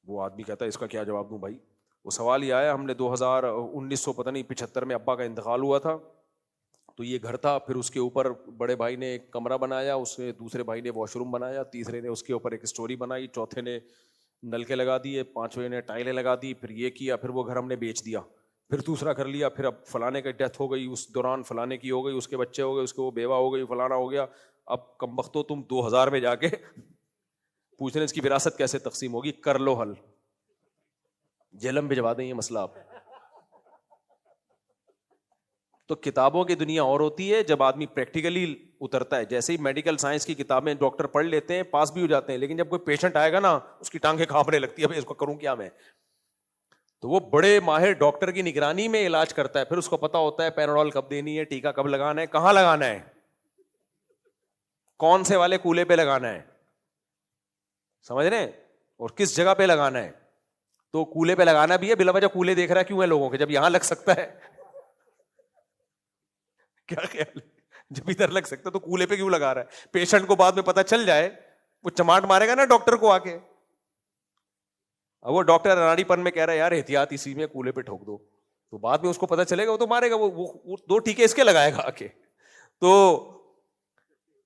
وہ آدمی کہتا ہے اس کا کیا جواب دوں بھائی. وہ سوال ہی آیا, ہم نے 1975 میں ابا کا انتقال ہوا تھا, تو یہ گھر تھا, پھر اس کے اوپر بڑے بھائی نے ایک کمرہ بنایا, اس میں دوسرے بھائی نے واش روم بنایا, تیسرے نے اس کے اوپر ایک اسٹوری بنائی, چوتھے نے نلکے لگا دیے, پانچویں نے ٹائلیں لگا دی, پھر یہ کیا, پھر وہ گھر ہم نے بیچ دیا, پھر دوسرا کر لیا, پھر اب فلانے کا ڈیتھ ہو گئی, اس دوران فلانے کی ہو گئی, اس کے بچے ہو گئے, اس کے وہ بیوہ ہو گئی, فلانا ہو گیا. اب کمبختو تم 2000 میں جا کے پوچھ رہے اس کی وراثت کیسے تقسیم ہوگی, کر لو حل, جہلم بھجوا دیں یہ مسئلہ آپ. تو کتابوں کی دنیا اور ہوتی ہے جب آدمی پریکٹیکلی اترتا ہے. جیسے ہی میڈیکل سائنس کی کتابیں ڈاکٹر پڑھ لیتے ہیں, پاس بھی ہو جاتے ہیں, لیکن جب کوئی پیشنٹ آئے گا نا اس کی ٹانگیں کانپنے لگتی ہے, بھائی اس کو کروں کیا میں. تو وہ بڑے ماہر ڈاکٹر کی نگرانی میں علاج کرتا ہے, پھر اس کو پتا ہوتا ہے پیراڈول کب دینی ہے, ٹیکا کب لگانا ہے, کہاں لگانا ہے, کون سے والے کولے پہ لگانا ہے, سمجھ رہے ہیں, اور کس جگہ پہ لگانا ہے. تو کولے پہ لگانا بھی ہے, بلا وجہ کولے دیکھ رہا ہے کیوں ہے لوگوں کے, جب یہاں لگ سکتا ہے کیا خیال ہے, جب ادھر لگ سکتا ہے تو کولے پہ کیوں لگا رہا ہے. پیشنٹ کو بعد میں پتا چل جائے, وہ چماٹ مارے گا نا ڈاکٹر کو آ کے. اب وہ ڈاکٹر اناڑی پن میں کہہ رہا ہے یار احتیاط اسی میں کولے پہ ٹھوک دو, تو بعد میں اس کو پتا چلے گا, وہ تو مارے گا, وہ 2 ٹیکے اس کے لگائے گا آ کے. تو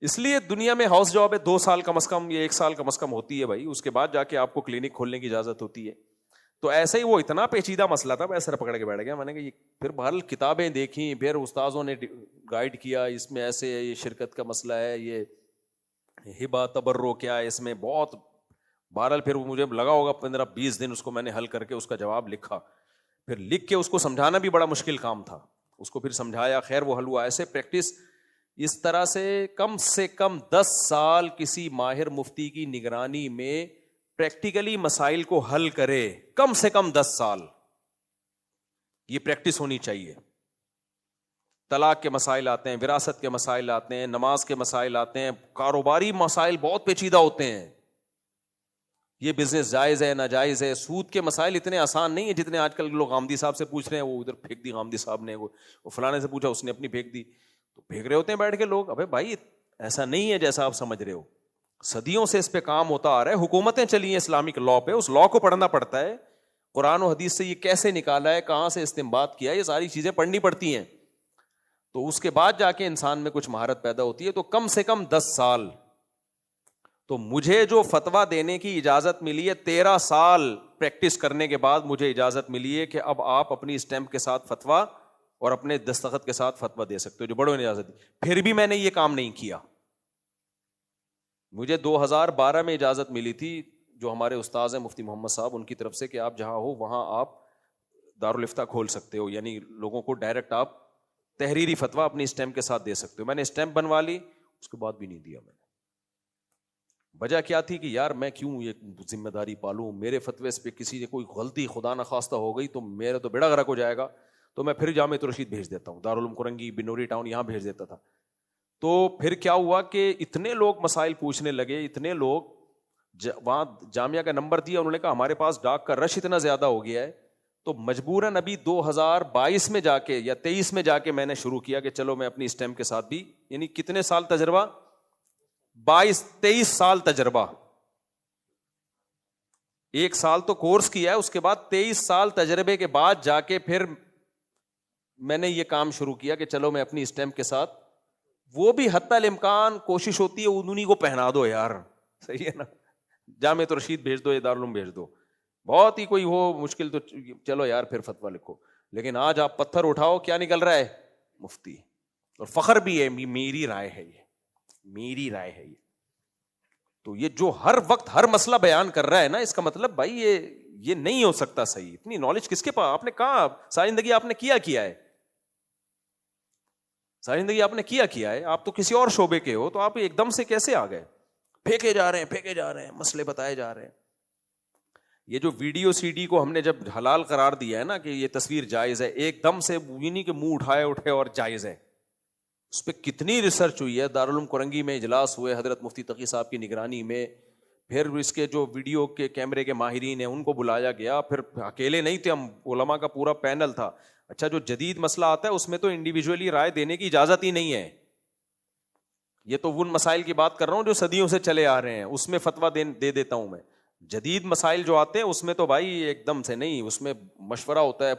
اس لیے دنیا میں ہاؤس جاب ہے 2 سال کم از کم یا 1 سال کم از کم ہوتی ہے بھائی, اس کے بعد جا کے آپ کو کلینک کھولنے کی اجازت ہوتی ہے. تو ایسے ہی وہ اتنا پیچیدہ مسئلہ تھا, میں سر پکڑ کے بیٹھ گیا, میں نے کہا پھر بہرحال کتابیں دیکھیں, پھر استاذوں نے گائیڈ کیا, اس میں ایسے یہ شرکت کا مسئلہ ہے, یہ ہبہ تبرع کیا ہے اس میں, بہت بہرحال پھر مجھے لگا ہوگا 15-20 دن اس کو میں نے حل کر کے اس کا جواب لکھا. پھر لکھ کے اس کو سمجھانا بھی بڑا مشکل کام تھا, اس کو پھر سمجھایا, خیر وہ حل ہوا. ایسے پریکٹس اس طرح سے کم 10 سال کسی ماہر مفتی کی نگرانی میں پریکٹیکلی مسائل کو حل کرے, کم سے کم 10 سال, یہ پریکٹس ہونی چاہیے. طلاق کے مسائل آتے ہیں, وراثت کے مسائل آتے ہیں, نماز کے مسائل آتے ہیں, کاروباری مسائل بہت پیچیدہ ہوتے ہیں, یہ بزنس جائز ہے ناجائز ہے. سود کے مسائل اتنے آسان نہیں ہیں جتنے آج کل لوگ غامدی صاحب سے پوچھ رہے ہیں, وہ ادھر پھینک دی غامدی صاحب نے, وہ فلانے سے پوچھا اس نے اپنی پھینک دی, تو پھینک رہے ہوتے ہیں بیٹھ کے لوگ. ابے بھائی ایسا نہیں ہے جیسا آپ سمجھ رہے ہو, صدیوں سے اس پہ کام ہوتا آ رہا ہے, حکومتیں چلی ہیں اسلامک لا پہ, اس لا کو پڑھنا پڑتا ہے, قرآن و حدیث سے یہ کیسے نکالا ہے, کہاں سے استنباط کیا ہے, یہ ساری چیزیں پڑھنی پڑتی ہیں. تو اس کے بعد جا کے انسان میں کچھ مہارت پیدا ہوتی ہے. تو کم سے کم 10 سال. تو مجھے جو فتویٰ دینے کی اجازت ملی ہے 13 سال پریکٹس کرنے کے بعد مجھے اجازت ملی ہے کہ اب آپ اپنی اسٹیمپ کے ساتھ فتویٰ اور اپنے دستخط کے ساتھ فتویٰ دے سکتے ہو, جو بڑوں نے اجازت دی. پھر بھی میں نے یہ کام نہیں کیا. مجھے 2012 میں اجازت ملی تھی, جو ہمارے استاذ ہیں مفتی محمد صاحب, ان کی طرف سے کہ آپ جہاں ہو وہاں آپ دارالافتاء کھول سکتے ہو, یعنی لوگوں کو ڈائریکٹ آپ تحریری فتویٰ اپنی اسٹیمپ کے ساتھ دے سکتے ہو. میں نے اسٹیمپ بنوا لی, اس کے بعد بھی نہیں دیا میں نے. وجہ کیا تھی کہ یار میں کیوں یہ ذمہ داری پالوں, میرے فتوے پہ کسی نے کوئی غلطی خدا نخواستہ ہو گئی تو میرا تو بیڑا غرق ہو جائے گا. تو میں پھر جامعۃ الرشید بھیج دیتا ہوں, دارالعلوم کرنگی, بنوری ٹاؤن, یہاں بھیج دیتا تھا. تو پھر کیا ہوا کہ اتنے لوگ مسائل پوچھنے لگے, اتنے لوگ وہاں جامعہ کا نمبر دیا, انہوں نے کہا ہمارے پاس ڈاک کا رش اتنا زیادہ ہو گیا ہے, تو مجبوراً ابھی 2022 میں جا کے یا 23 میں جا کے میں نے شروع کیا کہ چلو میں اپنی اسٹیم کے ساتھ بھی, یعنی کتنے سال تجربہ, 22-23 سال تجربہ, 1 سال تو کورس کیا ہے, اس کے بعد 23 سال تجربے کے بعد جا کے پھر میں نے یہ کام شروع کیا کہ چلو میں اپنی اسٹیم کے ساتھ, وہ بھی حتی الامکان کوشش ہوتی ہے انہی کو پہنا دو یار, صحیح ہے نا, جامعۃ الرشید بھیج دو یا دارالعلوم بھیج دو, بہت ہی کوئی ہو مشکل تو چلو یار پھر فتویٰ لکھو, لیکن آج آپ پتھر اٹھاؤ کیا نکل رہا ہے, مفتی, اور فخر بھی ہے میری رائے ہے یہ, میری رائے ہے یہ. تو یہ جو ہر وقت ہر مسئلہ بیان کر رہا ہے نا, اس کا مطلب بھائی یہ نہیں ہو سکتا صحیح. اتنی نالج کس کے پاس, آپ نے کہا ساری زندگی آپ نے کیا ہے, ساری زندگی آپ نے کیا ہے, آپ تو کسی اور شعبے کے ہو, تو آپ ایک دم سے کیسے آ گئے, پھینکے جا رہے ہیں مسئلے بتائے جا رہے ہیں. یہ جو ویڈیو سی ڈی کو ہم نے جب حلال قرار دیا ہے نا کہ یہ تصویر جائز ہے, ایک دم سے نہیں کہ منہ اٹھے اور جائز ہے, اس پہ کتنی ریسرچ ہوئی ہے. دارالعلوم کرنگی میں اجلاس ہوئے حضرت مفتی تقی صاحب کی نگرانی میں, پھر اس کے جو ویڈیو کے کیمرے کے ماہرین ہیں ان کو بلایا گیا, پھر اکیلے نہیں تھے ہم, علماء کا پورا پینل تھا. اچھا جو جدید مسئلہ آتا ہے اس میں تو انڈیویجولی رائے دینے کی اجازت ہی نہیں ہے, یہ تو ان مسائل کی بات کر رہا ہوں جو صدیوں سے چلے آ رہے ہیں, اس میں فتویٰ دے دیتا ہوں میں. جدید مسائل جو آتے ہیں اس میں تو بھائی ایک دم سے نہیں, اس میں مشورہ ہوتا ہے,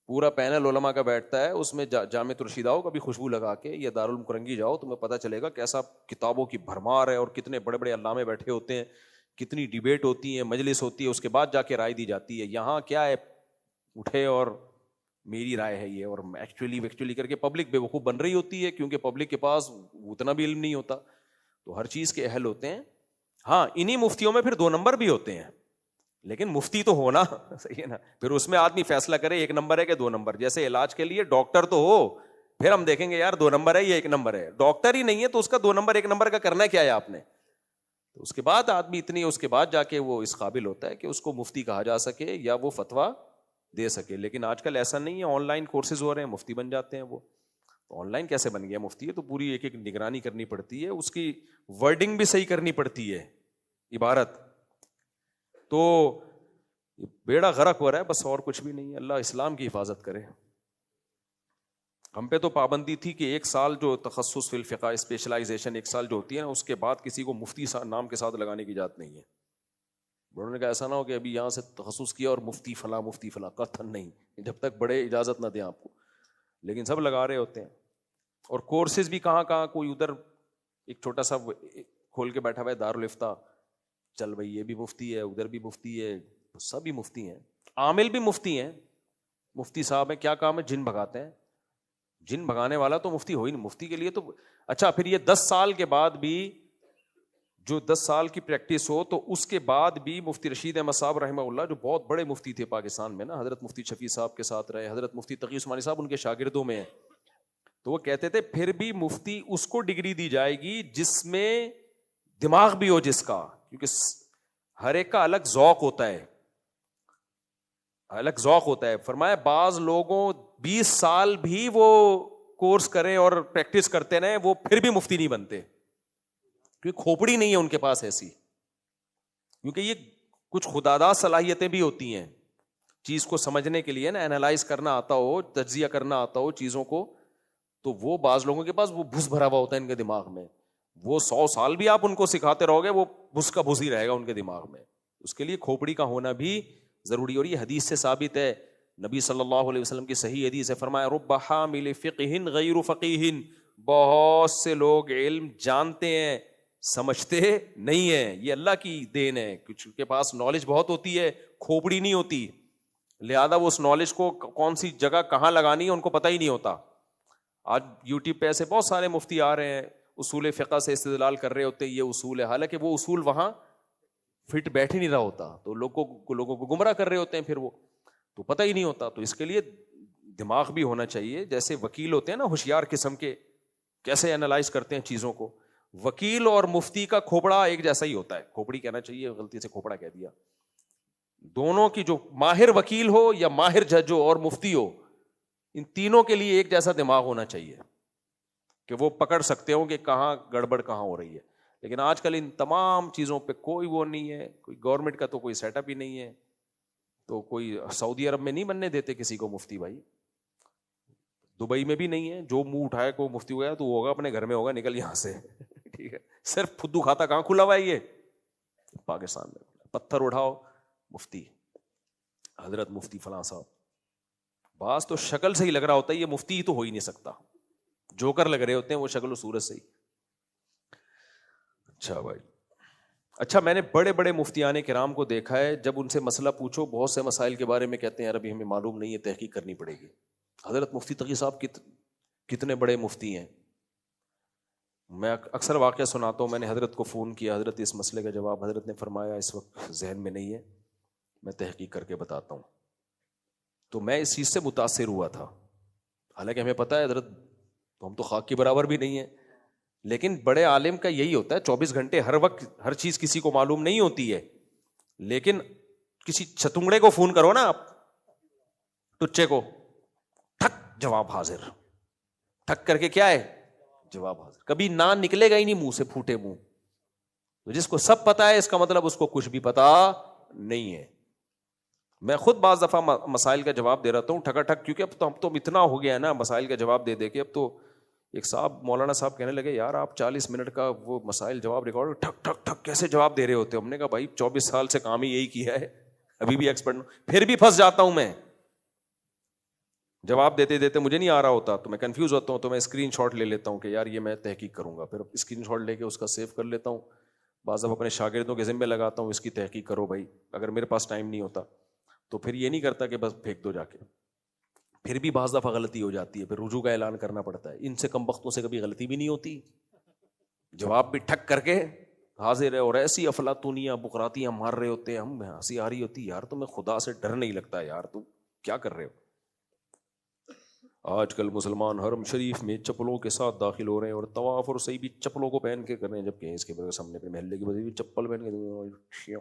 پورا پینل علماء کا بیٹھتا ہے, اس میں جامعۃ الرشید آؤ کبھی خوشبو لگا کے, یا دارالعلوم کرنگی جاؤ, تمہیں پتہ چلے گا کیسا کتابوں کی بھرمار ہے, اور کتنے بڑے بڑے علامے بیٹھے ہوتے ہیں, کتنی ڈیبیٹ ہوتی ہے, مجلس ہوتی ہے, اس کے بعد جا کے رائے دی جاتی ہے. یہاں کیا ہے, اٹھے اور میری رائے ہے یہ, اور ایکچولی کر کے پبلک بے وقوف بن رہی ہوتی ہے, کیونکہ پبلک کے پاس اتنا بھی علم نہیں ہوتا, تو ہر چیز کے اہل ہوتے ہیں. ہاں انہی مفتیوں میں پھر 2 نمبر بھی ہوتے ہیں, لیکن مفتی تو ہونا, صحیح ہے نا, پھر اس میں آدمی فیصلہ کرے 1 نمبر ہے کہ 2 نمبر. جیسے علاج کے لیے ڈاکٹر تو ہو, پھر ہم دیکھیں گے یار 2 نمبر ہے یا 1 نمبر ہے. ڈاکٹر ہی نہیں ہے تو اس کا 2 نمبر 1 نمبر کا کرنا کیا ہے آپ نے. تو اس کے بعد آدمی اس کے بعد جا کے وہ اس قابل ہوتا ہے کہ اس کو مفتی کہا جا سکے یا وہ فتویٰ دے سکے. لیکن آج کل ایسا نہیں ہے, آن لائن کورسز ہو رہے ہیں, مفتی بن جاتے ہیں وہ. آن لائن کیسے بن گیا مفتی, ہے تو پوری ایک نگرانی کرنی پڑتی ہے, اس کی ورڈنگ بھی صحیح کرنی پڑتی ہے, عبارت. تو بیڑا غرق ہو رہا ہے بس, اور کچھ بھی نہیں ہے. اللہ اسلام کی حفاظت کرے. ہم پہ تو پابندی تھی کہ 1 سال جو تخصص فی الفقہ, اسپیشلائزیشن 1 سال جو ہوتی ہے نا, اس کے بعد کسی کو مفتی نام کے ساتھ لگانے کی اجازت نہیں ہے. بڑوں نے کہا ایسا نہ ہو کہ ابھی یہاں سے تخصص کیا اور مفتی فلاں, کتھن نہیں, جب تک بڑے اجازت نہ دیں آپ کو. لیکن سب لگا رہے ہوتے ہیں, اور کورسز بھی کہاں, کوئی ادھر ایک چھوٹا سا کھول کے بیٹھا ہوا ہے دارالفتہ, چل بھائی یہ بھی مفتی ہے, ادھر بھی مفتی ہے, سب ہی مفتی ہیں. عامل بھی مفتی ہیں, مفتی صاحب ہیں, کیا کام ہے, جن بھگاتے ہیں. جن بھگانے والا تو مفتی ہو ہی نہیں, مفتی کے لیے تو اچھا. پھر یہ 10 سال کے بعد بھی, جو 10 سال کی پریکٹس ہو, تو اس کے بعد بھی مفتی رشید احمد صاحب رحمہ اللہ, جو بہت بڑے مفتی تھے پاکستان میں نا, حضرت مفتی شفیع صاحب کے ساتھ رہے, حضرت مفتی تقی عثمانی صاحب ان کے شاگردوں میں ہیں, تو وہ کہتے تھے پھر بھی مفتی اس کو ڈگری دی جائے گی جس میں دماغ بھی ہو جس کا, کیونکہ ہر ایک کا الگ ذوق ہوتا ہے, الگ ذوق ہوتا ہے. فرمایا بعض لوگوں 20 سال بھی وہ کورس کریں اور پریکٹس کرتے رہے, وہ پھر بھی مفتی نہیں بنتے, کیونکہ کھوپڑی نہیں ہے ان کے پاس ایسی. کیونکہ یہ کچھ خداداد صلاحیتیں بھی ہوتی ہیں چیز کو سمجھنے کے لیے نا, اینالائز کرنا آتا ہو, تجزیہ کرنا آتا ہو چیزوں کو, تو وہ بعض لوگوں کے پاس وہ بھس بھرا ہوا ہوتا ہے ان کے دماغ میں. وہ 100 سال بھی آپ ان کو سکھاتے رہو گے, وہ بھس کا بھس ہی رہے گا ان کے دماغ میں. اس کے لیے کھوپڑی کا ہونا بھی ضروری. اور یہ حدیث سے ثابت ہے, نبی صلی اللہ علیہ وسلم کی صحیح حدیث ہے, فرمایا رب حامل فقہ غیر فقیہ, بہت سے لوگ علم جانتے ہیں سمجھتے نہیں ہیں. یہ اللہ کی دین ہے, کچھ کے پاس نالج بہت ہوتی ہے, کھوپڑی نہیں ہوتی, لہذا وہ اس نالج کو کون سی جگہ کہاں لگانی ہے ان کو پتہ ہی نہیں ہوتا. آج یوٹیوب پہ ایسے بہت سارے مفتی آ رہے ہیں, اصول فقہ سے استدلال کر رہے ہوتے ہیں, یہ اصول ہے, حالانکہ وہ اصول وہاں فٹ بیٹھ ہی نہیں رہا ہوتا, تو لوگوں کو گمراہ کر رہے ہوتے ہیں, پھر وہ تو پتہ ہی نہیں ہوتا. تو اس کے لیے دماغ بھی ہونا چاہیے. جیسے وکیل ہوتے ہیں نا ہوشیار قسم کے, کیسے اینالائز کرتے ہیں چیزوں کو, وکیل اور مفتی کا کھوپڑا ایک جیسا ہی ہوتا ہے. کھوپڑی کہنا چاہیے, غلطی سے کھوپڑا کہہ دیا. دونوں کی جو ماہر وکیل ہو یا ماہر جج ہو اور مفتی ہو, ان تینوں کے لیے ایک جیسا دماغ ہونا چاہیے کہ وہ پکڑ سکتے ہوں کہ کہاں گڑبڑ کہاں ہو رہی ہے. لیکن آج کل ان تمام چیزوں پہ کوئی وہ نہیں ہے, کوئی گورنمنٹ کا تو کوئی سیٹ اپ ہی نہیں ہے, تو کوئی سعودی عرب میں نہیں بننے دیتے کسی کو مفتی بھائی, دبئی میں بھی نہیں ہے. جو منہ اٹھائے کو مفتی ہو گیا تو وہ ہوگا اپنے گھر میں ہوگا, نکل یہاں سے. ٹھیک ہے, صرف پھدو کھاتا کہاں کھلا ہوا ہے یہ پاکستان میں. پتھر اٹھاؤ مفتی, حضرت مفتی فلاں صاحب. بعض تو شکل سے ہی لگ رہا ہوتا ہے یہ مفتی تو ہو ہی نہیں سکتا, جوکر لگ رہے ہوتے ہیں وہ شکل و صورت سے ہی. اچھا بھائی, اچھا میں نے بڑے بڑے مفتیان کرام کو دیکھا ہے, جب ان سے مسئلہ پوچھو بہت سے مسائل کے بارے میں کہتے ہیں یار ابھی ہمیں معلوم نہیں ہے, تحقیق کرنی پڑے گی. حضرت مفتی تقی صاحب کتنے بڑے مفتی ہیں. میں اکثر واقعہ سناتا ہوں, میں نے حضرت کو فون کیا, حضرت اس مسئلے کا جواب, حضرت نے فرمایا اس وقت ذہن میں نہیں ہے, میں تحقیق کر کے بتاتا ہوں. تو میں اس چیز سے متاثر ہوا تھا, حالانکہ ہمیں پتہ ہے حضرت تو ہم تو خاک کے برابر بھی نہیں ہیں, لیکن بڑے عالم کا یہی ہوتا ہے 24 گھنٹے ہر وقت ہر چیز کسی کو معلوم نہیں ہوتی ہے. لیکن کسی چھتنگڑے کو فون کرو نا آپ, ٹچے کو, ٹھک جواب حاضر, ٹھک کر کے کیا ہے جواب حاضر. کبھی نہ نکلے گا ہی نہیں منہ سے, پھوٹے منہ. جس کو سب پتا ہے اس کا مطلب اس کو کچھ بھی پتا نہیں ہے. میں خود بعض دفعہ مسائل کا جواب دے رہتا ہوں ٹھکا ٹھک, کیونکہ اب تو اتنا ہو گیا ہے نا مسائل کا جواب دے دے کے. اب تو ایک صاحب مولانا صاحب کہنے لگے یار آپ 40 منٹ کا وہ مسائل جواب ریکارڈ ٹھک ٹھک ٹھک کیسے جواب دے رہے ہوتے ہو. ہم نے کہا بھائی 24 سال سے کام ہی یہی کیا ہے, ابھی بھی ایکسپرٹ ہوں, پھر بھی پھنس جاتا ہوں میں. جواب دیتے دیتے مجھے نہیں آ رہا ہوتا تو میں کنفیوز ہوتا ہوں, تو میں اسکرین شاٹ لے لیتا ہوں کہ یار یہ میں تحقیق کروں گا, پھر اسکرین شاٹ لے کے اس کا سیو کر لیتا ہوں. بعض اب اپنے شاگردوں کے ذمہ لگاتا ہوں اس کی تحقیق کرو بھائی, اگر میرے پاس ٹائم نہیں ہوتا تو پھر یہ نہیں کرتا کہ بس پھینک دو جا کے. پھر بھی بعض دفعہ غلطی ہو جاتی ہے, پھر رجوع کا اعلان کرنا پڑتا ہے. ان سے کم بختوں سے کبھی غلطی بھی نہیں ہوتی, جواب بھی ٹھک کر کے حاضر ہے, اور ایسی افلاطونیاں بقراتیاں مار رہے ہوتے ہیں, ہم ہنسی آ رہی ہوتی یار تمہیں خدا سے ڈر نہیں لگتا یار, تم کیا کر رہے ہو. آج کل مسلمان حرم شریف میں چپلوں کے ساتھ داخل ہو رہے ہیں, اور طواف اور صحیح بھی چپلوں کو پہن کے کر رہے ہیں, جبکہ اس کے سامنے پہ محلے کی وجہ بھی چپل پہن کے.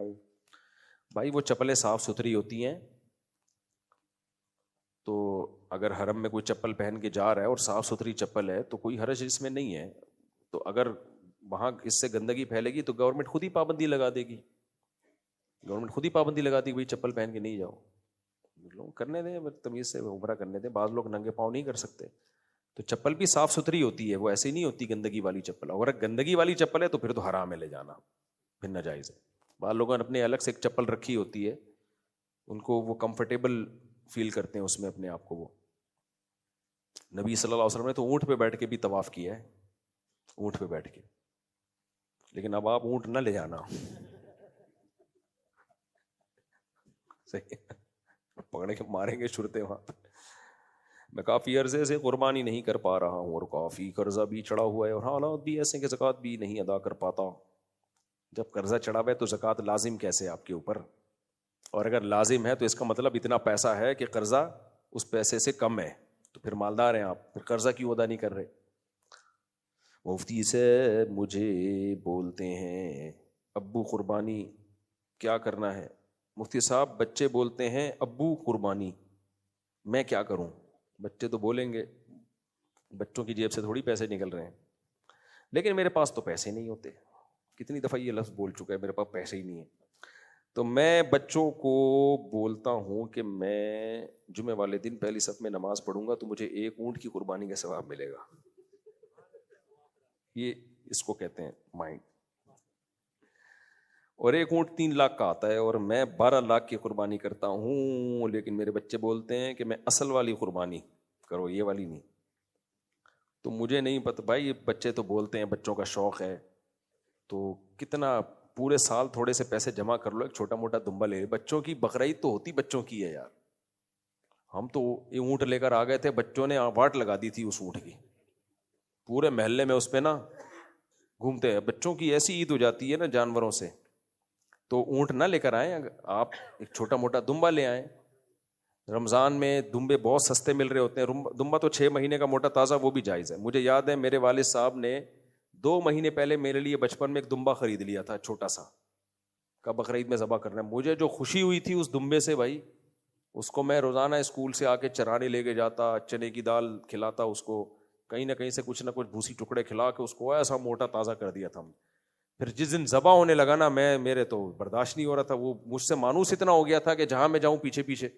بھائی وہ چپلیں صاف ستھری ہوتی ہیں, تو اگر حرم میں کوئی چپل پہن کے جا رہا ہے اور صاف ستھری چپل ہے تو کوئی حرج اس میں نہیں ہے. تو اگر وہاں اس سے گندگی پھیلے گی تو گورنمنٹ خود ہی پابندی لگا دے گی, گورنمنٹ خود ہی پابندی لگا دی, بھائی چپل پہن کے نہیں جاؤ. لوگ کرنے دیں, تمیز سے عمرہ کرنے دیں. بعض لوگ ننگے پاؤں نہیں کر سکتے, تو چپل بھی صاف ستھری ہوتی ہے, وہ ایسی نہیں ہوتی گندگی والی چپل. اگر گندگی والی چپل ہے تو پھر تو حرام ہے لے جانا, پھر ناجائز ہے. بعض لوگوں نے اپنے الگ سے ایک چپل رکھی ہوتی ہے, ان کو وہ کمفرٹیبل فیل کرتے ہیں اس میں اپنے آپ کو. وہ نبی صلی اللہ علیہ وسلم نے تو اونٹ پہ بیٹھ کے بھی طواف کیا ہے, اونٹ پہ بیٹھ کے. لیکن اب آپ اونٹ نہ لے جانا, صحیح پکڑے کے ماریں گے شرطیں وہاں پہ. میں کافی عرصے سے قربانی نہیں کر پا رہا ہوں, اور کافی قرضہ بھی چڑھا ہوا ہے, اور حالات بھی ایسے کہ زکوٰۃ بھی نہیں ادا کر پاتا. جب قرضہ چڑھا ہوا ہے تو زکوٰۃ لازم کیسے آپ کے اوپر, اور اگر لازم ہے تو اس کا مطلب اتنا پیسہ ہے کہ قرضہ اس پیسے سے کم ہے, تو پھر مالدار ہیں آپ, پھر قرضہ کیوں ادا نہیں کر رہے. مفتی سے مجھے بولتے ہیں ابو قربانی کیا کرنا ہے. مفتی صاحب بچے بولتے ہیں ابو قربانی, میں کیا کروں. بچے تو بولیں گے, بچوں کی جیب سے تھوڑی پیسے نکل رہے ہیں, لیکن میرے پاس تو پیسے نہیں ہوتے. کتنی دفعہ یہ لفظ بول چکا ہے, میرے پاس پیسے ہی نہیں ہیں. تو میں بچوں کو بولتا ہوں کہ میں جمعے والے دن پہلی صف میں نماز پڑھوں گا تو مجھے ایک اونٹ کی قربانی کا ثواب ملے گا. یہ اس کو کہتے ہیں مائنڈ. اور ایک اونٹ 3 لاکھ کا آتا ہے, اور میں 12 لاکھ کی قربانی کرتا ہوں, لیکن میرے بچے بولتے ہیں کہ میں اصل والی قربانی کرو, یہ والی نہیں. تو مجھے نہیں پتہ بھائی, بچے تو بولتے ہیں, بچوں کا شوق ہے, تو کتنا پورے سال تھوڑے سے پیسے جمع کر لو, ایک چھوٹا موٹا دمبا لے. بچوں کی بقرعید تو ہوتی بچوں کی ہے یار. ہم تو یہ اونٹ لے کر آ گئے تھے, بچوں نے واٹ لگا دی تھی اس اونٹ کی, پورے محلے میں اس پہ نا گھومتے ہیں. بچوں کی ایسی عید ہو جاتی ہے نا جانوروں سے. تو اونٹ نہ لے کر آئیں آپ, ایک چھوٹا موٹا دمبا لے آئیں. رمضان میں دمبے بہت سستے مل رہے ہوتے ہیں, دمبا تو 6 مہینے کا موٹا تازہ, وہ بھی جائز ہے. مجھے یاد ہے میرے والد صاحب نے 2 مہینے پہلے میرے لیے بچپن میں ایک دمبا خرید لیا تھا چھوٹا سا, کا بقرعید میں ذبح کرنا ہے. مجھے جو خوشی ہوئی تھی اس دمبے سے بھائی, اس کو میں روزانہ اسکول سے آ کے چرانے لے کے جاتا, چنے کی دال کھلاتا اس کو, کہیں نہ کہیں سے کچھ نہ کچھ بھوسی ٹکڑے کھلا کے اس کو ایسا موٹا تازہ کر دیا تھا ہم. پھر جس دن ذبح ہونے لگا نا, میرے تو برداشت نہیں ہو رہا تھا, وہ مجھ سے مانوس اتنا ہو گیا تھا کہ جہاں میں جاؤں پیچھے پیچھے,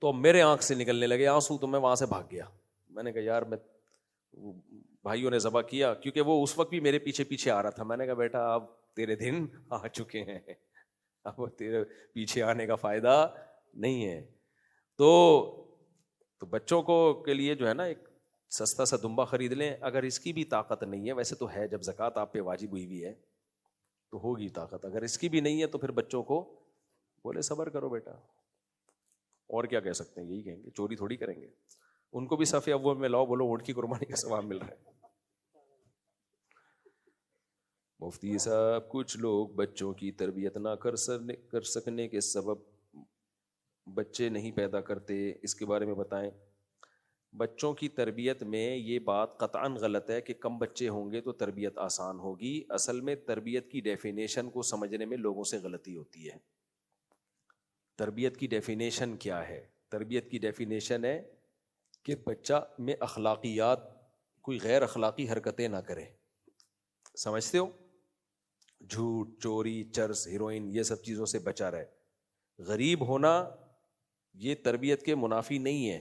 تو میرے آنکھ سے نکلنے لگے آنسو, تو میں وہاں سے بھاگ گیا. میں نے کہا یار, میں بھائیوں نے ذبح کیا, کیونکہ وہ اس وقت بھی میرے پیچھے پیچھے آ رہا تھا. میں نے کہا بیٹا اب تیرے دن آ چکے ہیں, اب تیرے پیچھے آنے کا فائدہ نہیں ہے. تو بچوں کو کے لیے جو ہے نا ایک سستا سا دمبا خرید لیں. اگر اس کی بھی طاقت نہیں ہے, ویسے تو ہے, جب زکوٰۃ آپ پہ واجب ہوئی بھی ہے تو ہوگی طاقت, اگر اس کی بھی نہیں ہے تو پھر بچوں کو بولے صبر کرو بیٹا. اور کیا کہہ سکتے ہیں, یہی کہیں گے, چوری تھوڑی کریں گے. ان کو بھی صف اول میں لاؤ, بولو اونٹ کی قربانی کا ثواب مل رہا ہے. مفتی صاحب, کچھ لوگ بچوں کی تربیت نہ کر سکنے کے سبب بچے نہیں پیدا کرتے, اس کے بارے میں بتائیں. بچوں کی تربیت میں یہ بات قطعاً غلط ہے کہ کم بچے ہوں گے تو تربیت آسان ہوگی. اصل میں تربیت کی ڈیفینیشن کو سمجھنے میں لوگوں سے غلطی ہوتی ہے. تربیت کی ڈیفینیشن کیا ہے؟ تربیت کی ڈیفینیشن ہے کہ بچہ میں اخلاقیات, کوئی غیر اخلاقی حرکتیں نہ کرے. سمجھتے ہو؟ جھوٹ, چوری, چرس, ہیروئن, یہ سب چیزوں سے بچا رہے. غریب ہونا یہ تربیت کے منافی نہیں ہے.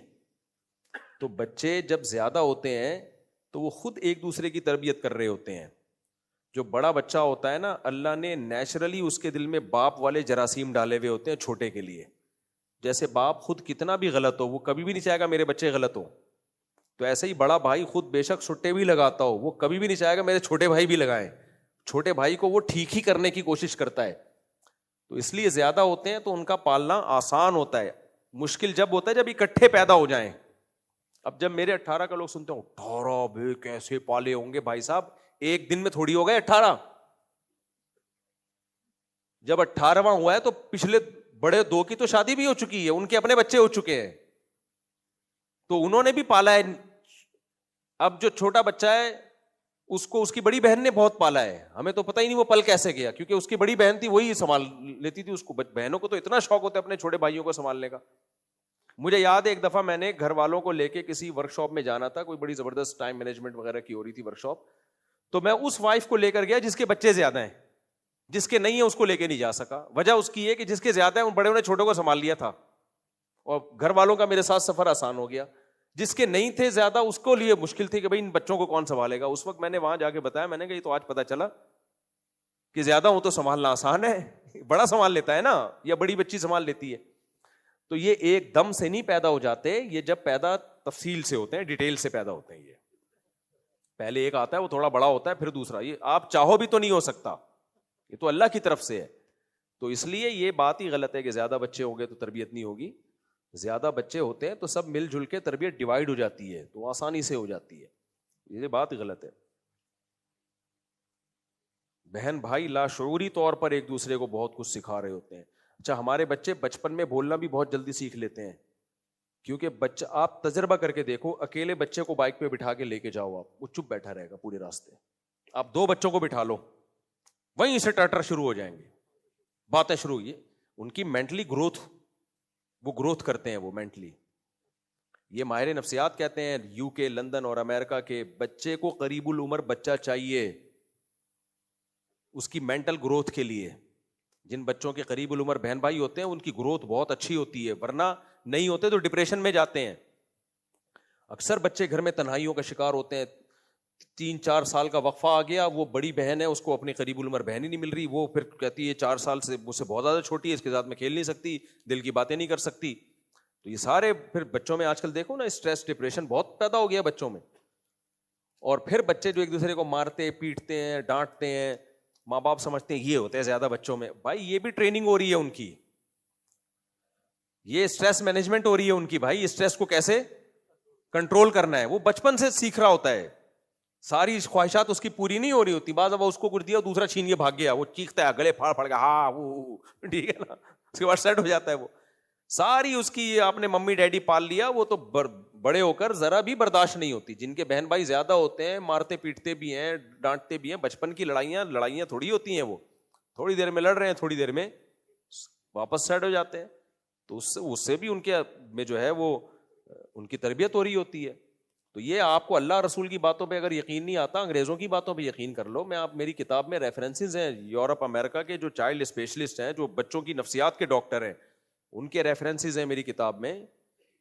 تو بچے جب زیادہ ہوتے ہیں تو وہ خود ایک دوسرے کی تربیت کر رہے ہوتے ہیں. جو بڑا بچہ ہوتا ہے نا, اللہ نے نیچرلی اس کے دل میں باپ والے جراثیم ڈالے ہوئے ہوتے ہیں چھوٹے کے لیے. جیسے باپ خود کتنا بھی غلط ہو, وہ کبھی بھی نہیں چاہے گا میرے بچے غلط ہو, تو ایسے ہی بڑا بھائی خود بے شک سٹے بھی لگاتا ہو, وہ کبھی بھی نہیں چاہے گا میرے چھوٹے بھائی بھی لگائیں. چھوٹے بھائی کو وہ ٹھیک ہی کرنے کی کوشش کرتا ہے. تو اس لیے زیادہ ہوتے ہیں تو ان کا پالنا آسان ہوتا ہے. مشکل جب ہوتا ہے جب اکٹھے پیدا ہو جائیں. اب جب میرے 18 کا لوگ سنتے ہوں, 18 بے کیسے پالے ہوں گے بھائی صاحب, ایک دن میں تھوڑی ہو گئے 18. جب 18واں ہوا ہے تو پچھلے بڑے 2 کی تو شادی بھی ہو چکی ہے, ان کے اپنے بچے ہو چکے ہیں, تو انہوں نے بھی پالا ہے. اب جو چھوٹا بچہ ہے اس کو اس کی بڑی بہن نے بہت پالا ہے, ہمیں تو پتہ ہی نہیں وہ پل کیسے گیا, کیونکہ اس کی بڑی بہن تھی وہی سنبھال لیتی تھی اس کو. بہنوں کو تو اتنا شوق ہوتا ہے اپنے چھوٹے بھائیوں کو سنبھالنے کا. مجھے یاد ہے ایک دفعہ میں نے گھر والوں کو لے کے کسی ورک شاپ میں جانا تھا, کوئی بڑی زبردست ٹائم مینجمنٹ وغیرہ کی ہو رہی تھی ورک شاپ, تو میں اس وائف کو لے کر گیا جس کے بچے زیادہ ہیں. جس کے نہیں ہے اس کو لے کے نہیں جا سکا. وجہ اس کی ہے کہ جس کے زیادہ ہیں ان بڑے نے چھوٹوں کو سنبھال لیا تھا, اور گھر والوں کا میرے ساتھ سفر آسان ہو گیا. جس کے نہیں تھے زیادہ اس کو لیے مشکل تھی کہ بھائی ان بچوں کو کون سنبھالے گا. اس وقت میں نے وہاں جا کے بتایا, میں نے کہا یہ تو آج پتا چلا کہ زیادہ ہوں تو سنبھالنا آسان ہے, بڑا سنبھال لیتا ہے نا, یا بڑی بچی سنبھال لیتی ہے. تو یہ ایک دم سے نہیں پیدا ہو جاتے, یہ جب پیدا تفصیل سے ہوتے ہیں, ڈیٹیل سے پیدا ہوتے ہیں. یہ پہلے ایک آتا ہے وہ تھوڑا بڑا ہوتا ہے, پھر دوسرا. یہ آپ چاہو بھی تو نہیں ہو سکتا, یہ تو اللہ کی طرف سے ہے. تو اس لیے یہ بات ہی غلط ہے کہ زیادہ بچے ہوں گے تو تربیت نہیں ہوگی. زیادہ بچے ہوتے ہیں تو سب مل جل کے تربیت ڈیوائڈ ہو جاتی ہے, تو آسانی سے ہو جاتی ہے. یہ بات غلط ہے. بہن بھائی لاشعوری طور پر ایک دوسرے کو بہت کچھ سکھا رہے ہوتے ہیں. اچھا, ہمارے بچے بچپن میں بولنا بھی بہت جلدی سیکھ لیتے ہیں, کیونکہ بچہ, آپ تجربہ کر کے دیکھو, اکیلے بچے کو بائک پہ بٹھا کے لے کے جاؤ آپ, وہ چپ بیٹھا رہے گا پورے راستے. آپ 2 بچوں کو بٹھا لو, وہیں سے ٹرٹر شروع ہو جائیں گے, باتیں شروع ہوئی. ان کی مینٹلی گروتھ, وہ گروتھ کرتے ہیں وہ مینٹلی. یہ ماہر نفسیات کہتے ہیں UK, لندن اور امریکہ کے, بچے کو قریب العمر بچہ چاہیے اس کی مینٹل گروتھ کے لیے. جن بچوں کے قریب العمر بہن بھائی ہوتے ہیں ان کی گروتھ بہت اچھی ہوتی ہے, ورنہ نہیں ہوتے تو ڈپریشن میں جاتے ہیں. اکثر بچے گھر میں تنہائیوں کا شکار ہوتے ہیں. 3-4 سال کا وقفہ آ گیا, وہ بڑی بہن ہے اس کو اپنی قریب العمر بہن ہی نہیں مل رہی, وہ پھر کہتی ہے 4 سال سے مجھ سے بہت زیادہ چھوٹی ہے, اس کے ساتھ میں کھیل نہیں سکتی, دل کی باتیں نہیں کر سکتی. تو یہ سارے پھر بچوں میں آج کل دیکھو نا, اسٹریس ڈپریشن بہت پیدا ہو گیا بچوں میں. اور پھر بچے جو ایک دوسرے کو مارتے پیٹتے ہیں, ڈانٹتے ہیں, ماں باپ سمجھتے ہیں یہ ہوتے ہیں زیادہ بچوں میں. بھائی یہ بھی ٹریننگ ہو رہی ہے ان کی, یہ اسٹریس مینجمنٹ ہو رہی ہے ان کی. بھائی اسٹریس کو کیسے کنٹرول کرنا ہے وہ بچپن سے سیکھ رہا ہوتا ہے. ساری خواہشات اس کی پوری نہیں ہو رہی ہوتی. بعض اب اس کو کچھ دیا, دوسرا چھین کے بھاگ گیا, وہ چیختا ہے, گلے پھاڑ پھاڑ گیا, ہاں وہ ٹھیک ہے نا, اس کے بعد سیٹ ہو جاتا ہے. وہ ساری اس کی آپ نے ممی ڈیڈی پال لیا, وہ تو بڑے ہو کر ذرا بھی برداشت نہیں ہوتی. جن کے بہن بھائی زیادہ ہوتے ہیں, مارتے پیٹتے بھی ہیں, ڈانٹتے بھی ہیں. بچپن کی لڑائیاں تھوڑی ہوتی ہیں, وہ تھوڑی دیر میں لڑ رہے ہیں, تھوڑی دیر میں واپس سیٹ ہو جاتے ہیں. تو اس سے بھی ان کے میں جو ہے وہ ان کی تربیت ہو رہی ہوتی ہے. تو یہ آپ کو اللہ رسول کی باتوں پہ اگر یقین نہیں آتا، انگریزوں کی باتوں پہ یقین کر لو. میں آپ، میری کتاب میں ریفرنسز ہیں یورپ امریکہ کے جو چائلڈ اسپیشلسٹ ہیں، جو بچوں کی نفسیات کے ڈاکٹر ہیں، ان کے ریفرنسز ہیں میری کتاب میں،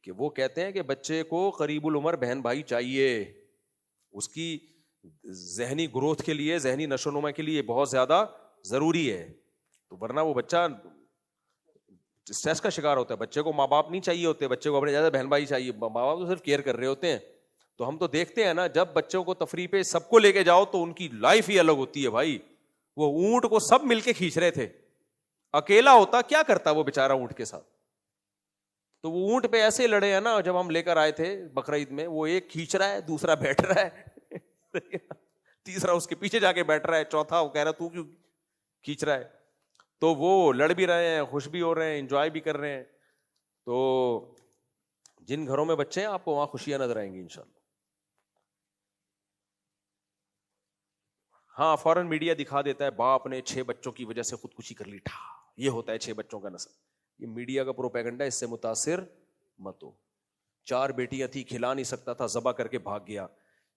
کہ وہ کہتے ہیں کہ بچے کو قریب العمر بہن بھائی چاہیے، اس کی ذہنی گروتھ کے لیے، ذہنی نشو و نما کے لیے بہت زیادہ ضروری ہے. تو ورنہ وہ بچہ اسٹریس کا شکار ہوتا ہے. بچے کو ماں باپ نہیں چاہیے ہوتے، بچے کو اپنے زیادہ بہن بھائی چاہیے، ماں باپ تو صرف کیئر کر رہے ہوتے ہیں. تو ہم تو دیکھتے ہیں نا، جب بچوں کو تفریح پہ سب کو لے کے جاؤ تو ان کی لائف ہی الگ ہوتی ہے بھائی. وہ اونٹ کو سب مل کے کھینچ رہے تھے، اکیلا ہوتا کیا کرتا وہ بیچارہ اونٹ کے ساتھ. تو وہ اونٹ پہ ایسے لڑے ہیں نا، جب ہم لے کر آئے تھے بقرعید میں، وہ ایک کھینچ رہا ہے، دوسرا بیٹھ رہا ہے تیسرا اس کے پیچھے جا کے بیٹھ رہا ہے، چوتھا وہ کہہ رہا تو کیوں کھینچ رہا ہے. تو وہ لڑ بھی رہے ہیں، خوش بھی ہو رہے ہیں، انجوائے بھی کر رہے ہیں. تو جن گھروں میں بچے ہیں آپ کو وہاں خوشیاں نظر آئیں گی انشاءاللہ. ہاں فوراً میڈیا دکھا دیتا ہے باپ نے 6 بچوں کی وجہ سے خودکشی کر لی، یہ ہوتا ہے 6 بچوں کا نسل. یہ میڈیا کا پروپیگنڈا، اس سے متاثر مت ہو. 4 بیٹیاں تھی، کھلا نہیں سکتا تھا، ذبح کر کے بھاگ گیا.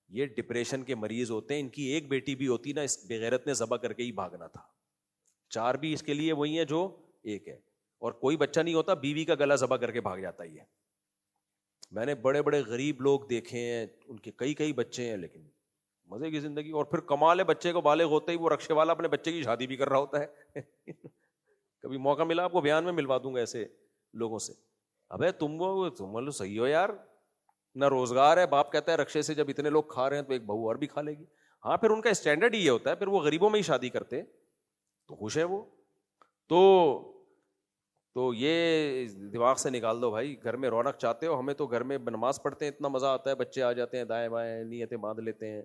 یہ ڈپریشن کے مریض ہوتے ہیں. ان کی ایک بیٹی بھی ہوتی نا، اس بغیرت نے ذبح کر کے ہی بھاگنا تھا. 4 بھی اس کے لیے وہی ہیں جو ایک ہے. اور کوئی بچہ نہیں ہوتا، بیوی کا گلا ذبح کر کے بھاگ جاتا ہی ہے. میں نے بڑے بڑے غریب لوگ دیکھے ہیں، ان کے کئی بچے ہیں، لیکن مزے کی زندگی. اور پھر کمال ہے، بچے کو بالغ ہوتے ہی وہ رکشے والا اپنے بچے کی شادی بھی کر رہا ہوتا ہے. کبھی موقع ملا آپ کو بیان میں ملوا دوں گا ایسے لوگوں سے. ابے تم لو صحیح ہو یار، نہ روزگار ہے، باپ کہتا ہے رکشے سے جب اتنے لوگ کھا رہے ہیں تو ایک بہو اور بھی کھا لے گی. ہاں پھر ان کا اسٹینڈرڈ ہی یہ ہوتا ہے، پھر وہ غریبوں میں ہی شادی کرتے تو خوش ہے وہ. تو یہ دماغ سے نکال دو بھائی. گھر میں رونق چاہتے ہو؟ ہمیں تو گھر میں نماز پڑھتے ہیں اتنا مزہ آتا ہے، بچے آ جاتے ہیں دائیں بائیں نیتیں باندھ لیتے ہیں.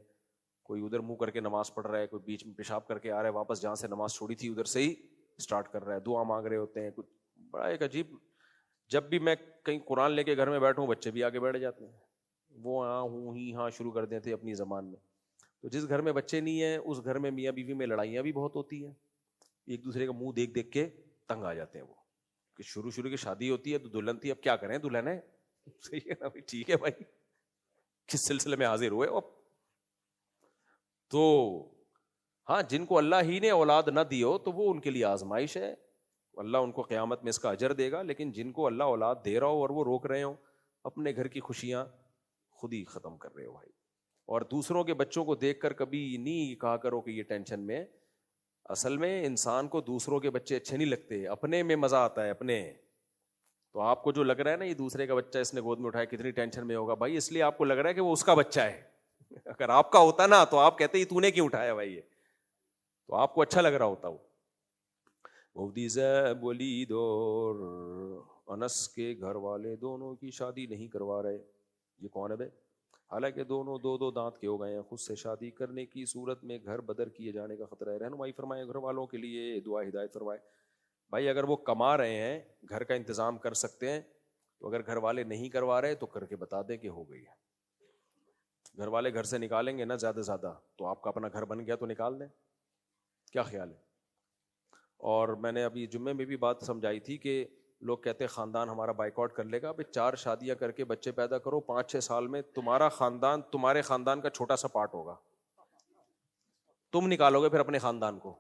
کوئی ادھر منہ کر کے نماز پڑھ رہا ہے، کوئی بیچ میں پیشاب کر کے آ رہا ہے، واپس جہاں سے نماز چھوڑی تھی ادھر سے ہی اسٹارٹ کر رہا ہے، دعا مانگ رہے ہوتے ہیں. کچھ بڑا ایک عجیب. جب بھی میں کہیں قرآن لے کے گھر میں بیٹھوں، بچے بھی آگے بیٹھ جاتے ہیں، وہ ہاں ہوں ہی ہاں شروع کر دیتے اپنی زبان میں. تو جس گھر میں بچے نہیں ہیں اس گھر میں میاں بیوی میں لڑائیاں بھی بہت ہوتی ہیں. ایک دوسرے کا منہ دیکھ کے تنگ آ جاتے ہیں وہ، کہ شروع کی شادی ہوتی ہے تو دلہن تھی، اب کیا کریں، دلہن ہے. صحیح ہے نا، ٹھیک ہے بھائی، کس سلسلے میں حاضر ہوئے. اب تو ہاں، جن کو اللہ ہی نے اولاد نہ دی ہو تو وہ ان کے لیے آزمائش ہے، اللہ ان کو قیامت میں اس کا اجر دے گا. لیکن جن کو اللہ اولاد دے رہا ہو اور وہ روک رہے ہو، اپنے گھر کی خوشیاں خود ہی ختم کر رہے ہو بھائی. اور دوسروں کے بچوں کو دیکھ کر کبھی نہیں کہا کرو کہ یہ ٹینشن میں. اصل میں انسان کو دوسروں کے بچے اچھے نہیں لگتے، اپنے میں مزہ آتا ہے اپنے. تو آپ کو جو لگ رہا ہے نا یہ دوسرے کا بچہ اس نے گود میں اٹھایا کتنی ٹینشن میں ہوگا بھائی، اس لیے آپ کو لگ رہا ہے کہ وہ اس کا بچہ ہے. اگر آپ کا ہوتا نا تو آپ کہتے تو نے کیوں اٹھایا بھائی، یہ تو آپ کو اچھا لگ رہا ہوتا. وہ مفتی زیب ولید اور انس کے گھر والے دونوں کی شادی نہیں کروا رہے. یہ کون ہے بھائی؟ حالانکہ دونوں 2 دانت کے ہو گئے ہیں. خود سے شادی کرنے کی صورت میں گھر بدر کیے جانے کا خطرہ ہے. رہنمائی فرمائے گھر والوں کے لیے، دعا ہدایت فرمائے. بھائی اگر وہ کما رہے ہیں، گھر کا انتظام کر سکتے ہیں، تو اگر گھر والے نہیں کروا رہے تو کر کے بتا دیں کہ ہو گئی ہے. گھر والے گھر سے نکالیں گے نا زیادہ زیادہ، تو آپ کا اپنا گھر بن گیا تو نکال دیں. کیا خیال ہے؟ اور میں نے ابھی جمعے میں بھی بات سمجھائی تھی کہ لوگ کہتے ہیں خاندان ہمارا بائیکاٹ کر لے گا. ابھی 4 شادیاں کر کے بچے پیدا کرو، 5-6 سال میں تمہارا خاندان تمہارے خاندان کا چھوٹا سا پارٹ ہوگا. تم نکالو گے پھر اپنے خاندان کو،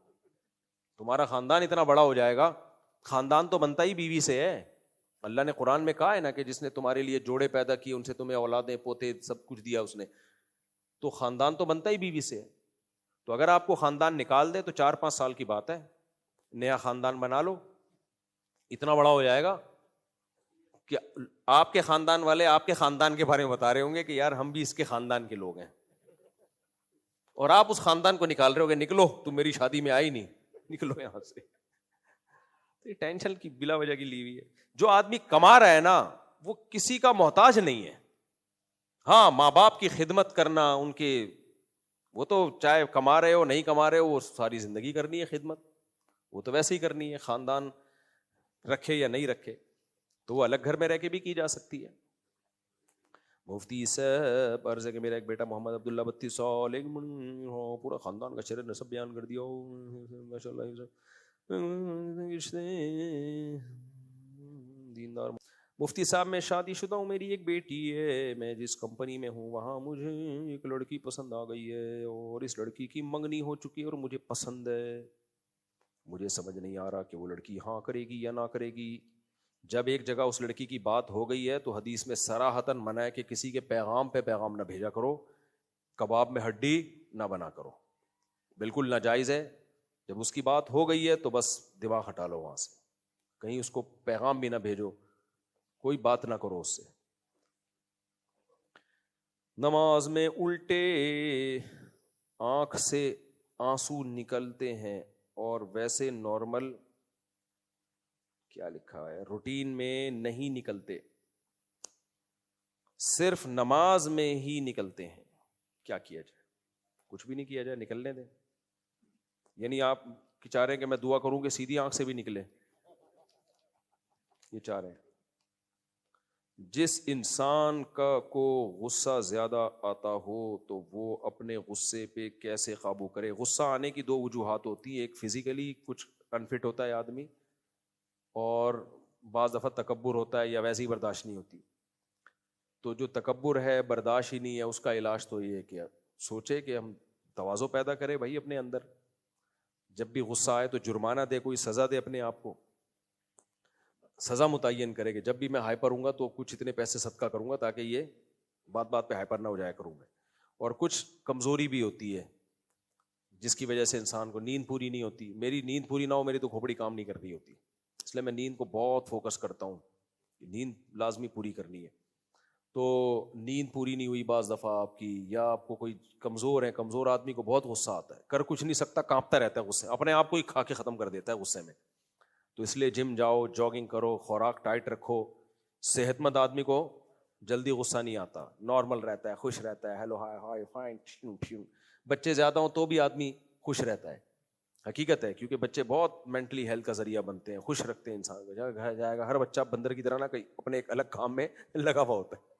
تمہارا خاندان اتنا بڑا ہو جائے گا. خاندان تو بنتا ہی بیوی سے ہے. اللہ نے قرآن میں کہا ہے نا کہ جس نے تمہارے لیے جوڑے پیدا کیے، ان سے تمہیں اولادیں پوتے سب کچھ دیا اس نے. تو خاندان تو بنتا ہی بیوی سے ہے. تو اگر آپ کو خاندان نکال دے تو 4-5 سال کی بات ہے، نیا خاندان بنا لو. اتنا بڑا ہو جائے گا کہ آپ کے خاندان والے آپ کے خاندان کے بارے میں بتا رہے ہوں گے کہ یار ہم بھی اس کے خاندان کے لوگ ہیں، اور آپ اس خاندان کو نکال رہے ہو گے، نکلو تم میری شادی میں آئی نہیں، نکلو یہاں سے. یہ ٹینشن کی بلا وجہ کی لی ہوئی ہے. جو آدمی کما رہا ہے نا وہ کسی کا محتاج نہیں ہے. ہاں ماں باپ کی خدمت کرنا، ان کے وہ تو چاہے کما رہے ہو نہیں کما رہے ہو، وہ ساری زندگی کرنی ہے خدمت، وہ تو ویسے ہی کرنی ہے. خاندان رکھے یا نہیں رکھے تو وہ الگ گھر میں رہ کے بھی کی جا سکتی ہے. مفتی صاحب عرض ہے کہ میرا ایک بیٹا محمد عبداللہ 32 سال، پورا خاندان کا شرح نسب بیان کر دیا ماشاء اللہ. دیندار مفتی صاحب میں شادی شدہ ہوں, میری ایک بیٹی ہے, میں جس کمپنی میں ہوں وہاں مجھے ایک لڑکی پسند آ گئی ہے اور اس لڑکی کی منگنی ہو چکی ہے اور مجھے پسند ہے. مجھے سمجھ نہیں آ رہا کہ وہ لڑکی ہاں کرے گی یا نہ کرے گی. جب ایک جگہ اس لڑکی کی بات ہو گئی ہے تو حدیث میں صراحتاً منع ہے کہ کسی کے پیغام پہ پیغام نہ بھیجا کرو, کباب میں ہڈی نہ بنا کرو, بالکل ناجائز ہے. جب اس کی بات ہو گئی ہے تو بس دماغ ہٹا لو وہاں سے, کہیں اس کو پیغام بھی نہ بھیجو, کوئی بات نہ کرو اس سے. نماز میں الٹے آنکھ سے آنسو نکلتے ہیں اور ویسے نارمل کیا لکھا ہے روٹین میں نہیں نکلتے, صرف نماز میں ہی نکلتے ہیں. کیا کیا جائے؟ کچھ بھی نہیں کیا جائے, نکلنے دیں. یعنی آپ چاہ رہے ہیں کہ میں دعا کروں کہ سیدھی آنکھ سے بھی نکلے, یہ چاہ رہے ہیں. جس انسان کو غصہ زیادہ آتا ہو تو وہ اپنے غصے پہ کیسے قابو کرے؟ غصہ آنے کی دو وجوہات ہوتی ہیں, ایک فزیکلی کچھ انفٹ ہوتا ہے آدمی, اور بعض دفعہ تکبر ہوتا ہے یا ویسے ہی برداشت نہیں ہوتی. تو جو تکبر ہے, برداشت ہی نہیں ہے, اس کا علاج تو یہ ہے کہ سوچے کہ ہم تواضع پیدا کریں بھائی اپنے اندر. جب بھی غصہ آئے تو جرمانہ دے, کوئی سزا دے, اپنے آپ کو سزا متعین کرے کہ جب بھی میں ہائپر ہوں گا تو کچھ اتنے پیسے صدقہ کروں گا تاکہ یہ بات بات پہ ہائپر نہ ہو جایا کروں میں. اور کچھ کمزوری بھی ہوتی ہے جس کی وجہ سے انسان کو نیند پوری نہیں ہوتی. میری نیند پوری نہ ہو, میری تو کھوپڑی کام نہیں کر رہی ہوتی, اس لیے میں نیند کو بہت فوکس کرتا ہوں, نیند لازمی پوری کرنی ہے. تو نیند پوری نہیں ہوئی بعض دفعہ آپ کی, یا آپ کو کوئی کمزور ہے, کمزور آدمی کو بہت غصہ آتا ہے, کر کچھ نہیں سکتا, کانپتا رہتا ہے غصے, اپنے آپ کو ہی کھا کے ختم کر دیتا ہے غصے میں. تو اس لیے جم جاؤ, جاگنگ کرو, خوراک ٹائٹ رکھو. صحت مند آدمی کو جلدی غصہ نہیں آتا, نارمل رہتا ہے, خوش رہتا ہے, ہیلو ہائی ہائی فائن. بچے زیادہ ہوں تو بھی آدمی خوش رہتا ہے, حقیقت ہے, کیونکہ بچے بہت مینٹلی ہیلتھ کا ذریعہ بنتے ہیں, خوش رکھتے ہیں انسان کو. گھر جائے گا ہر بچہ بندر کی طرح نہ کہیں اپنے ایک الگ کام میں لگا ہوا ہوتا ہے.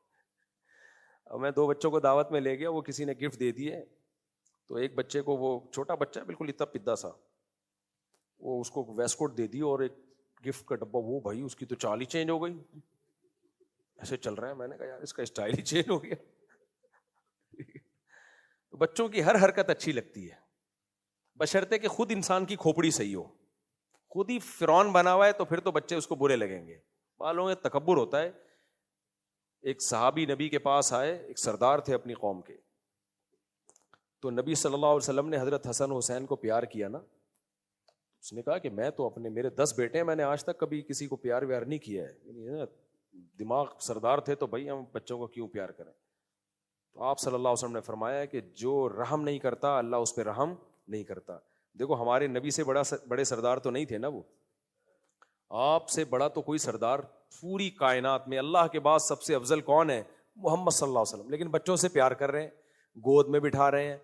اب میں 2 بچوں کو دعوت میں لے گیا, وہ کسی نے گفٹ دے دیے, تو ایک بچے کو, وہ چھوٹا بچہ بالکل اتنا پدا سا, وہ اس کو ویسکوٹ دے دی اور ایک گفٹ کا ڈبہ, وہ بھائی اس کی تو چال ہی چینج ہو گئی, ایسے چل رہا ہے. میں نے کہا یار اس کا اسٹائل ہی چینج ہو گیا. تو بچوں کی ہر حرکت اچھی لگتی ہے بشرطے کہ خود انسان کی کھوپڑی صحیح ہو. خود ہی فرعون بنا ہوا ہے تو پھر تو بچے اس کو برے لگیں گے. معلوم ہے تکبر ہوتا ہے. ایک صحابی نبی کے پاس آئے, ایک سردار تھے اپنی قوم کے, تو نبی صلی اللہ علیہ وسلم نے حضرت حسن حسین کو پیار کیا نا. اس نے کہا کہ میں تو اپنے, میرے 10 بیٹے ہیں, میں نے آج تک کبھی کسی کو پیار ویار نہیں کیا ہے. دماغ سردار تھے تو بھائی ہم بچوں کو کیوں پیار کریں. تو آپ صلی اللہ علیہ وسلم نے فرمایا کہ جو رحم نہیں کرتا اللہ اس پہ رحم نہیں کرتا. دیکھو ہمارے نبی سے بڑے سردار تو نہیں تھے نا, وہ آپ سے بڑا تو کوئی سردار پوری کائنات میں اللہ کے بعد سب سے افضل کون ہے؟ محمد صلی اللہ علیہ وسلم. لیکن بچوں سے پیار کر رہے ہیں, گود میں بٹھا رہے ہیں,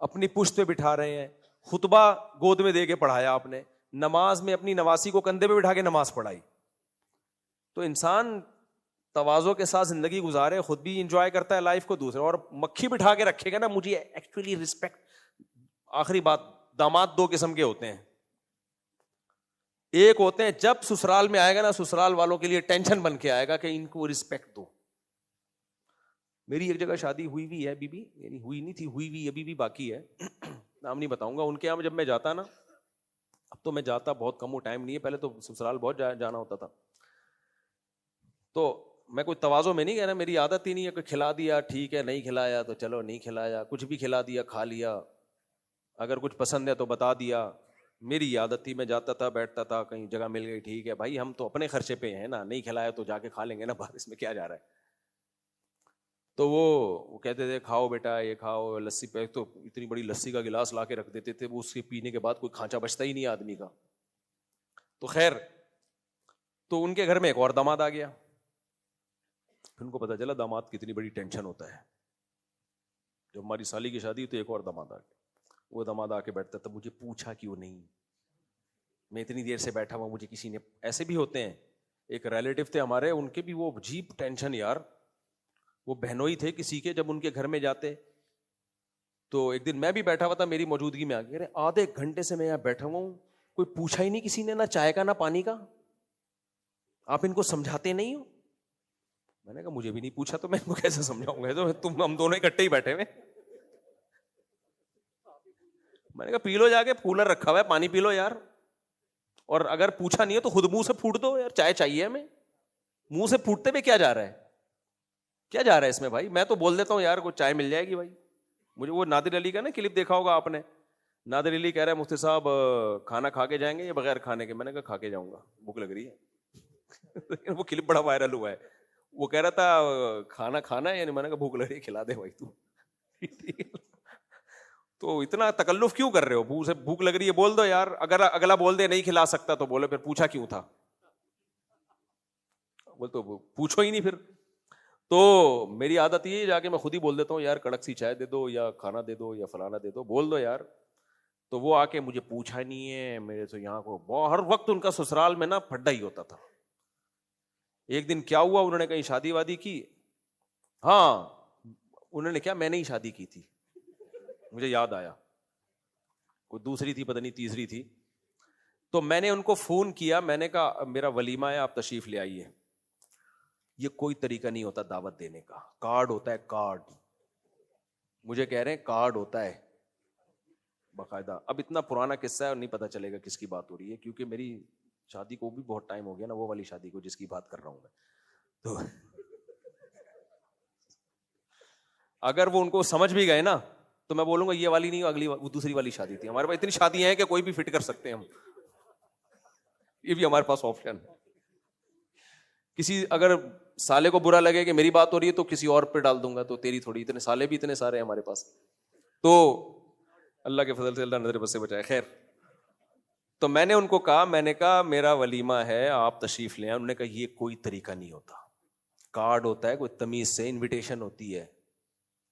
اپنی پشت پہ بٹھا رہے ہیں, خطبہ گود میں دے کے پڑھایا آپ نے, نماز میں اپنی نواسی کو کندھے پہ بٹھا کے نماز پڑھائی. تو انسان تواضع کے ساتھ زندگی گزارے, خود بھی انجوائے کرتا ہے لائف کو, دوسرے اور مکھی بٹھا کے رکھے گا نا, مجھے ایکچولی رسپیکٹ. آخری بات, داماد 2 قسم کے ہوتے ہیں. ایک ہوتے ہیں جب سسرال میں آئے گا نا, سسرال والوں کے لیے ٹینشن بن کے آئے گا کہ ان کو رسپیکٹ دو. میری ایک جگہ شادی ہوئی بھی ہے, ابھی بھی, یعنی ہوئی نہیں تھی, ہوئی بھی ابھی بھی باقی ہے, نام نہیں بتاؤں گا. ان کے یہاں جب میں جاتا نا, اب تو میں جاتا بہت کم, ٹائم نہیں ہے, پہلے تو سسرال بہت جانا ہوتا تھا. تو میں کوئی تواضع میں نہیں کہہ رہا, میری عادت ہی نہیں ہے کہ کھلا دیا ٹھیک ہے, نہیں کھلایا تو چلو نہیں کھلایا, کچھ بھی کھلا دیا کھا لیا, اگر کچھ پسند ہے تو بتا دیا. میری عادت تھی, میں جاتا تھا, بیٹھتا تھا, کہیں جگہ مل گئی ٹھیک ہے بھائی, ہم تو اپنے خرچے پہ ہیں نا, نہیں کھلایا تو جا کے کھا لیں گے نا باہر, اس میں کیا جا رہا ہے. تو وہ کہتے تھے کھاؤ بیٹا یہ کھاؤ, لسی پہ تو اتنی بڑی لسی کا گلاس لا کے رکھ دیتے تھے, وہ اس کے پینے کے بعد کوئی کھانچا بچتا ہی نہیں آدمی کا. تو خیر, تو ان کے گھر میں ایک اور داماد آ گیا. پھر ان کو پتا چلا داماد کتنی بڑی ٹینشن ہوتا ہے. جب ہماری سالی کی شادی تو ایک اور داماد آ گیا. وہ داماد آ کے بیٹھتا تھا, مجھے پوچھا کیوں نہیں, میں اتنی دیر سے بیٹھا ہوا, مجھے کسی نے. ایسے بھی ہوتے ہیں, ایک ریلیٹیو تھے ہمارے, ان کے بھی وہ عجیب ٹینشن یار, وہ بہنوئی تھے کسی کے, جب ان کے گھر میں جاتے تو ایک دن میں بھی بیٹھا ہوا تھا, میری موجودگی میں آ گئے, آدھے گھنٹے سے میں یہاں بیٹھا ہوا ہوں, کوئی پوچھا ہی نہیں کسی نے, نہ چائے کا نہ پانی کا, آپ ان کو سمجھاتے نہیں ہو. میں نے کہا مجھے بھی نہیں پوچھا تو میں ان کو کیسے سمجھاؤں گا, تو تم ہم دونوں اکٹھے ہی بیٹھے ہوئے. میں نے کہا پی لو جا کے, کولر رکھا ہوا ہے, پانی پی لو یار, اور اگر پوچھا نہیں ہے تو خود منہ سے پھوٹ دو یار, چائے چاہیے ہمیں. منہ سے پھوٹتے ہوئے کیا جا رہا ہے, کیا جا رہا ہے اس میں بھائی؟ میں تو بول دیتا ہوں یار کوئی چائے مل جائے گی بھائی. مجھے وہ نادر علی کا نا کلپ دیکھا ہوگا آپ نے, نادر علی کہہ رہا ہے مفتی صاحب کھانا کھا کے جائیں گے یا بغیر کھانے کے؟ میں نے کہا کھا کے جاؤں گا, بھوک لگ رہی ہے. وہ کلپ بڑا وائرل ہوا ہے. وہ کہہ رہا تھا کھانا کھانا ہے یعنی, میں نے کہا بھوک لگ رہی ہے کھلا دے بھائی تو. تو اتنا تکلف کیوں کر رہے ہو؟ منہ سے بھوک لگ رہی ہے بول دو یار. اگر اگلا بول دے نہیں کھلا سکتا تو بولو پھر پوچھا کیوں تھا, بول تو پوچھو ہی نہیں پھر. تو میری عادت یہ ہے جا کے میں خود ہی بول دیتا ہوں یار کڑک سی چائے دے دو یا کھانا دے دو یا فلانا دے دو, بول دو یار. تو وہ آ کے مجھے پوچھا نہیں ہے میرے سے, یہاں کو ہر وقت ان کا سسرال میں نا پھڈا ہی ہوتا تھا. ایک دن کیا ہوا, انہوں نے کہیں شادی وادی کی, ہاں انہوں نے کیا, میں نے ہی شادی کی تھی, مجھے یاد آیا, کوئی دوسری تھی پتہ نہیں تیسری تھی. تو میں نے ان کو فون کیا, میں نے کہا میرا ولیمہ ہے آپ تشریف لے آئیے. یہ کوئی طریقہ نہیں ہوتا دعوت دینے کا, کارڈ ہوتا ہے کارڈ. مجھے کہہ رہے ہیں کارڈ ہوتا ہے باقاعدہ. اب اتنا پرانا قصہ ہے اور نہیں پتا چلے گا کس کی بات ہو رہی ہے, کیونکہ میری شادی کو بھی بہت ٹائم ہو گیا نا, وہ والی شادی کو جس کی بات کر رہا ہوں میں. تو اگر وہ ان کو سمجھ بھی گئے نا تو میں بولوں گا یہ والی نہیں, اگلی وہ دوسری والی شادی تھی. ہمارے پاس اتنی شادیاں ہیں کہ کوئی بھی فٹ کر سکتے ہیں ہم, یہ بھی ہمارے پاس آپشن. کسی اگر سالے کو برا لگے کہ میری بات ہو رہی ہے تو کسی اور پہ ڈال دوں گا, تو تیری تھوڑی, اتنے سالے بھی اتنے سارے ہیں ہمارے پاس. تو اللہ کے فضل سے اللہ نظر بس سے بچائے. خیر, تو میں نے ان کو کہا, میں نے کہا میرا ولیمہ ہے آپ تشریف لیں. انہوں نے کہا یہ کوئی طریقہ نہیں ہوتا, کارڈ ہوتا ہے, کوئی تمیز سے انویٹیشن ہوتی ہے.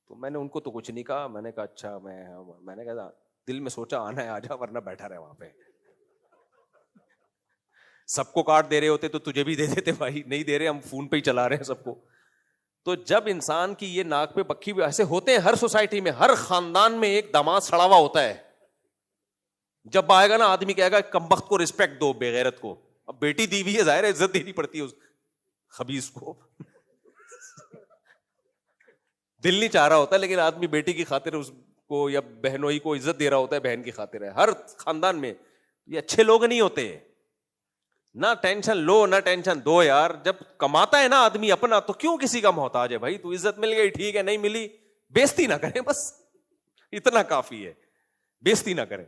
تو میں نے ان کو تو کچھ نہیں کہا. میں نے کہا اچھا, میں نے کہا دل میں سوچا آنا ہے آ جا, ورنہ بیٹھا رہے وہاں پہ. سب کو کارڈ دے رہے ہوتے تو تجھے بھی دے دیتے بھائی, نہیں دے رہے, ہم فون پہ ہی چلا رہے ہیں سب کو. تو جب انسان کی یہ ناک پہ پکی بھی ایسے ہوتے ہیں, ہر سوسائٹی میں ہر خاندان میں ایک داماد سڑا ہوا ہوتا ہے. جب آئے گا نا آدمی کہے گا کمبخت کو رسپیکٹ دو, بے غیرت کو. اب بیٹی دی ہوئی ہے, ظاہر ہے عزت دینی پڑتی ہے اس خبیث کو. دل نہیں چاہ رہا ہوتا لیکن آدمی بیٹی کی خاطر اس کو یا بہنوئی کو عزت دے رہا ہوتا ہے, بہن کی خاطر ہے. ہر خاندان میں یہ اچھے لوگ نہیں ہوتے. نہ ٹینشن لو نہ ٹینشن دو یار. جب کماتا ہے نا آدمی اپنا تو کیوں کسی کا محتاج ہے بھائی. تو عزت مل گئی ٹھیک ہے, نہیں ملی بےزتی نہ کریں, بس اتنا کافی ہے. بےزتی نہ کریں,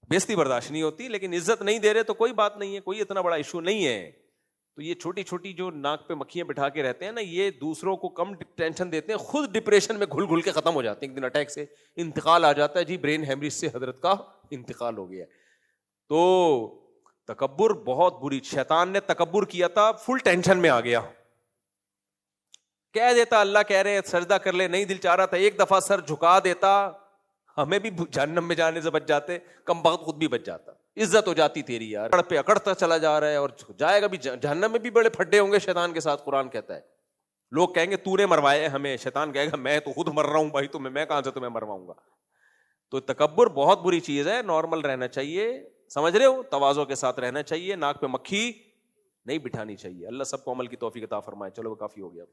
بےزتی برداشت نہیں ہوتی. لیکن عزت نہیں دے رہے تو کوئی بات نہیں ہے, کوئی اتنا بڑا ایشو نہیں ہے. تو یہ چھوٹی چھوٹی جو ناک پہ مکھیاں بٹھا کے رہتے ہیں نا, یہ دوسروں کو کم ٹینشن دیتے ہیں, خود ڈپریشن میں گھل گھل کے ختم ہو جاتے ہیں. ایک دن اٹیک سے انتقال آ جاتا ہے, جی برین ہیمریج سے حضرت کا انتقال ہو گیا. تو تکبر بہت بری. شیطان نے تکبر کیا تھا, فل ٹینشن میں آ گیا. کہہ دیتا اللہ کہہ رہے سجدہ کر لے, نہیں دل چاہ رہا تھا, ایک دفعہ سر جھکا دیتا, ہمیں بھی جہنم میں جانے سے بچ جاتے, کم بخت خود بھی بچ جاتا. عزت ہو جاتی تیری یار, اکڑ پہ اکڑتا چلا جا رہا ہے اور جائے گا بھی جہنم میں بھی. بڑے پھڈے ہوں گے شیطان کے ساتھ, قرآن کہتا ہے. لوگ کہیں گے تو نے مروایا ہمیں, شیطان کہے گا میں تو خود مر رہا ہوں بھائی, میں کہاں سے تمہیں مرواؤں گا. تو تکبر بہت بری چیز ہے, نارمل رہنا چاہیے, سمجھ رہے ہو, تواضع کے ساتھ رہنا چاہیے, ناک پہ مکھی نہیں بٹھانی چاہیے. اللہ سب کو عمل کی توفیق عطا فرمائے. چلو وہ کافی ہو گیا.